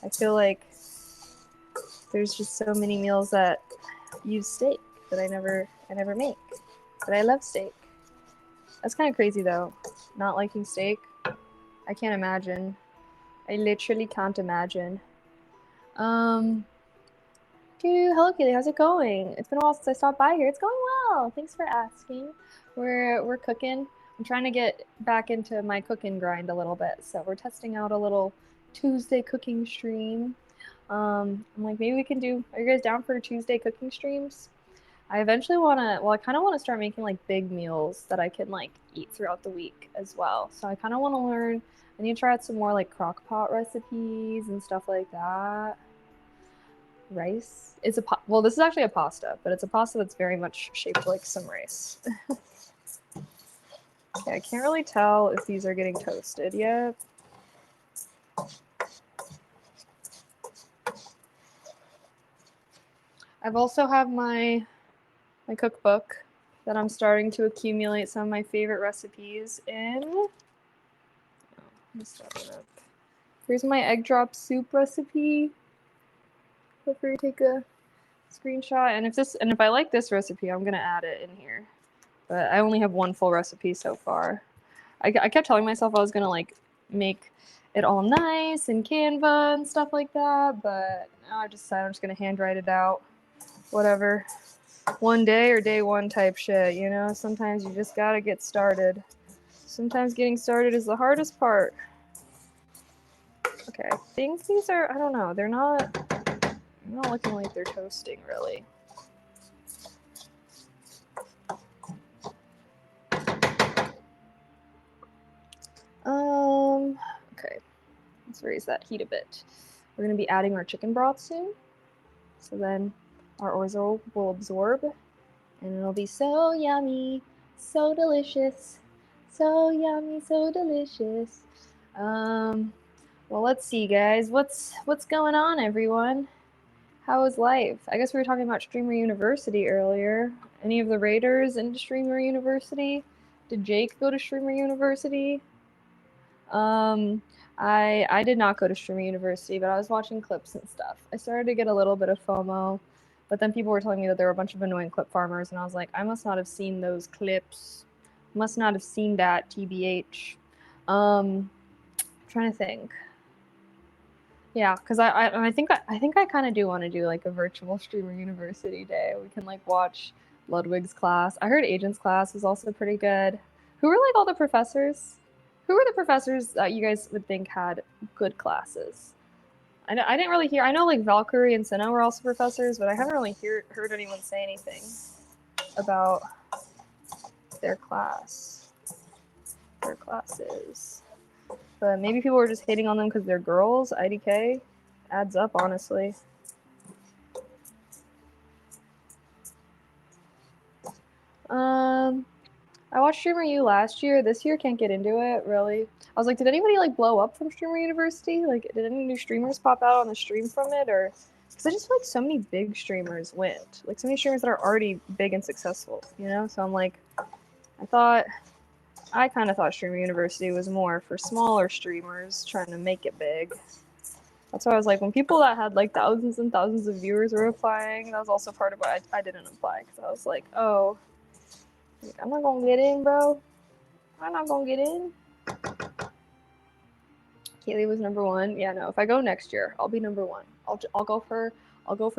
I feel like there's just so many meals that use steak that I never make. But I love steak. That's kind of crazy though, not liking steak. I can't imagine. I literally can't imagine. Dude, hello Kaylee, how's it going? It's been a while since I stopped by here. It's going well. Thanks for asking. We're cooking. I'm trying to get back into my cooking grind a little bit. So we're testing out a little Tuesday cooking stream. I'm like, maybe we can do, are you guys down for Tuesday cooking streams? I eventually wanna, well, I kind of want to start making like big meals that I can like eat throughout the week as well. So I kind of want to learn, I need to try out some more like crock pot recipes and stuff like that. Rice is a well, this is actually a pasta, but it's a pasta that's very much shaped like some rice. Okay, I can't really tell if these are getting toasted yet. I've also have my cookbook that I'm starting to accumulate some of my favorite recipes in. Oh, let me start it up. Here's my egg drop soup recipe. Feel free to take a screenshot, and if I like this recipe, I'm gonna add it in here. But I only have one full recipe so far. I kept telling myself I was gonna like make it all nice in Canva and stuff like that, but now I just decided I'm just gonna handwrite it out. Whatever. One day or day one type shit, you know? Sometimes you just gotta get started. Sometimes getting started is the hardest part. Okay, I think these are, I don't know, they're not looking like they're toasting really. Okay, let's raise that heat a bit. We're gonna be adding our chicken broth soon. So then our orzo will absorb and it'll be so yummy, so delicious, so yummy, so delicious. Well, let's see, guys. What's going on, everyone? How is life? I guess we were talking about Streamer University earlier. Any of the Raiders into Streamer University? Did Jake go to Streamer University? I did not go to Streamer University, but I was watching clips and stuff. I started to get a little bit of FOMO, but then people were telling me that there were a bunch of annoying clip farmers, and I was like, I must not have seen those clips. Must not have seen that, TBH. Trying to think. Yeah, because I think I kind of do want to do like a virtual Streamer University day. We can like watch Ludwig's class. I heard Agent's class was also pretty good. Who were like all the professors? Who were the professors that you guys would think had good classes? I didn't really hear. I know like Valkyrie and Senna were also professors, but I haven't really heard anyone say anything about their classes. But maybe people were just hating on them because they're girls. IDK adds up, honestly. I watched Streamer U last year. This year, can't get into it, really. I was like, did anybody, like, blow up from Streamer University? Like, did any new streamers pop out on the stream from it? Or, because I just feel like so many big streamers went. Like, so many streamers that are already big and successful, you know? So I'm like, I kind of thought Streamer University was more for smaller streamers trying to make it big. That's why I was like, when people that had, like, thousands and thousands of viewers were applying, that was also part of why I didn't apply. Because I was like, oh, I'm not gonna get in, bro. I'm not gonna get in. Kaylee was number one. Yeah, no. If I go next year, I'll be number one. I'll go for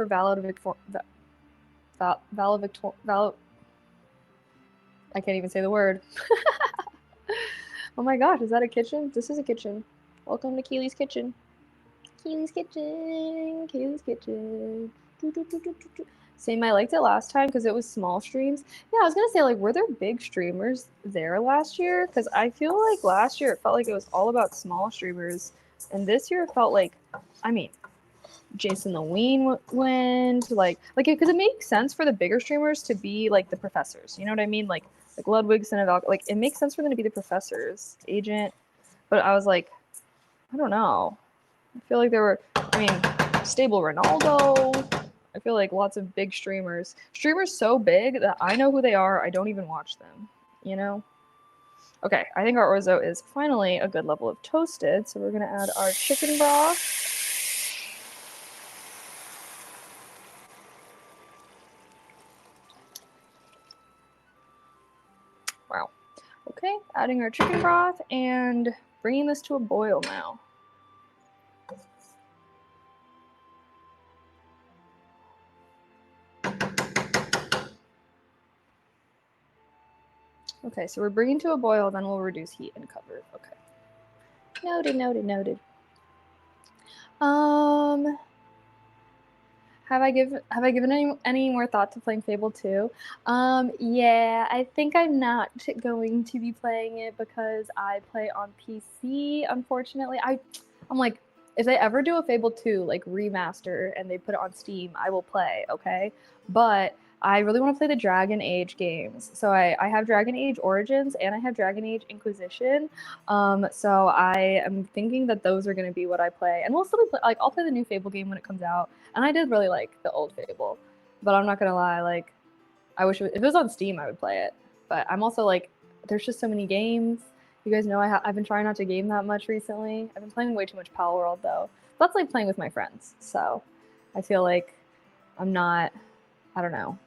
valedictorian. I can't even say the word. Oh my gosh, is that a kitchen? This is a kitchen. Welcome to Keely's kitchen. Keely's kitchen. Keely's kitchen. Same, I liked it last time because it was small streams. Yeah, I was gonna say, like, were there big streamers there last year? Because I feel like last year it felt like it was all about small streamers, and this year it felt like, I mean, Jason the Ween went, like, because it makes sense for the bigger streamers to be like the professors. You know what I mean? Like Ludwig's and Valk, like it makes sense for them to be the professors, Agent. But I was like, I don't know. I feel like there were, I mean, Stable Ronaldo. I feel like lots of big streamers. Streamers so big that I know who they are. I don't even watch them, you know? Okay, I think our orzo is finally a good level of toasted. So we're going to add our chicken broth. Wow. Okay, adding our chicken broth and bringing this to a boil now. Okay, so we're bringing to a boil, then we'll reduce heat and cover. Okay. Noted, noted, noted. Um, have I given any more thought to playing Fable 2? Yeah, I think I'm not going to be playing it because I play on PC, unfortunately. I'm like, if they ever do a Fable 2 like remaster and they put it on Steam, I will play, okay? But I really want to play the Dragon Age games. So I have Dragon Age Origins and I have Dragon Age Inquisition. So I am thinking that those are going to be what I play. And we'll still play, like, I'll play the new Fable game when it comes out. And I did really like the old Fable, but I'm not gonna lie, like, I wish if it was on Steam, I would play it. But I'm also like, there's just so many games. You guys know I've been trying not to game that much recently. I've been playing way too much Pal World though. That's like playing with my friends, so I feel like I'm not. I don't know.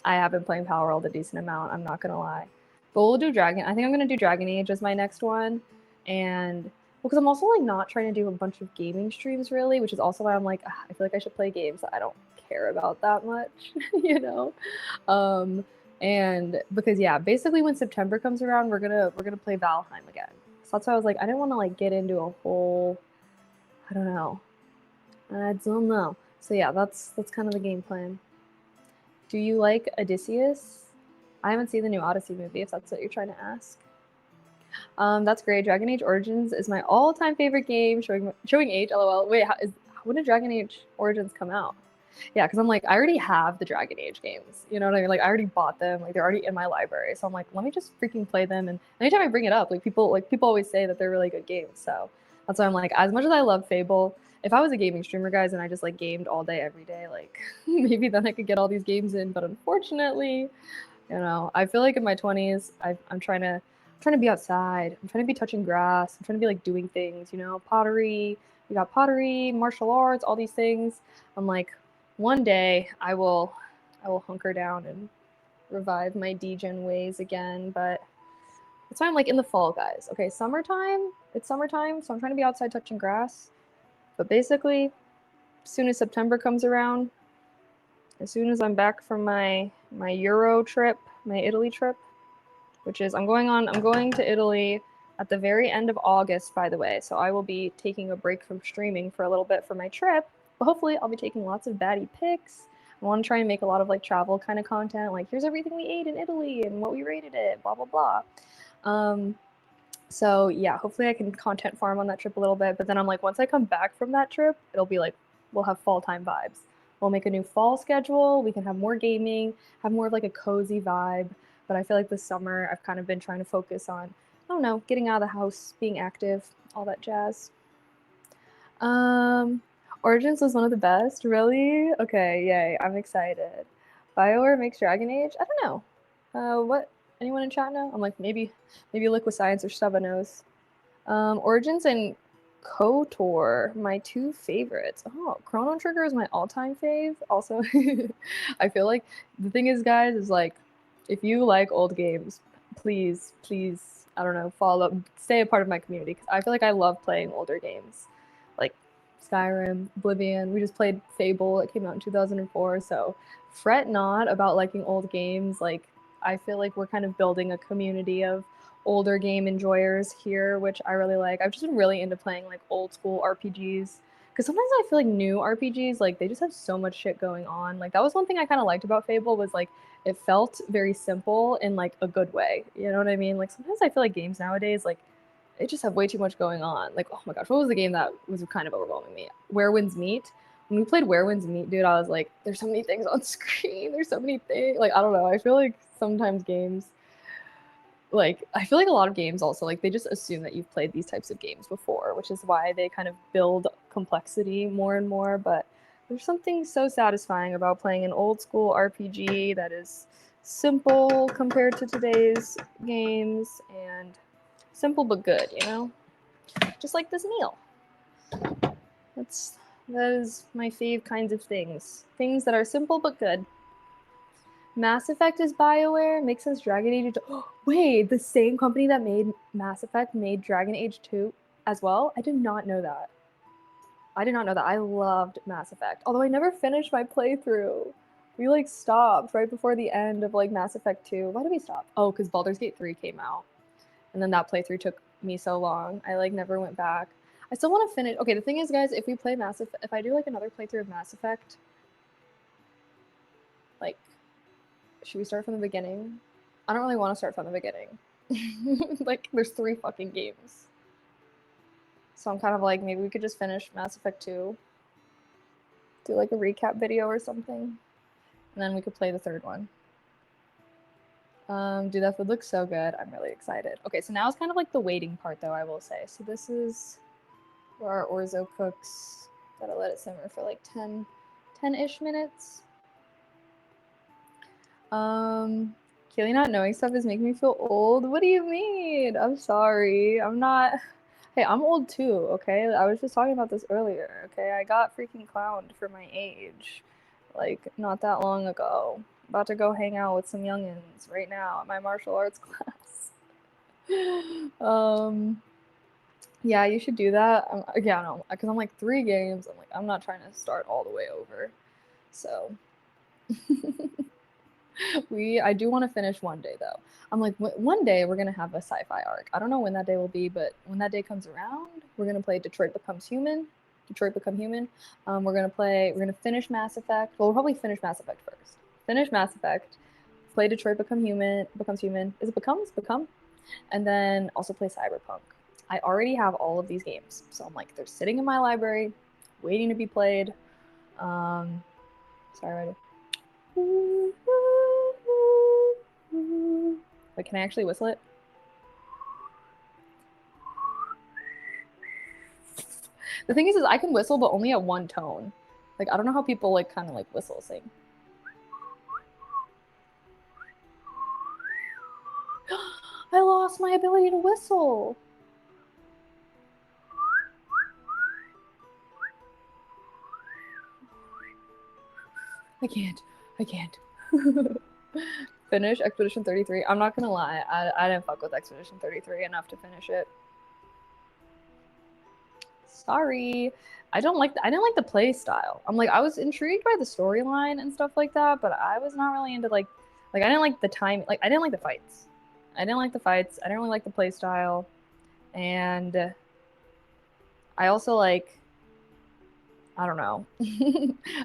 I have been playing Pal World a decent amount. I'm not gonna lie, but we'll do Dragon. I think I'm gonna do Dragon Age as my next one, and because I'm also like not trying to do a bunch of gaming streams really, which is also why I'm like I feel like I should play games that I don't care about that much, you know. Um, and because yeah, basically when September comes around, we're gonna play Valheim again. So that's why I was like I didn't want to like get into a whole I don't know. I don't know. So yeah, that's kind of the game plan. Do you like Odysseus? I haven't seen the new Odyssey movie, if that's what you're trying to ask. That's great. Dragon Age Origins is my all-time favorite game. Showing age, lol. Wait, when did Dragon Age Origins come out? Yeah, because I'm like, I already have the Dragon Age games. You know what I mean? Like, I already bought them. Like, they're already in my library. So I'm like, let me just freaking play them. And anytime I bring it up, like people always say that they're really good games. So that's why I'm like, as much as I love Fable, if I was a gaming streamer, guys, and I just like gamed all day every day, like maybe then I could get all these games in. But unfortunately, I feel like in my 20s, I'm trying to be outside. I'm trying to be touching grass. I'm trying to be like doing things, pottery. We got pottery, martial arts, all these things. I'm like, one day I will hunker down and revive my degen ways again. But it's why I'm like in the fall, guys. Okay, summertime. It's summertime, so I'm trying to be outside touching grass. But basically, as soon as September comes around, as soon as I'm back from my Euro trip, my Italy trip, which is I'm going to Italy at the very end of August, by the way. So I will be taking a break from streaming for a little bit for my trip. But hopefully I'll be taking lots of baddie pics. I want to try and make a lot of like travel kind of content, like here's everything we ate in Italy and what we rated it, blah blah blah. Um, so yeah, hopefully I can content farm on that trip a little bit. But then I'm like, once I come back from that trip, it'll be like we'll have fall time vibes. We'll make a new fall schedule. We can have more gaming, have more of like a cozy vibe. But I feel like this summer I've kind of been trying to focus on, I don't know, getting out of the house, being active, all that jazz. Um, Origins was one of the best. Really? Okay, yay! I'm excited. Bioware makes Dragon Age. I don't know. What? Anyone in chat know? I'm like maybe Liquid Science or Stubba knows. Origins and KOTOR, my two favorites. Oh, Chrono Trigger is my all-time fave. Also, I feel like the thing is, guys, is like if you like old games, please, I don't know, stay a part of my community because I feel like I love playing older games, like Skyrim, Oblivion. We just played Fable. It came out in 2004. So fret not about liking old games. Like I feel like we're kind of building a community of older game enjoyers here, which I really like. I've just been really into playing like old school RPGs because sometimes I feel like new RPGs like they just have so much shit going on. Like that was one thing I kind of liked about Fable was like it felt very simple in like a good way. You know what I mean? Like sometimes I feel like games nowadays like they just have way too much going on. Like oh my gosh, what was the game that was kind of overwhelming me? Where Winds Meet. When we played Where Winds Meet, dude, I was like, there's so many things on screen. There's so many things. Like I don't know. I feel like sometimes games like I feel like a lot of games also like they just assume that you've played these types of games before, which is why they kind of build complexity more and more. But there's something so satisfying about playing an old school RPG that is simple compared to today's games and simple but good, just like this meal. That is my fave kinds of things that are simple but good. Mass Effect is BioWare. Makes sense. Dragon Age. Wait, the same company that made Mass Effect made Dragon Age 2 as well? I did not know that. I did not know that. I loved Mass Effect. Although I never finished my playthrough. We like stopped right before the end of like Mass Effect 2. Why did we stop? Oh, because Baldur's Gate 3 came out. And then that playthrough took me so long. I like never went back. I still want to finish. Okay, the thing is, guys, if we play Mass Effect, if I do like another playthrough of Mass Effect, like, should we start from the beginning? I don't really want to start from the beginning. Like, there's 3 fucking games. So I'm kind of like, maybe we could just finish Mass Effect 2, do like a recap video or something, and then we could play the 3rd one. Dude, that food looks so good. I'm really excited. Okay, so now it's kind of like the waiting part, though, I will say. So this is where our orzo cooks. Gotta let it simmer for like 10-ish minutes. Kaylee not knowing stuff is making me feel old. What do you mean? I'm sorry. I'm not. Hey, I'm old too, okay? I was just talking about this earlier, okay? I got freaking clowned for my age, like, not that long ago. About to go hang out with some youngins right now at my martial arts class. Yeah, you should do that. Yeah, no, because I'm like 3 games. I'm like, I'm not trying to start all the way over. So, I do want to finish one day though. I'm like, one day we're gonna have a sci-fi arc. I don't know when that day will be, but when that day comes around, we're gonna play Detroit Becomes Human. Detroit Become Human. We're gonna finish Mass Effect. Well, we'll probably finish Mass Effect first. Finish Mass Effect. Play Detroit Becomes Human. Is it Become? And then also play Cyberpunk. I already have all of these games, so I'm like, they're sitting in my library, waiting to be played. Sorry, ready? Like, can I actually whistle it? The thing is I can whistle, but only at one tone. Like, I don't know how people like kind of like whistle sing. I lost my ability to whistle. I can't. Finish Expedition 33. I'm not gonna lie, I didn't fuck with Expedition 33 enough to finish it. Sorry. I didn't like the play style. I'm like, I was intrigued by the storyline and stuff like that, but I was not really into like I didn't like the time, like I didn't like the fights. I didn't really like the play style. And I also like, I don't know.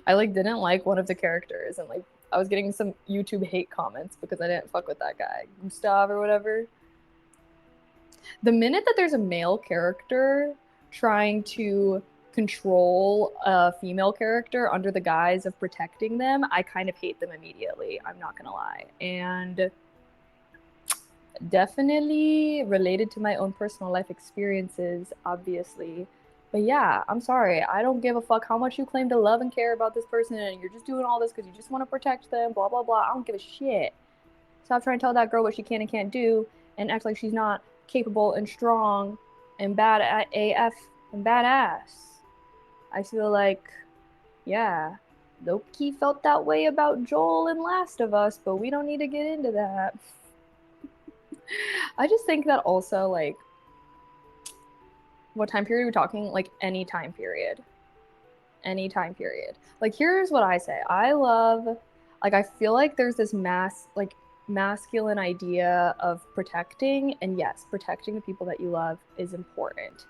I like didn't like one of the characters, and like I was getting some YouTube hate comments because I didn't fuck with that guy, Gustav or whatever. The minute that there's a male character trying to control a female character under the guise of protecting them, I kind of hate them immediately. I'm not gonna lie. And definitely related to my own personal life experiences, obviously. But yeah, I'm sorry. I don't give a fuck how much you claim to love and care about this person, and you're just doing all this because you just want to protect them, blah, blah, blah. I don't give a shit. Stop trying to tell that girl what she can and can't do and act like she's not capable and strong and bad at AF and badass. I feel like, yeah, Loki felt that way about Joel in Last of Us, but we don't need to get into that. I just think that also, like, what time period are we talking? Like, any time period. Any time period. Like, here's what I say. I love, like, I feel like there's this masculine idea of protecting, and yes, protecting the people that you love is important.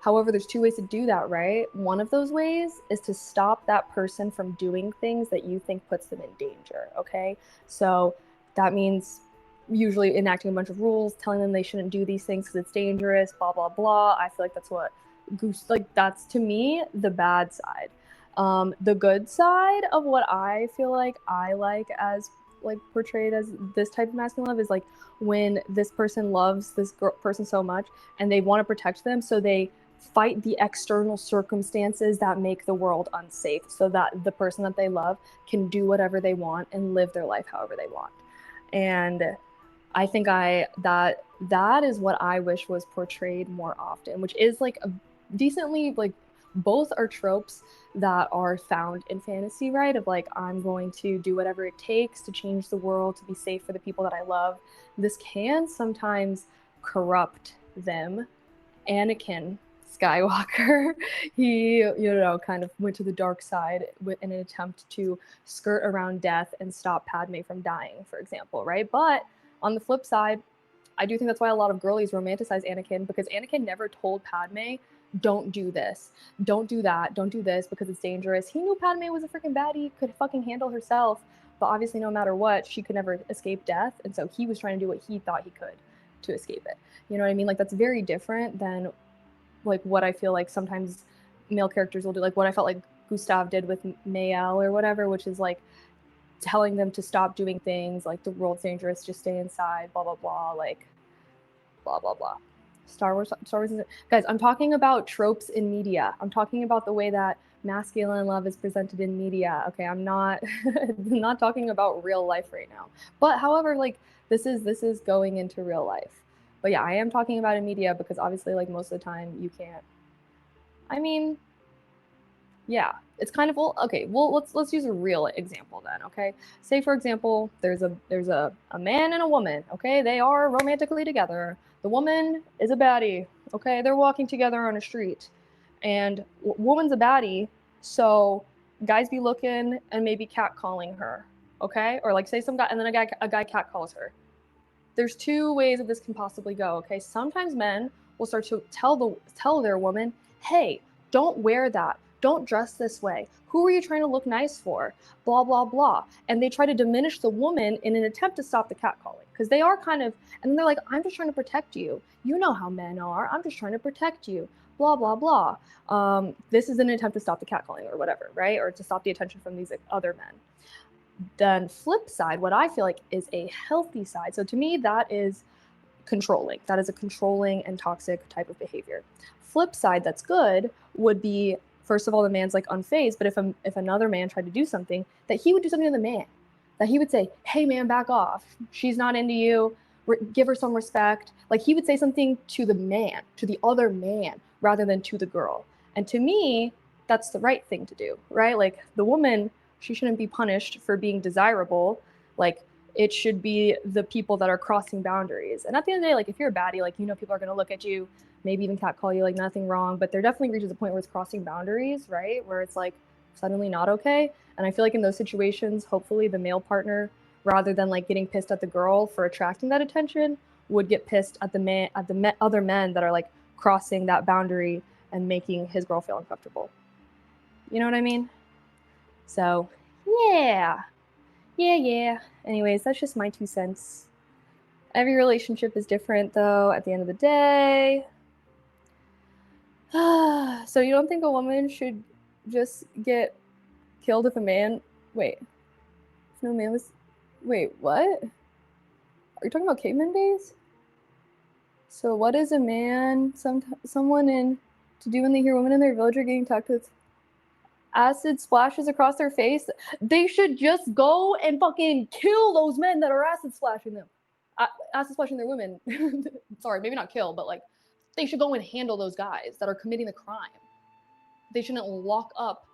However, there's 2 ways to do that, right? One of those ways is to stop that person from doing things that you think puts them in danger, okay? So that means usually enacting a bunch of rules, telling them they shouldn't do these things because it's dangerous, blah, blah, blah. I feel like that's what that's to me the bad side. The good side of what I feel like I like as like portrayed as this type of masculine love is like when this person loves this person so much and they want to protect them, so they fight the external circumstances that make the world unsafe so that the person that they love can do whatever they want and live their life however they want. And I think that is what I wish was portrayed more often, which is like a decently like, both are tropes that are found in fantasy, right? Of like, I'm going to do whatever it takes to change the world, to be safe for the people that I love. This can sometimes corrupt them. Anakin Skywalker, he, kind of went to the dark side in an attempt to skirt around death and stop Padme from dying, for example, right? But on the flip side, I do think that's why a lot of girlies romanticize Anakin, because Anakin never told Padme, don't do this, don't do that, don't do this because it's dangerous. He knew Padme was a freaking baddie, could fucking handle herself, but obviously no matter what, she could never escape death, and so he was trying to do what he thought he could to escape it. You know what I mean? Like, that's very different than like what I feel like sometimes male characters will do, like what I felt like Gustav did with Mayel or whatever, which is like telling them to stop doing things like the world's dangerous, just stay inside, blah blah blah, like blah blah blah. Star Wars isn't, guys, I'm talking about tropes in media. I'm talking about the way that masculine love is presented in media. Okay, I'm not not talking about real life right now. But however, like this is going into real life. But yeah, I am talking about in media because obviously like most of the time you can't. I mean, yeah, it's kind of, well, okay, well, let's use a real example then, okay? Say for example, there's a man and a woman, okay? They are romantically together. The woman is a baddie, okay? They're walking together on a street, and woman's a baddie, so guys be looking and maybe catcalling her, okay? Or like say some guy, and then a guy catcalls her. There's two ways that this can possibly go, okay? Sometimes men will start to tell their woman, hey, don't wear that. Don't dress this way. Who are you trying to look nice for? Blah, blah, blah. And they try to diminish the woman in an attempt to stop the catcalling. Because they are kind of, and then they're like, I'm just trying to protect you. You know how men are. I'm just trying to protect you. Blah, blah, blah. This is an attempt to stop the catcalling or whatever, right? Or to stop the attention from these other men. Then flip side, what I feel like is a healthy side. So to me, that is controlling. That is a controlling and toxic type of behavior. Flip side that's good would be, first of all, the man's like unfazed, but if another man tried to do something, that he would do something to the man. That he would say, hey man, back off. She's not into you. Give her some respect. Like he would say something to the man, to the other man, rather than to the girl. And to me, that's the right thing to do, right? Like the woman, she shouldn't be punished for being desirable. Like it should be the people that are crossing boundaries. And at the end of the day, like if you're a baddie, like people are gonna look at you, maybe even catcall you, like nothing wrong, but there definitely reaches a point where it's crossing boundaries, right? Where it's like suddenly not okay. And I feel like in those situations, hopefully the male partner, rather than like getting pissed at the girl for attracting that attention, would get pissed at the other men that are like crossing that boundary and making his girl feel uncomfortable. You know what I mean? So, yeah. Anyways, that's just my 2 cents. Every relationship is different, though, at the end of the day. So you don't think a woman should just get killed if a man... Wait. If no man was... Wait, what? Are you talking about caveman days? So what is a man, someone in... to do when they hear women in their village are getting attacked with acid splashes across their face? They should just go and fucking kill those men that are acid splashing them. Acid splashing their women. Sorry, maybe not kill, but like they should go and handle those guys that are committing the crime. They shouldn't lock up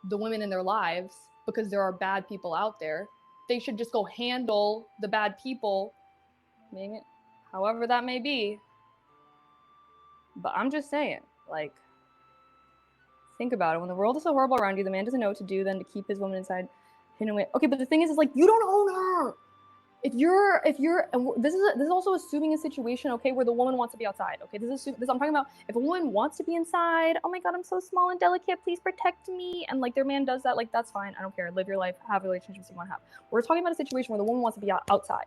the women in their lives because there are bad people out there. They should just go handle the bad people, maybe, however that may be. But I'm just saying, like, think about it. When the world is so horrible around you, the man doesn't know what to do than to keep his woman inside, hidden away. Okay, but the thing is like you don't own her. If you're, and this is also assuming a situation, okay, where the woman wants to be outside. Okay, this I'm talking about. If a woman wants to be inside, oh my god, I'm so small and delicate, please protect me, and like their man does that, like that's fine. I don't care. Live your life, have relationships you want to have. We're talking about a situation where the woman wants to be outside.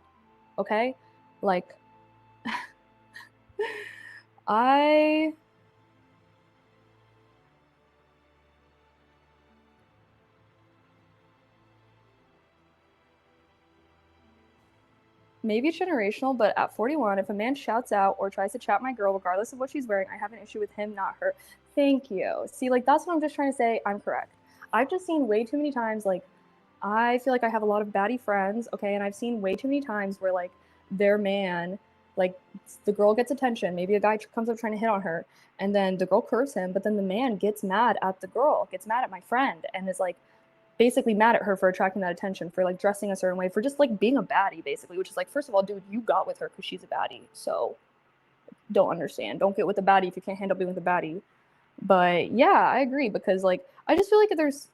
Okay, like maybe it's generational, but at 41, if a man shouts out or tries to chat my girl, regardless of what she's wearing, I have an issue with him, not her. Thank you. See, like, that's what I'm just trying to say. I'm correct. I've just seen way too many times, like, I feel like I have a lot of baddie friends, okay, and I've seen way too many times where, like, their man, like, the girl gets attention. Maybe a guy comes up trying to hit on her, and then the girl curves him, but then the man gets mad at the girl, gets mad at my friend, and is like, basically mad at her for attracting that attention, for like dressing a certain way, for just like being a baddie, basically, which is like, first of all, dude, you got with her because she's a baddie, so don't understand. Don't get with a baddie if you can't handle being with a baddie. But yeah, I agree, because like I just feel like there's,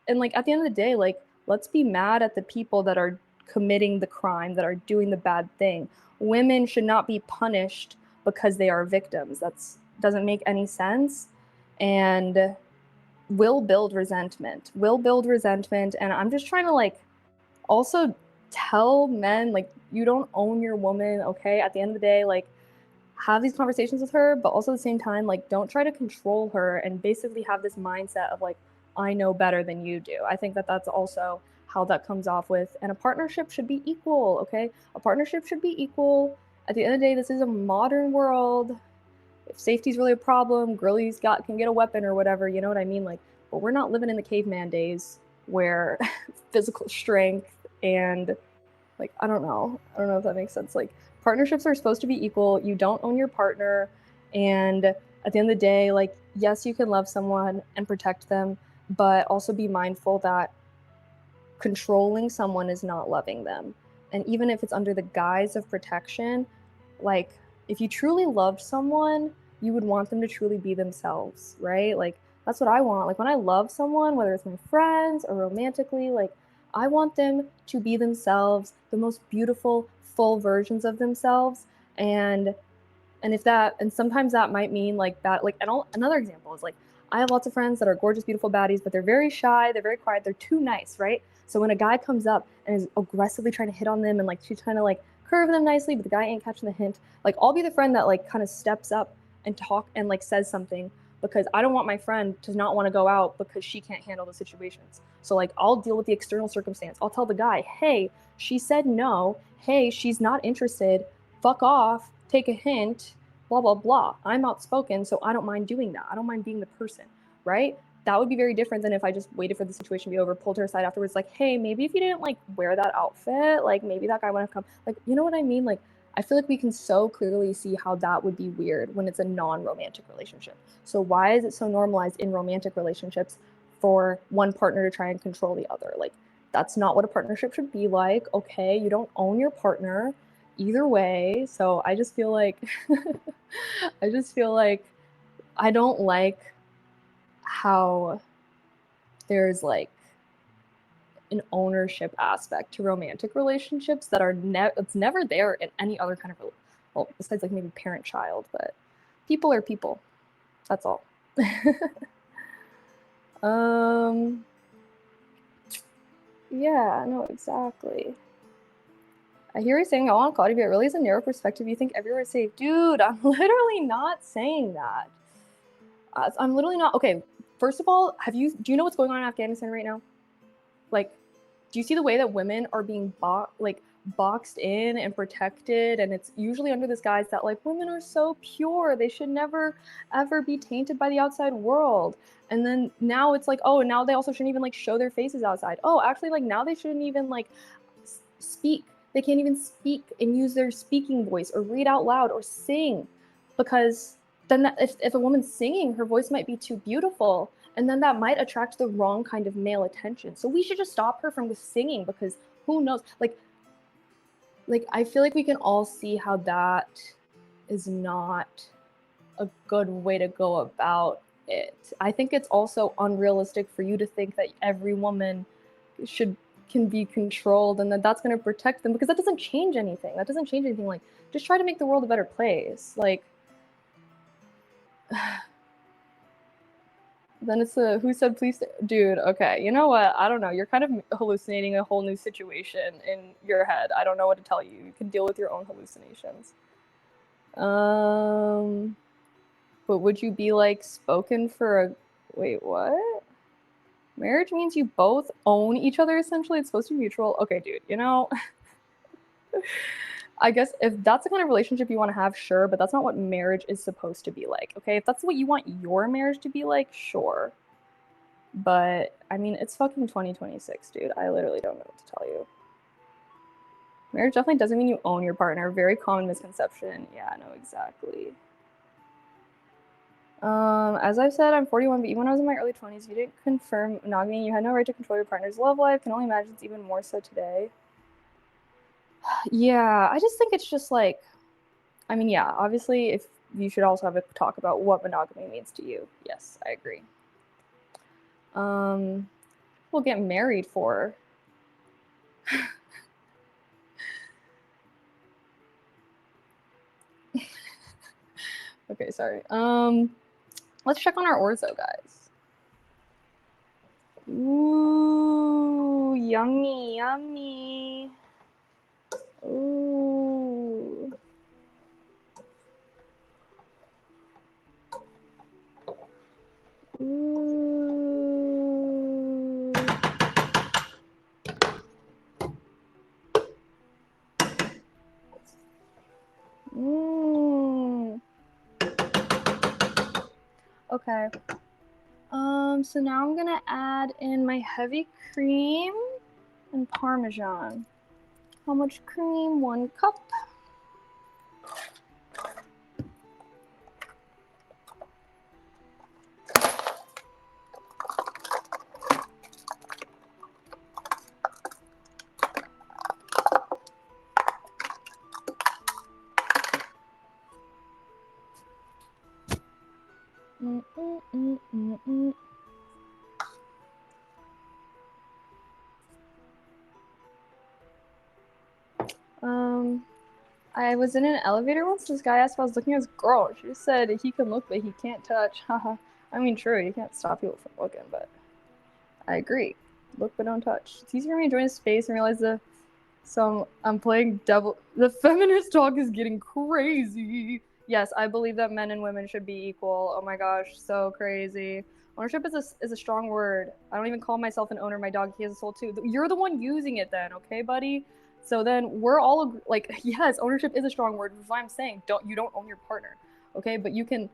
and like at the end of the day, like let's be mad at the people that are committing the crime, that are doing the bad thing. Women should not be punished because they are victims. That's doesn't make any sense, and will build resentment. Will build resentment, and I'm just trying to like also tell men, like, you don't own your woman, okay? At the end of the day, like, have these conversations with her, but also at the same time, like, don't try to control her and basically have this mindset of like, I know better than you do. I think that that's also how that comes off with, and a partnership should be equal, okay? A partnership should be equal. At the end of the day, this is a modern world. If safety's really a problem, girlies can get a weapon or whatever, you know what I mean? Like, but we're not living in the caveman days where physical strength and like, I don't know. I don't know if that makes sense. Like, partnerships are supposed to be equal. You don't own your partner. And at the end of the day, like, yes, you can love someone and protect them, but also be mindful that controlling someone is not loving them. And even if it's under the guise of protection, like, if you truly loved someone, you would want them to truly be themselves, right? Like, that's what I want. Like, when I love someone, whether it's my friends or romantically, like, I want them to be themselves, the most beautiful, full versions of themselves. And if that, and sometimes that might mean like that, like, and another example is like, I have lots of friends that are gorgeous, beautiful baddies, but they're very shy, they're very quiet, they're too nice, right? So when a guy comes up and is aggressively trying to hit on them and like she's trying to like curve them nicely, but the guy ain't catching the hint, like, I'll be the friend that like kind of steps up and talk and like says something, because I don't want my friend to not want to go out because she can't handle the situations. So like, I'll deal with the external circumstance. I'll tell the guy, hey, she said no. Hey, she's not interested. Fuck off. Take a hint. Blah blah blah. I'm outspoken, so I don't mind doing that. I don't mind being the person, right? That would be very different than if I just waited for the situation to be over, pulled her aside afterwards, like, hey, maybe if you didn't like wear that outfit, like maybe that guy wouldn't have come. Like, you know what I mean? Like, I feel like we can so clearly see how that would be weird when it's a non-romantic relationship. So why is it so normalized in romantic relationships for one partner to try and control the other? Like, that's not what a partnership should be like. Okay, you don't own your partner either way. So I just feel like I just feel like I don't like how there's like an ownership aspect to romantic relationships that are it's never there in any other kind of well, besides like maybe parent child, but people are people. That's all. Yeah, no, exactly. I hear you saying, oh, God, if it really is a narrow perspective, you think everywhere is safe. Dude, I'm literally not saying that. I'm literally not. Okay, first of all, do you know what's going on in Afghanistan right now? Like, do you see the way that women are being boxed in and protected? And it's usually under this guise that like women are so pure, they should never ever be tainted by the outside world. And then now it's like, oh, now they also shouldn't even like show their faces outside. Oh, actually, like now they shouldn't even like speak. They can't even speak and use their speaking voice or read out loud or sing, because then if a woman's singing, her voice might be too beautiful, and then that might attract the wrong kind of male attention. So we should just stop her from singing, because who knows? Like I feel like we can all see how that is not a good way to go about it. I think it's also unrealistic for you to think that every woman can be controlled and that that's going to protect them, because that doesn't change anything. That doesn't change anything. Like, just try to make the world a better place. Like, then it's a who said please, dude. Okay, you know what? I don't know. You're kind of hallucinating a whole new situation in your head. I don't know what to tell you. You can deal with your own hallucinations. But would you be like spoken for a wait, what? Marriage means you both own each other, essentially. It's supposed to be mutual. Okay, dude, you know, I guess if that's the kind of relationship you want to have, sure, but that's not what marriage is supposed to be like, okay? If that's what you want your marriage to be like, sure. But, I mean, it's fucking 2026, dude. I literally don't know what to tell you. Marriage definitely doesn't mean you own your partner. Very common misconception. Yeah, no, exactly. As I've said, I'm 41, but even when I was in my early 20s, you didn't confirm monogamy. You had no right to control your partner's love life. Can only imagine it's even more so today. Yeah, I just think it's just like, I mean, yeah, obviously, if you should also have a talk about what monogamy means to you. Yes, I agree. We'll get married for. Okay, sorry. Let's check on our orzo, guys. Ooh, yummy, yummy. Ooh. Ooh. Mm. Okay. So now I'm gonna add in my heavy cream and Parmesan. How much cream? 1 cup. I was in an elevator once. This guy asked if I was looking at his girl. She just said he can look, but he can't touch. Haha. I mean, true, you can't stop people from looking, but I agree. Look, but don't touch. It's easier for me to join a space and realize I'm playing devil. The feminist talk is getting crazy. Yes, I believe that men and women should be equal. Oh my gosh, so crazy. Ownership is a strong word. I don't even call myself an owner. My dog, he has a soul too. You're the one using it then, okay, buddy? So then we're all like, yes, ownership is a strong word. That's why I'm saying you don't own your partner, okay? But you can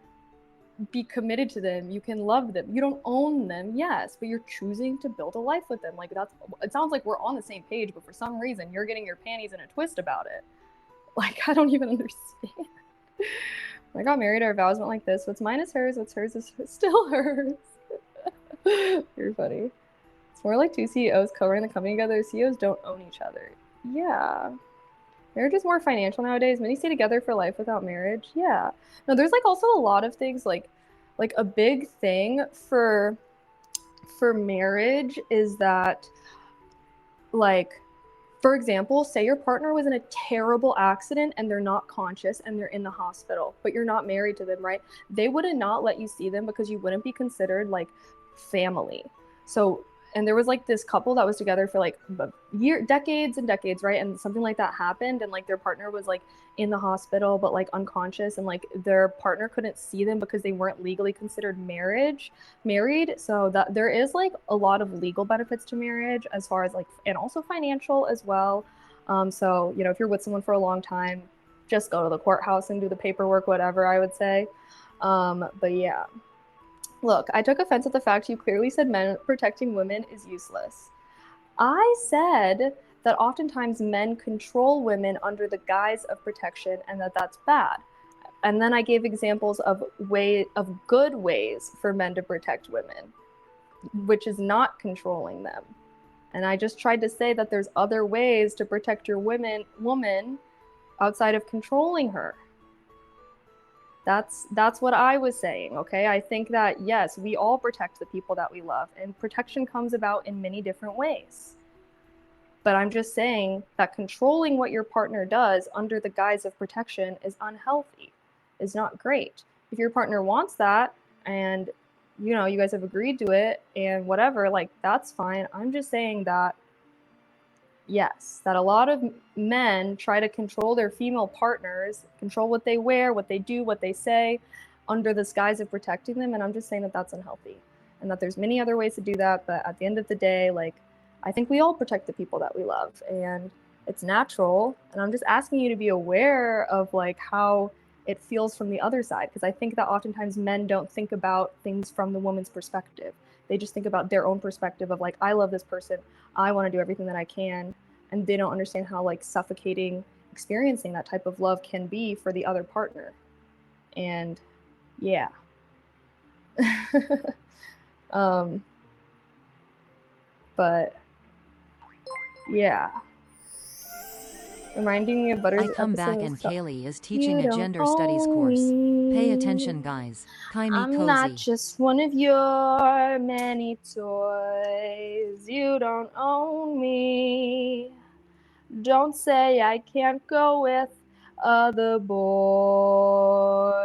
be committed to them. You can love them. You don't own them, yes, but you're choosing to build a life with them. Like it sounds like we're on the same page, but for some reason you're getting your panties in a twist about it. Like, I don't even understand. When I got married, our vows went like this: what's mine is hers, what's hers is still hers. You're funny. It's more like two CEOs co-running the company together. CEOs don't own each other. Yeah. Marriage is more financial nowadays. Many stay together for life without marriage. Yeah. No, there's like also a lot of things like a big thing for marriage is that, like, for example, say your partner was in a terrible accident and they're not conscious and they're in the hospital, but you're not married to them, right? They would not let you see them because you wouldn't be considered like family. So, and there was like this couple that was together for like decades and decades, right? And something like that happened, and like their partner was like in the hospital but like unconscious, and like their partner couldn't see them because they weren't legally considered married. So that there is like a lot of legal benefits to marriage as far as like, and also financial as well. So if you're with someone for a long time, just go to the courthouse and do the paperwork, whatever, I would say. But yeah. Look, I took offense at the fact you clearly said men protecting women is useless. I said that oftentimes men control women under the guise of protection and that that's bad. And then I gave examples of good ways for men to protect women, which is not controlling them. And I just tried to say that there's other ways to protect your woman outside of controlling her. That's what I was saying, okay? I think that, yes, we all protect the people that we love, and protection comes about in many different ways. But I'm just saying that controlling what your partner does under the guise of protection is unhealthy, is not great. If your partner wants that and you guys have agreed to it and whatever, like, that's fine. I'm just saying that, yes, that a lot of men try to control their female partners, control what they wear, what they do, what they say, under the guise of protecting them. And I'm just saying that that's unhealthy, and that there's many other ways to do that. But at the end of the day, like, I think we all protect the people that we love, and it's natural. And I'm just asking you to be aware of like how it feels from the other side, because I think that oftentimes men don't think about things from the woman's perspective. They just think about their own perspective of like, I love this person, I want to do everything that I can, and they don't understand how like suffocating experiencing that type of love can be for the other partner. And yeah. But yeah. Reminding me of Butters' I come back episode and of Stuff. Kaylee is teaching You a don't gender studies own course. Pay me. attention, guys. Kaimi I'm not cozy. just one of your many toys. You don't own me. Don't say I can't go with other boys.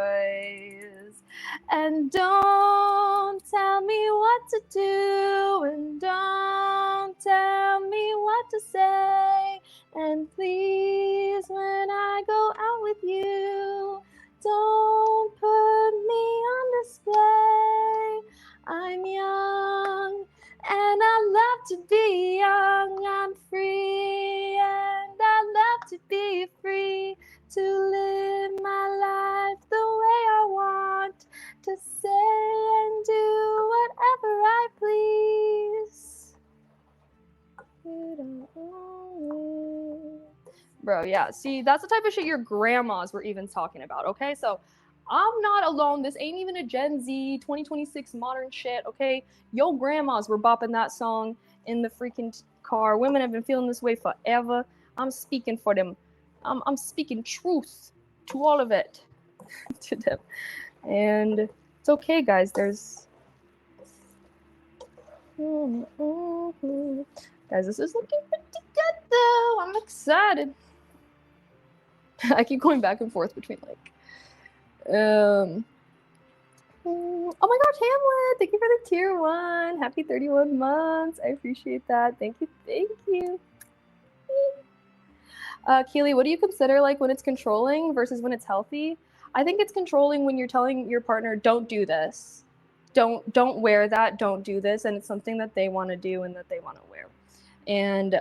And don't tell me what to do. And don't tell me what to say. And please, when I go out with you, don't put me on display. I'm young and I love to be young. I'm free and I love to be free to live my life the way I want, to say and do whatever I please. You don't know me. Bro, yeah, see, that's the type of shit your grandmas were even talking about, okay? So I'm not alone. This ain't even a Gen Z 2026 modern shit, okay? Yo grandmas were bopping that song in the freaking car. Women have been feeling this way forever. I'm speaking for them. I'm speaking truth to all of it to them. And it's okay, guys. There's guys, this is looking pretty good though. I'm excited. I keep going back and forth between like oh my gosh, Hamlet, thank you for the tier 1. Happy 31 months. I appreciate that. Thank you. Keely, what do you consider like when it's controlling versus when it's healthy? I think it's controlling when you're telling your partner, don't do this. Don't wear that, don't do this, and it's something that they want to do and that they want to wear. And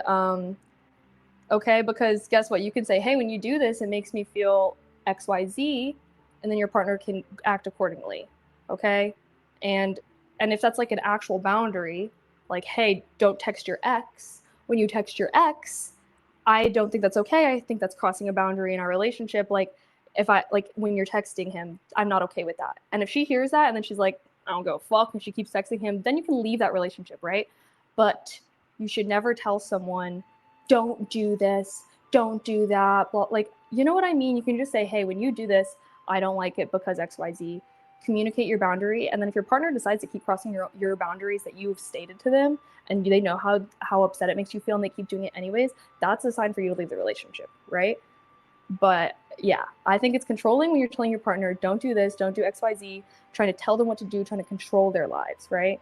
okay, because guess what? You can say, hey, when you do this, it makes me feel XYZ, and then your partner can act accordingly. Okay? And if that's like an actual boundary, like, hey, don't text your ex. When you text your ex, I don't think that's okay. I think that's crossing a boundary in our relationship. Like, if I like when you're texting him, I'm not okay with that. And if she hears that and then she's like, I don't go fuck, and she keeps texting him, then you can leave that relationship, right? But you should never tell someone, don't do this, don't do that. Like, you know what I mean? You can just say, hey, when you do this, I don't like it because XYZ. Communicate your boundary, and then if your partner decides to keep crossing your boundaries that you've stated to them, and they know how upset it makes you feel and they keep doing it anyways, that's a sign for you to leave the relationship, right? But yeah, I think it's controlling when you're telling your partner, don't do this, don't do XYZ, trying to tell them what to do, trying to control their lives, right?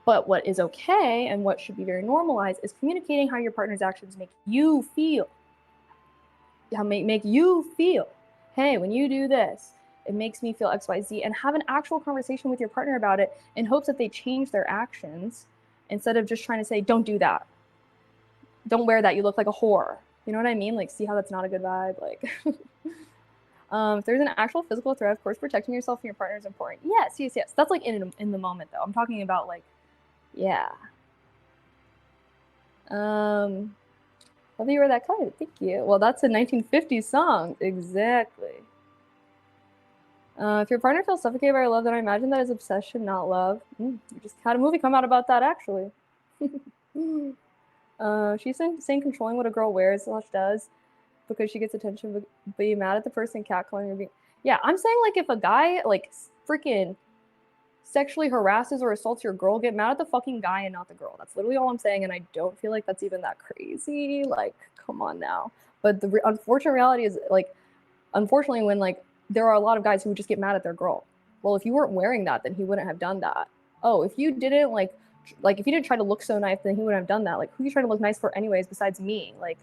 But what is okay and what should be very normalized is communicating how your partner's actions make you feel. How make you feel. Hey, when you do this, it makes me feel XYZ, and have an actual conversation with your partner about it in hopes that they change their actions instead of just trying to say, don't do that. Don't wear that. You look like a whore. You know what I mean? Like, see how that's not a good vibe? Like, if there's an actual physical threat, of course, protecting yourself and your partner is important. Yes. That's like in the moment, though. I'm talking about like, yeah. Love you wear that color. Thank you. Well, that's a 1950s song. Exactly. If your partner feels suffocated by your love, then I imagine that is obsession, not love. You just had a movie come out about that, actually. She's saying controlling what a girl wears / does because she gets attention, but you mad at the person catcalling or being. Yeah, I'm saying like if a guy like freaking sexually harasses or assaults your girl, get mad at the fucking guy and not the girl. That's literally all I'm saying, and I don't feel like that's even that crazy. Like, come on now. But the unfortunate reality is, like, unfortunately, when like there are a lot of guys who would just get mad at their girl. Well, if you weren't wearing that, then he wouldn't have done that. Oh, if you didn't like if you didn't try to look so nice, then he wouldn't have done that. Like, who are you trying to look nice for anyways besides me? Like,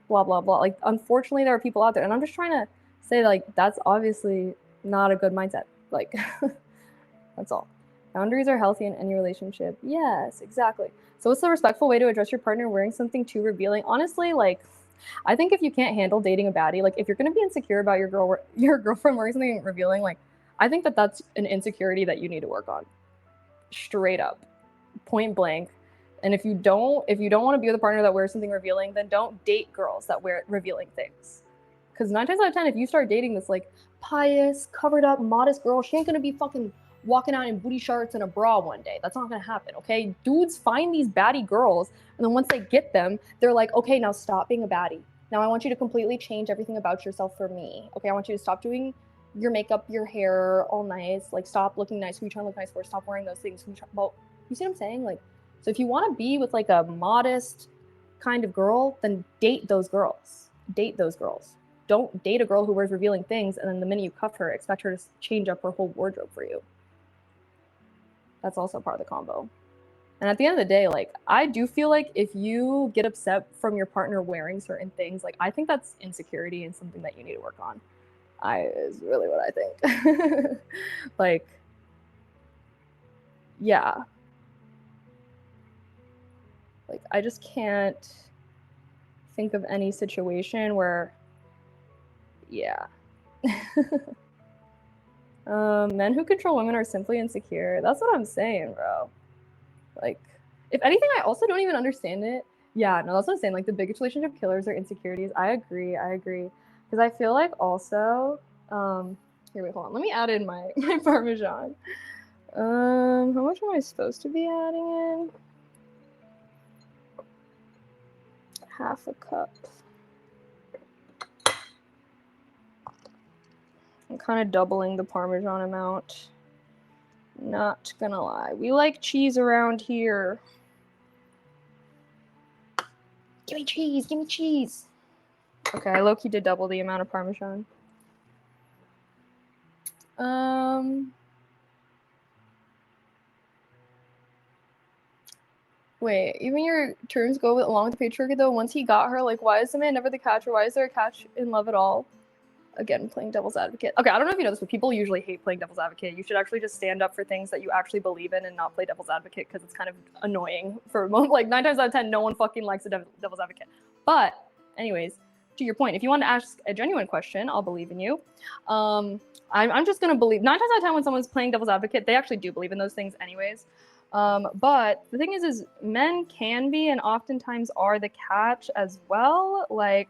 blah blah blah. Like, unfortunately, there are people out there, and I'm just trying to say like that's obviously not a good mindset. Like, that's all. Boundaries are healthy in any relationship. Yes, exactly. So what's the respectful way to address your partner wearing something too revealing? Honestly, like, I think if you can't handle dating a baddie, like if you're going to be insecure about your girlfriend wearing something revealing, like, I think that that's an insecurity that you need to work on. Straight up, point blank. And if you don't want to be with a partner that wears something revealing, then don't date girls that wear revealing things. Because 9 times out of 10, if you start dating this like pious, covered up, modest girl, she ain't gonna be fucking walking out in booty shorts and a bra one day. That's not gonna happen, okay? Dudes find these baddie girls, and then once they get them, they're like, okay, now stop being a baddie. Now I want you to completely change everything about yourself for me. Okay, I want you to stop doing your makeup, your hair all nice. Like, stop looking nice. Who you trying to look nice for? Stop wearing those things. Well, you see what I'm saying? Like, so if you want to be with like a modest kind of girl, then date those girls. Date those girls. Don't date a girl who wears revealing things and then the minute you cuff her, expect her to change up her whole wardrobe for you. That's also part of the combo. And at the end of the day, like, I do feel like if you get upset from your partner wearing certain things, like, I think that's insecurity and something that you need to work on. Is really what I think. Like, yeah. Like, I just can't think of any situation where, yeah. Men who control women are simply insecure. That's what I'm saying, bro. Like, if anything, I also don't even understand it. Yeah, no, that's what I'm saying. Like, the biggest relationship killers are insecurities. I agree. Because I feel like also, here, wait, hold on. Let me add in my Parmesan. How much am I supposed to be adding in? Half a cup. I'm kind of doubling the Parmesan amount. Not gonna lie. We like cheese around here. Give me cheese, give me cheese. Okay, I low-key did double the amount of Parmesan. Wait, even your turns go along with the patriarchy though. Once he got her, like, why is the man never the catch, or why is there a catch in love at all? Again, playing devil's advocate. Okay, I don't know if you know this, but people usually hate playing devil's advocate. You should actually just stand up for things that you actually believe in and not play devil's advocate, because it's kind of annoying for like 9 times out of 10, no one fucking likes a devil's advocate. But anyways, to your point, if you want to ask a genuine question, I'll believe in you. I'm just gonna believe 9 times out of 10 when someone's playing devil's advocate, they actually do believe in those things anyways. But the thing is men can be and oftentimes are the catch as well. Like,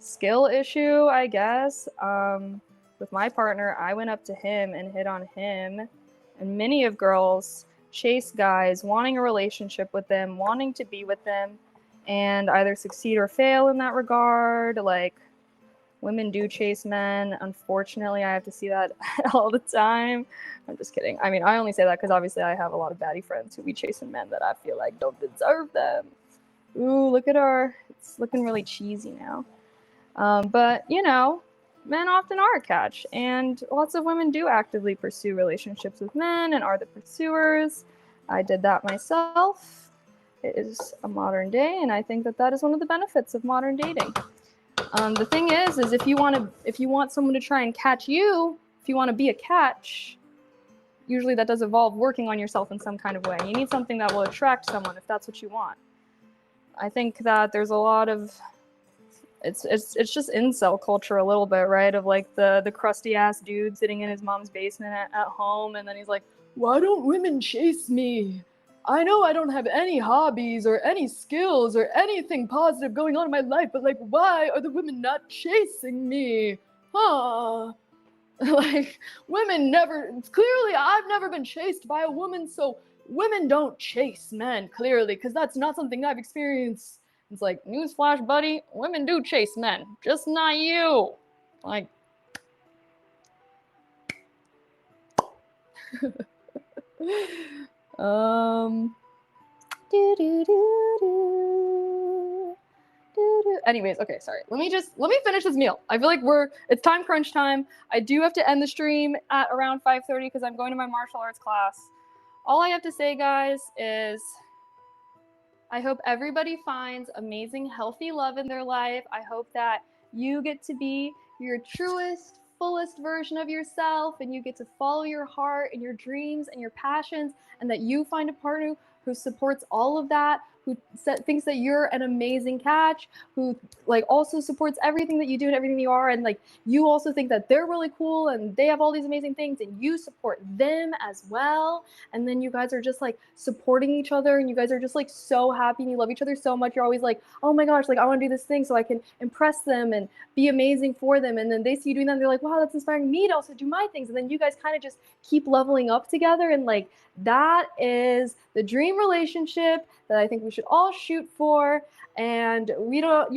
skill issue, I guess. With my partner, I went up to him and hit on him, and many of girls chase guys wanting a relationship with them, wanting to be with them, and either succeed or fail in that regard. Like, women do chase men. Unfortunately, I have to see that all the time. I'm just kidding. I mean, I only say that because obviously I have a lot of baddie friends who be chasing men that I feel like don't deserve them. Ooh, look at it's looking really cheesy now. But, you know, men often are a catch, and lots of women do actively pursue relationships with men and are the pursuers. I did that myself. It is a modern day, and I think that is one of the benefits of modern dating. The thing is if you want someone to try and catch you, if you want to be a catch, usually that does involve working on yourself in some kind of way. You need something that will attract someone if that's what you want. I think that there's a lot of it's just incel culture a little bit, right? Of like the crusty ass dude sitting in his mom's basement at home, and then he's like, why don't women chase me? I know I don't have any hobbies or any skills or anything positive going on in my life, but like, why are the women not chasing me? Huh? Like, women clearly I've never been chased by a woman, so women don't chase men, clearly, because that's not something I've experienced. It's like, newsflash, buddy, women do chase men, just not you. Like, anyways, okay, sorry. Let me finish this meal. I feel like it's time crunch time. I do have to end the stream at around 5:30 because I'm going to my martial arts class. All I have to say, guys, is I hope everybody finds amazing, healthy love in their life. I hope that you get to be your truest, fullest version of yourself, and you get to follow your heart and your dreams and your passions, and that you find a partner who supports all of that, who thinks that you're an amazing catch, who like also supports everything that you do and everything you are, and like you also think that they're really cool and they have all these amazing things, and you support them as well. And then you guys are just like supporting each other, and you guys are just like so happy, and you love each other so much. You're always like, oh my gosh, like I want to do this thing so I can impress them and be amazing for them. And then they see you doing that, and they're like, wow, that's inspiring me to also do my things. And then you guys kind of just keep leveling up together, and like that is the dream relationship that I think we should all shoot for. And we don't,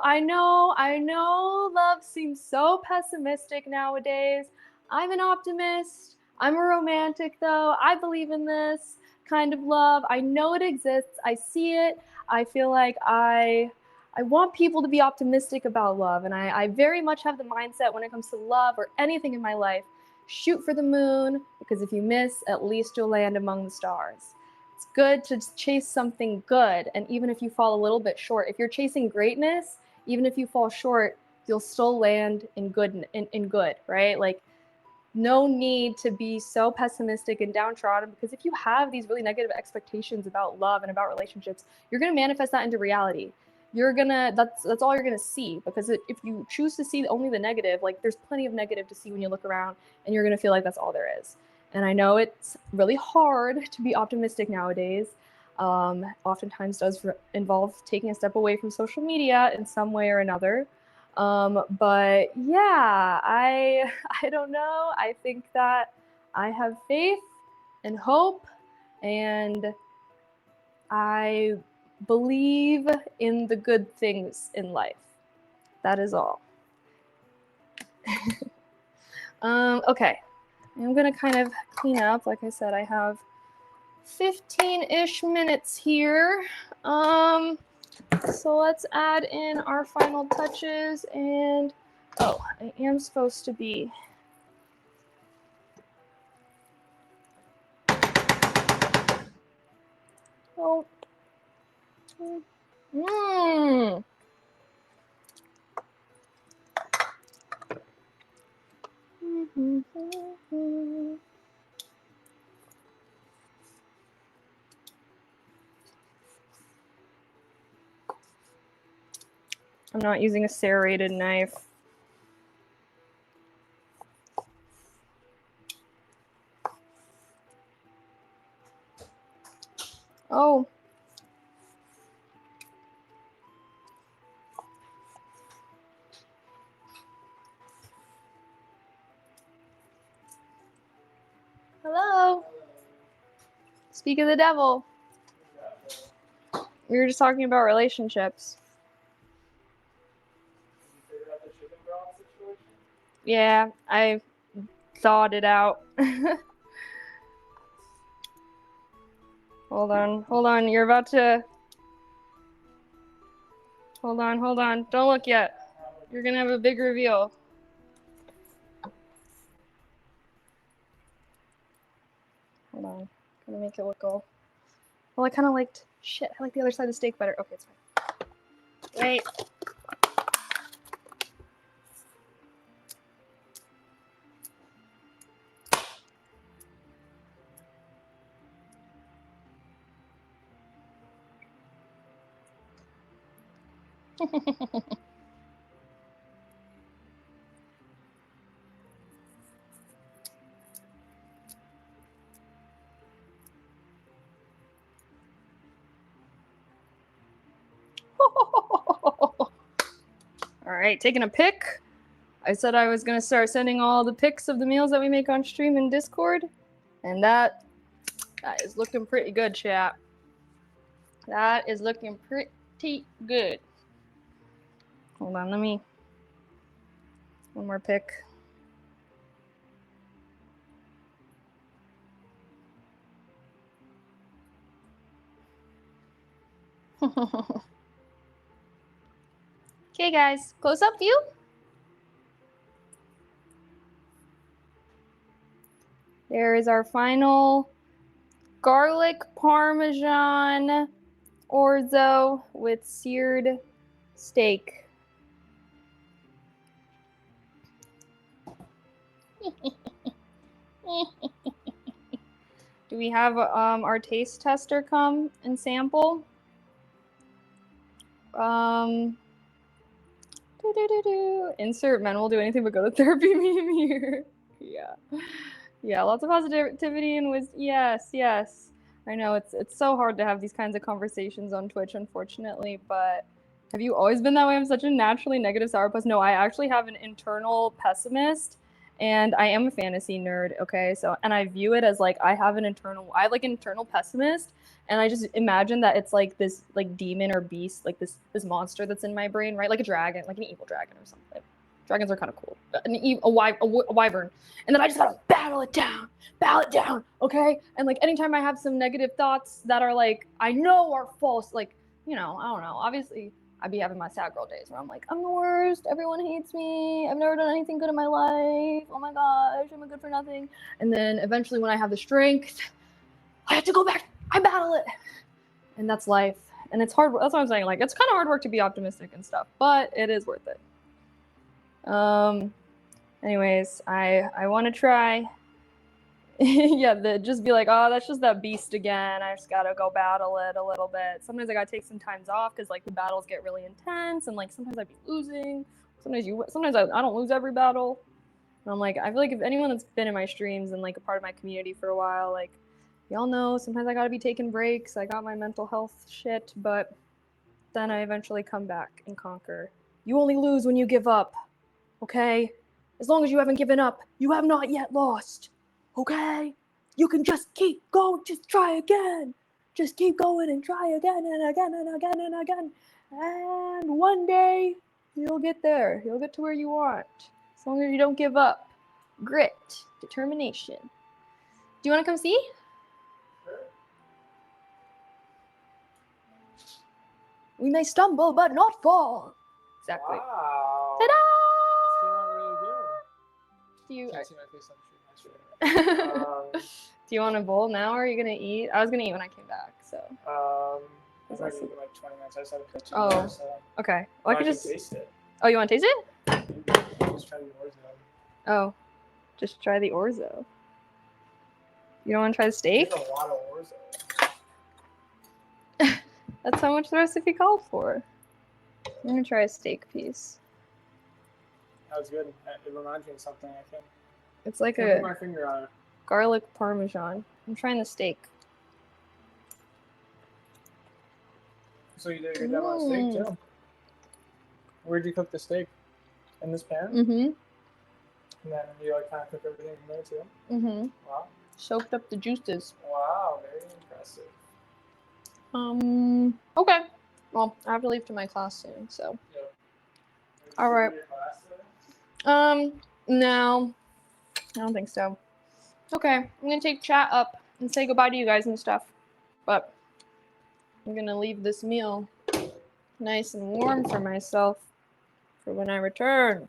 I know love seems so pessimistic nowadays. I'm an optimist. I'm a romantic though. I believe in this kind of love. I know it exists. I see it. I feel like I want people to be optimistic about love. And I very much have the mindset when it comes to love or anything in my life, shoot for the moon, because if you miss, at least you'll land among the stars. It's good to chase something good. And even if you fall a little bit short, if you're chasing greatness, even if you fall short, you'll still land in good, right? Like, no need to be so pessimistic and downtrodden, because if you have these really negative expectations about love and about relationships, you're going to manifest that into reality. That's all you're going to see, because if you choose to see only the negative, like, there's plenty of negative to see when you look around, and you're going to feel like that's all there is. And I know it's really hard to be optimistic nowadays. Oftentimes does involve taking a step away from social media in some way or another. But yeah, I don't know. I think that I have faith and hope, and I believe in the good things in life. That is all. Okay, I'm gonna kind of clean up. Like I said, I have 15-ish minutes here. So let's add in our final touches, and I am supposed to be I'm not using a serrated knife. Oh. Hello. Speak of the devil. We were just talking about relationships. Yeah, I thought it out. Hold on. You're about to... Hold on. Don't look yet. You're gonna have a big reveal. Hold on. Gonna make it look all... Well, I kind of liked... Shit, I like the other side of the steak better. Okay, it's fine. Wait. All right, taking a pic. I said I was going to start sending all the pics of the meals that we make on stream in Discord, and that is looking pretty good, chat. That is looking pretty good. Hold on, one more pic. Okay, guys, close up view. There is our final garlic parmesan orzo with seared steak. Do we have our taste tester come and sample? Insert men will do anything but go to therapy meme here. Yeah, lots of positivity and wisdom. Yes. I know it's so hard to have these kinds of conversations on Twitch, unfortunately, but have you always been that way? I'm such a naturally negative sourpuss. No, I actually have an internal pessimist, And I am a fantasy nerd, okay? So, and I view it as like I have an internal pessimist, and I just imagine that it's like this like demon or beast, like this monster that's in my brain, right? Like a dragon, like an evil dragon or something. Dragons are kind of cool. A wyvern. And then I just gotta battle it down, okay? And like anytime I have some negative thoughts that are like, I know are false, like, you know, I don't know. Obviously, I'd be having my sad girl days where I'm like, I'm the worst, everyone hates me, I've never done anything good in my life, oh my gosh, I'm a good for nothing. And then eventually when I have the strength, I have to go back, I battle it. And that's life. And it's hard, that's what I'm saying, like, it's kind of hard work to be optimistic and stuff, but it is worth it. Anyways, I want to try. Yeah, just be like, oh, that's just that beast again. I just gotta go battle it a little bit. Sometimes I gotta take some times off because like the battles get really intense, and like sometimes I'd be losing. Sometimes I don't lose every battle. And I'm like, I feel like if anyone that's been in my streams and like a part of my community for a while, like y'all know, sometimes I gotta be taking breaks. I got my mental health shit, but then I eventually come back and conquer. You only lose when you give up. Okay? As long as you haven't given up, you have not yet lost. Okay? You can just keep going, just try again. Just keep going and try again and again and again and again. And one day, you'll get there. You'll get to where you want. As long as you don't give up. Grit, determination. Do you want to come see? We may stumble, but not fall. Exactly. Wow. Ta-da! It's feeling really good. Do you Can't see my face, I'm sure. do you want a bowl now, or are you gonna eat? I was gonna eat when I came back, so. I'm going to eat in like 20 minutes. I just have a kitchen. Oh. So Okay. Well, I could can just. taste it. Oh, you want to taste it? Just try the orzo. Oh, just try the orzo. You don't want to try the steak? There's a lot of orzo. That's how much the recipe called for. I'm gonna try a steak piece. That was good. It reminds me of something, I think. It's like Can't put a my finger on it. garlic parmesan. I'm trying the steak. So you did a good job on steak, too. Where'd you cook the steak? In this pan? Mm-hmm. And then you like kind of cook everything from there, too? Mm-hmm. Wow. Soaked up the juices. Wow, very impressive. Okay. Well, I have to leave to my class soon, so. Yep. All right. Your class today? No. I don't think so. Okay, I'm gonna take chat up and say goodbye to you guys and stuff. But I'm gonna leave this meal nice and warm for myself for when I return.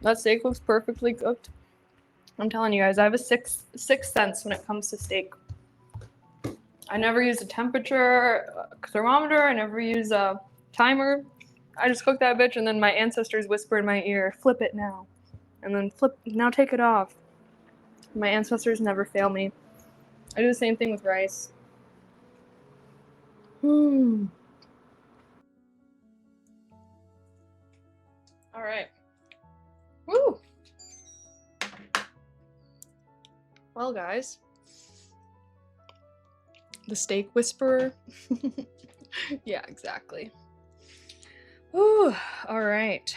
That steak looks perfectly cooked. I'm telling you guys, I have a sixth sense when it comes to steak. I never use a temperature thermometer. I never use a timer. I just cook that bitch, and then my ancestors whisper in my ear, flip it now. And then now take it off. My ancestors never fail me. I do the same thing with rice. All right. Woo! Well, guys. The steak whisperer. Yeah, exactly. Ooh, all right.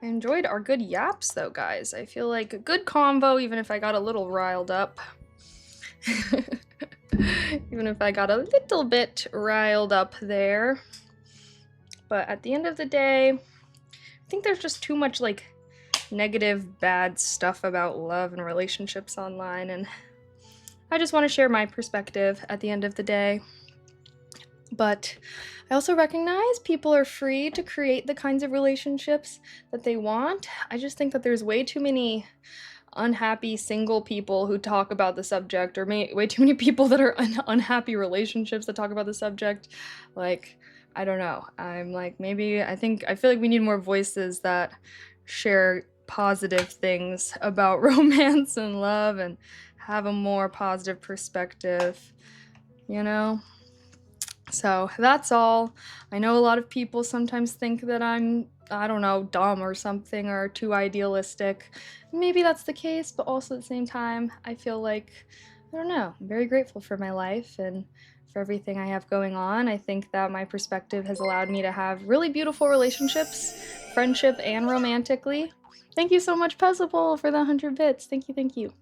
I enjoyed our good yaps, though, guys. I feel like a good convo, even if I got a little riled up. Even if I got a little bit riled up there. But at the end of the day, I think there's just too much, like, negative, bad stuff about love and relationships online, and I just want to share my perspective at the end of the day. But I also recognize people are free to create the kinds of relationships that they want. I just think that there's way too many unhappy single people who talk about the subject, or way too many people that are unhappy relationships that talk about the subject. Like, I don't know. I'm like, I feel like we need more voices that share positive things about romance and love and have a more positive perspective, you know? So that's all. I know a lot of people sometimes think that I'm, I don't know, dumb or something, or too idealistic. Maybe that's the case, but also at the same time, I feel like don't know. I'm very grateful for my life and for everything I have going on. I think that my perspective has allowed me to have really beautiful relationships, friendship and romantically. Thank you so much, Puzzleable, for the 100 bits. Thank you, thank you.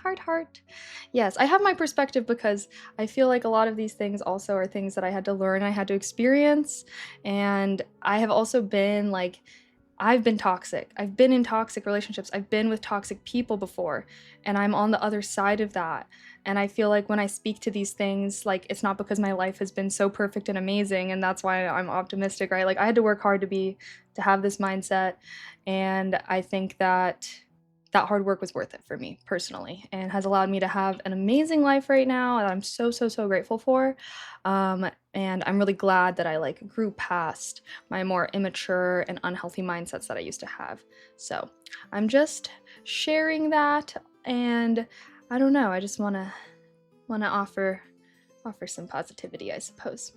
Heart. Yes, I have my perspective because I feel like a lot of these things also are things that I had to learn, I had to experience, and I have also been like, I've been toxic. I've been in toxic relationships. I've been with toxic people before, and I'm on the other side of that. And I feel like when I speak to these things, like, it's not because my life has been so perfect and amazing, and that's why I'm optimistic, right? Like, I had to work hard to have this mindset, and I think that that hard work was worth it for me personally and has allowed me to have an amazing life right now that I'm so grateful for. And I'm really glad that I like grew past my more immature and unhealthy mindsets that I used to have. So I'm just sharing that, and I don't know, I just wanna offer some positivity, I suppose.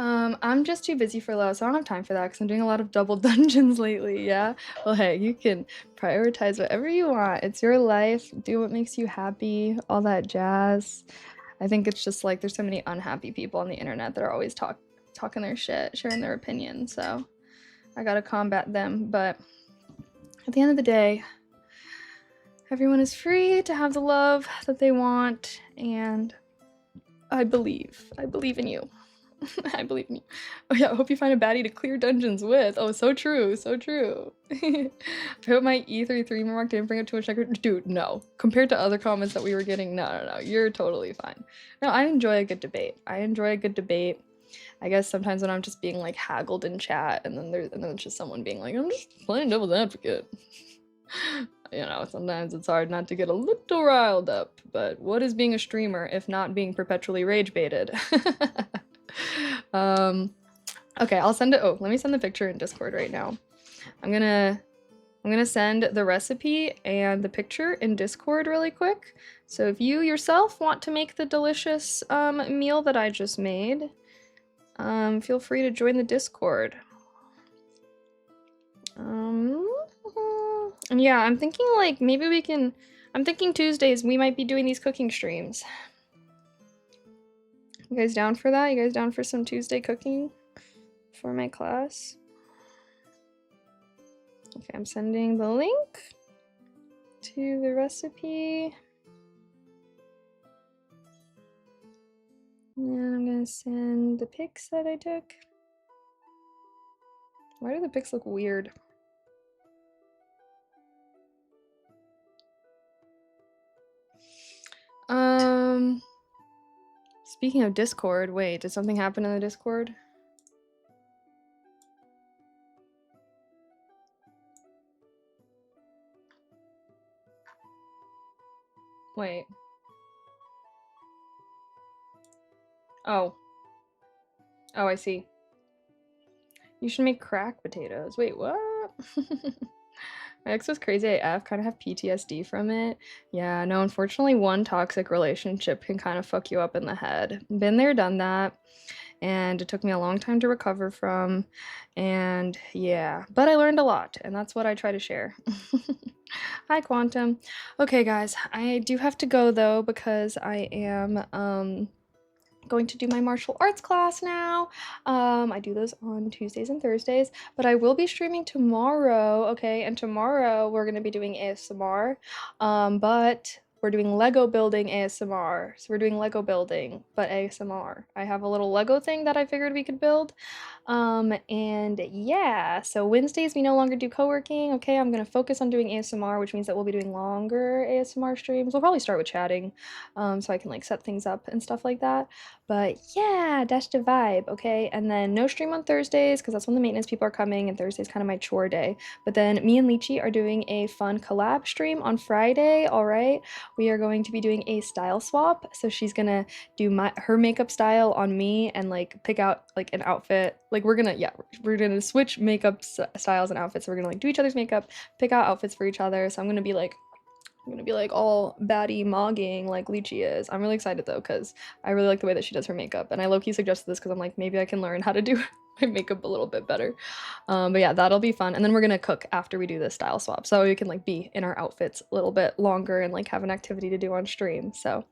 I'm just too busy for love, so I don't have time for that because I'm doing a lot of double dungeons lately, yeah? Well, hey, you can prioritize whatever you want. It's your life. Do what makes you happy, all that jazz. I think it's just like there's so many unhappy people on the internet that are always talking their shit, sharing their opinions, so I gotta combat them. But at the end of the day, everyone is free to have the love that they want, and I believe in you. I believe in you. Oh yeah, I hope you find a baddie to clear dungeons with. Oh, so true, so true. I hope my E33 remark didn't bring up too much negative. Dude, no. Compared to other comments that we were getting, no. You're totally fine. No, I enjoy a good debate. I guess sometimes when I'm just being like haggled in chat, and then it's just someone being like, I'm just playing devil's advocate. You know, sometimes it's hard not to get a little riled up, but what is being a streamer if not being perpetually rage baited? Okay, I'll send it. Oh, let me send the picture in Discord right now. I'm gonna send the recipe and the picture in Discord really quick. So if you yourself want to make the delicious meal that I just made, feel free to join the Discord. And yeah, I'm thinking like maybe I'm thinking Tuesdays we might be doing these cooking streams. You guys down for that? You guys down for some Tuesday cooking for my class? Okay, I'm sending the link to the recipe. And I'm gonna send the pics that I took. Why do the pics look weird? Speaking of Discord, wait, did something happen in the Discord? Wait. Oh. Oh, I see. You should make crack potatoes. Wait, what? My ex was crazy AF, kind of have PTSD from it. Yeah, no, unfortunately one toxic relationship can kind of fuck you up in the head. Been there, done that, and it took me a long time to recover from, and yeah, but I learned a lot, and that's what I try to share. Hi, Quantum. Okay, guys, I do have to go though because I am going to do my martial arts class now. I do those on Tuesdays and Thursdays, but I will be streaming tomorrow, okay? And tomorrow we're going to be doing ASMR, but we're doing Lego building ASMR. So we're doing Lego building, but ASMR. I have a little Lego thing that I figured we could build. And yeah, so Wednesdays we no longer do co-working, okay? I'm gonna focus on doing ASMR, which means that we'll be doing longer ASMR streams. We'll probably start with chatting, so I can like set things up and stuff like that. But yeah, that's the vibe, okay? And then no stream on Thursdays, because that's when the maintenance people are coming, and Thursday's kind of my chore day. But then me and Lychee are doing a fun collab stream on Friday, alright? We are going to be doing a style swap, so she's gonna do her makeup style on me and like pick out like an outfit. Like we're gonna switch makeup styles and outfits. So we're gonna like do each other's makeup, pick out outfits for each other. So I'm gonna be like all baddie mogging like Lychee is. I'm really excited though because I really like the way that she does her makeup, and I low-key suggested this because I'm like, maybe I can learn how to do my makeup a little bit better. But yeah, that'll be fun. And then we're gonna cook after we do the style swap, so we can like be in our outfits a little bit longer and like have an activity to do on stream. So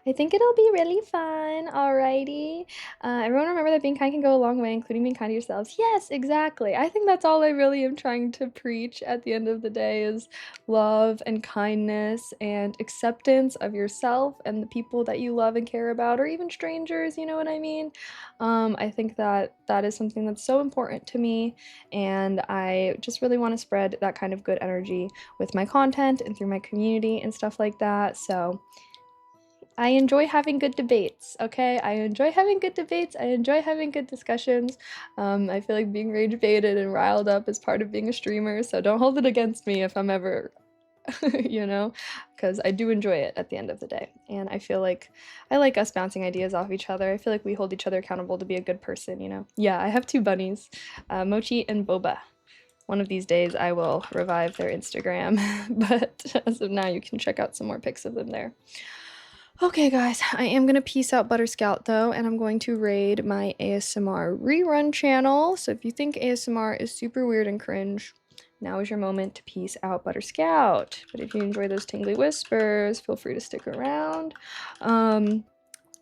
I think it'll be really fun. Alrighty. Everyone remember that being kind can go a long way, including being kind to yourselves. Yes, exactly. I think that's all I really am trying to preach at the end of the day is love and kindness and acceptance of yourself and the people that you love and care about, or even strangers, you know what I mean? I think that that is something that's so important to me, and I just really want to spread that kind of good energy with my content and through my community and stuff like that. So I enjoy having good debates, okay? I enjoy having good debates. I enjoy having good discussions. I feel like being rage baited and riled up is part of being a streamer, so don't hold it against me if I'm ever, you know, because I do enjoy it at the end of the day. And I feel like I like us bouncing ideas off each other. I feel like we hold each other accountable to be a good person, you know? Yeah, I have two bunnies, Mochi and Boba. One of these days I will revive their Instagram, but as of now, you can check out some more pics of them there. Okay, guys, I am going to peace out Butter Scout, though, and I'm going to raid my ASMR rerun channel. So if you think ASMR is super weird and cringe, now is your moment to peace out Butter Scout. But if you enjoy those tingly whispers, feel free to stick around.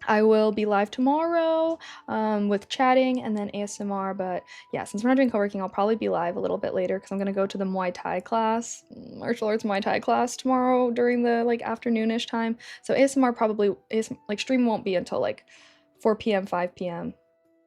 I will be live tomorrow with chatting and then ASMR, but yeah, since we're not doing co-working, I'll probably be live a little bit later because I'm going to go to the Muay Thai class, martial arts Muay Thai class tomorrow during the like afternoonish time. So ASMR probably is like stream won't be until like 4 p.m., 5 p.m.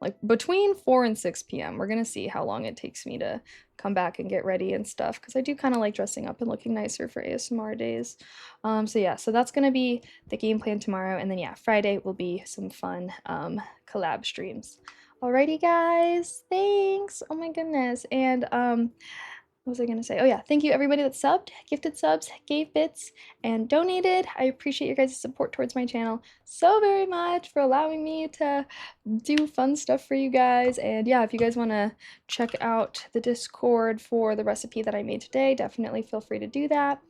Like between 4 and 6 p.m. We're going to see how long it takes me to come back and get ready and stuff because I do kind of like dressing up and looking nicer for ASMR days. So yeah, so that's gonna be the game plan tomorrow, and then yeah, Friday will be some fun collab streams. Alrighty, guys, thanks. Oh my goodness, and what was I gonna say? Oh yeah, thank you everybody that subbed, gifted subs, gave bits, and donated. I appreciate your guys' support towards my channel so very much for allowing me to do fun stuff for you guys. And yeah, if you guys want to check out the Discord for the recipe that I made today, definitely feel free to do that.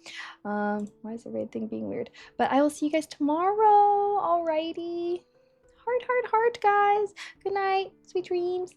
Why is the raid thing being weird? But I will see you guys tomorrow. Alrighty. Heart, heart, heart, guys. Good night. Sweet dreams.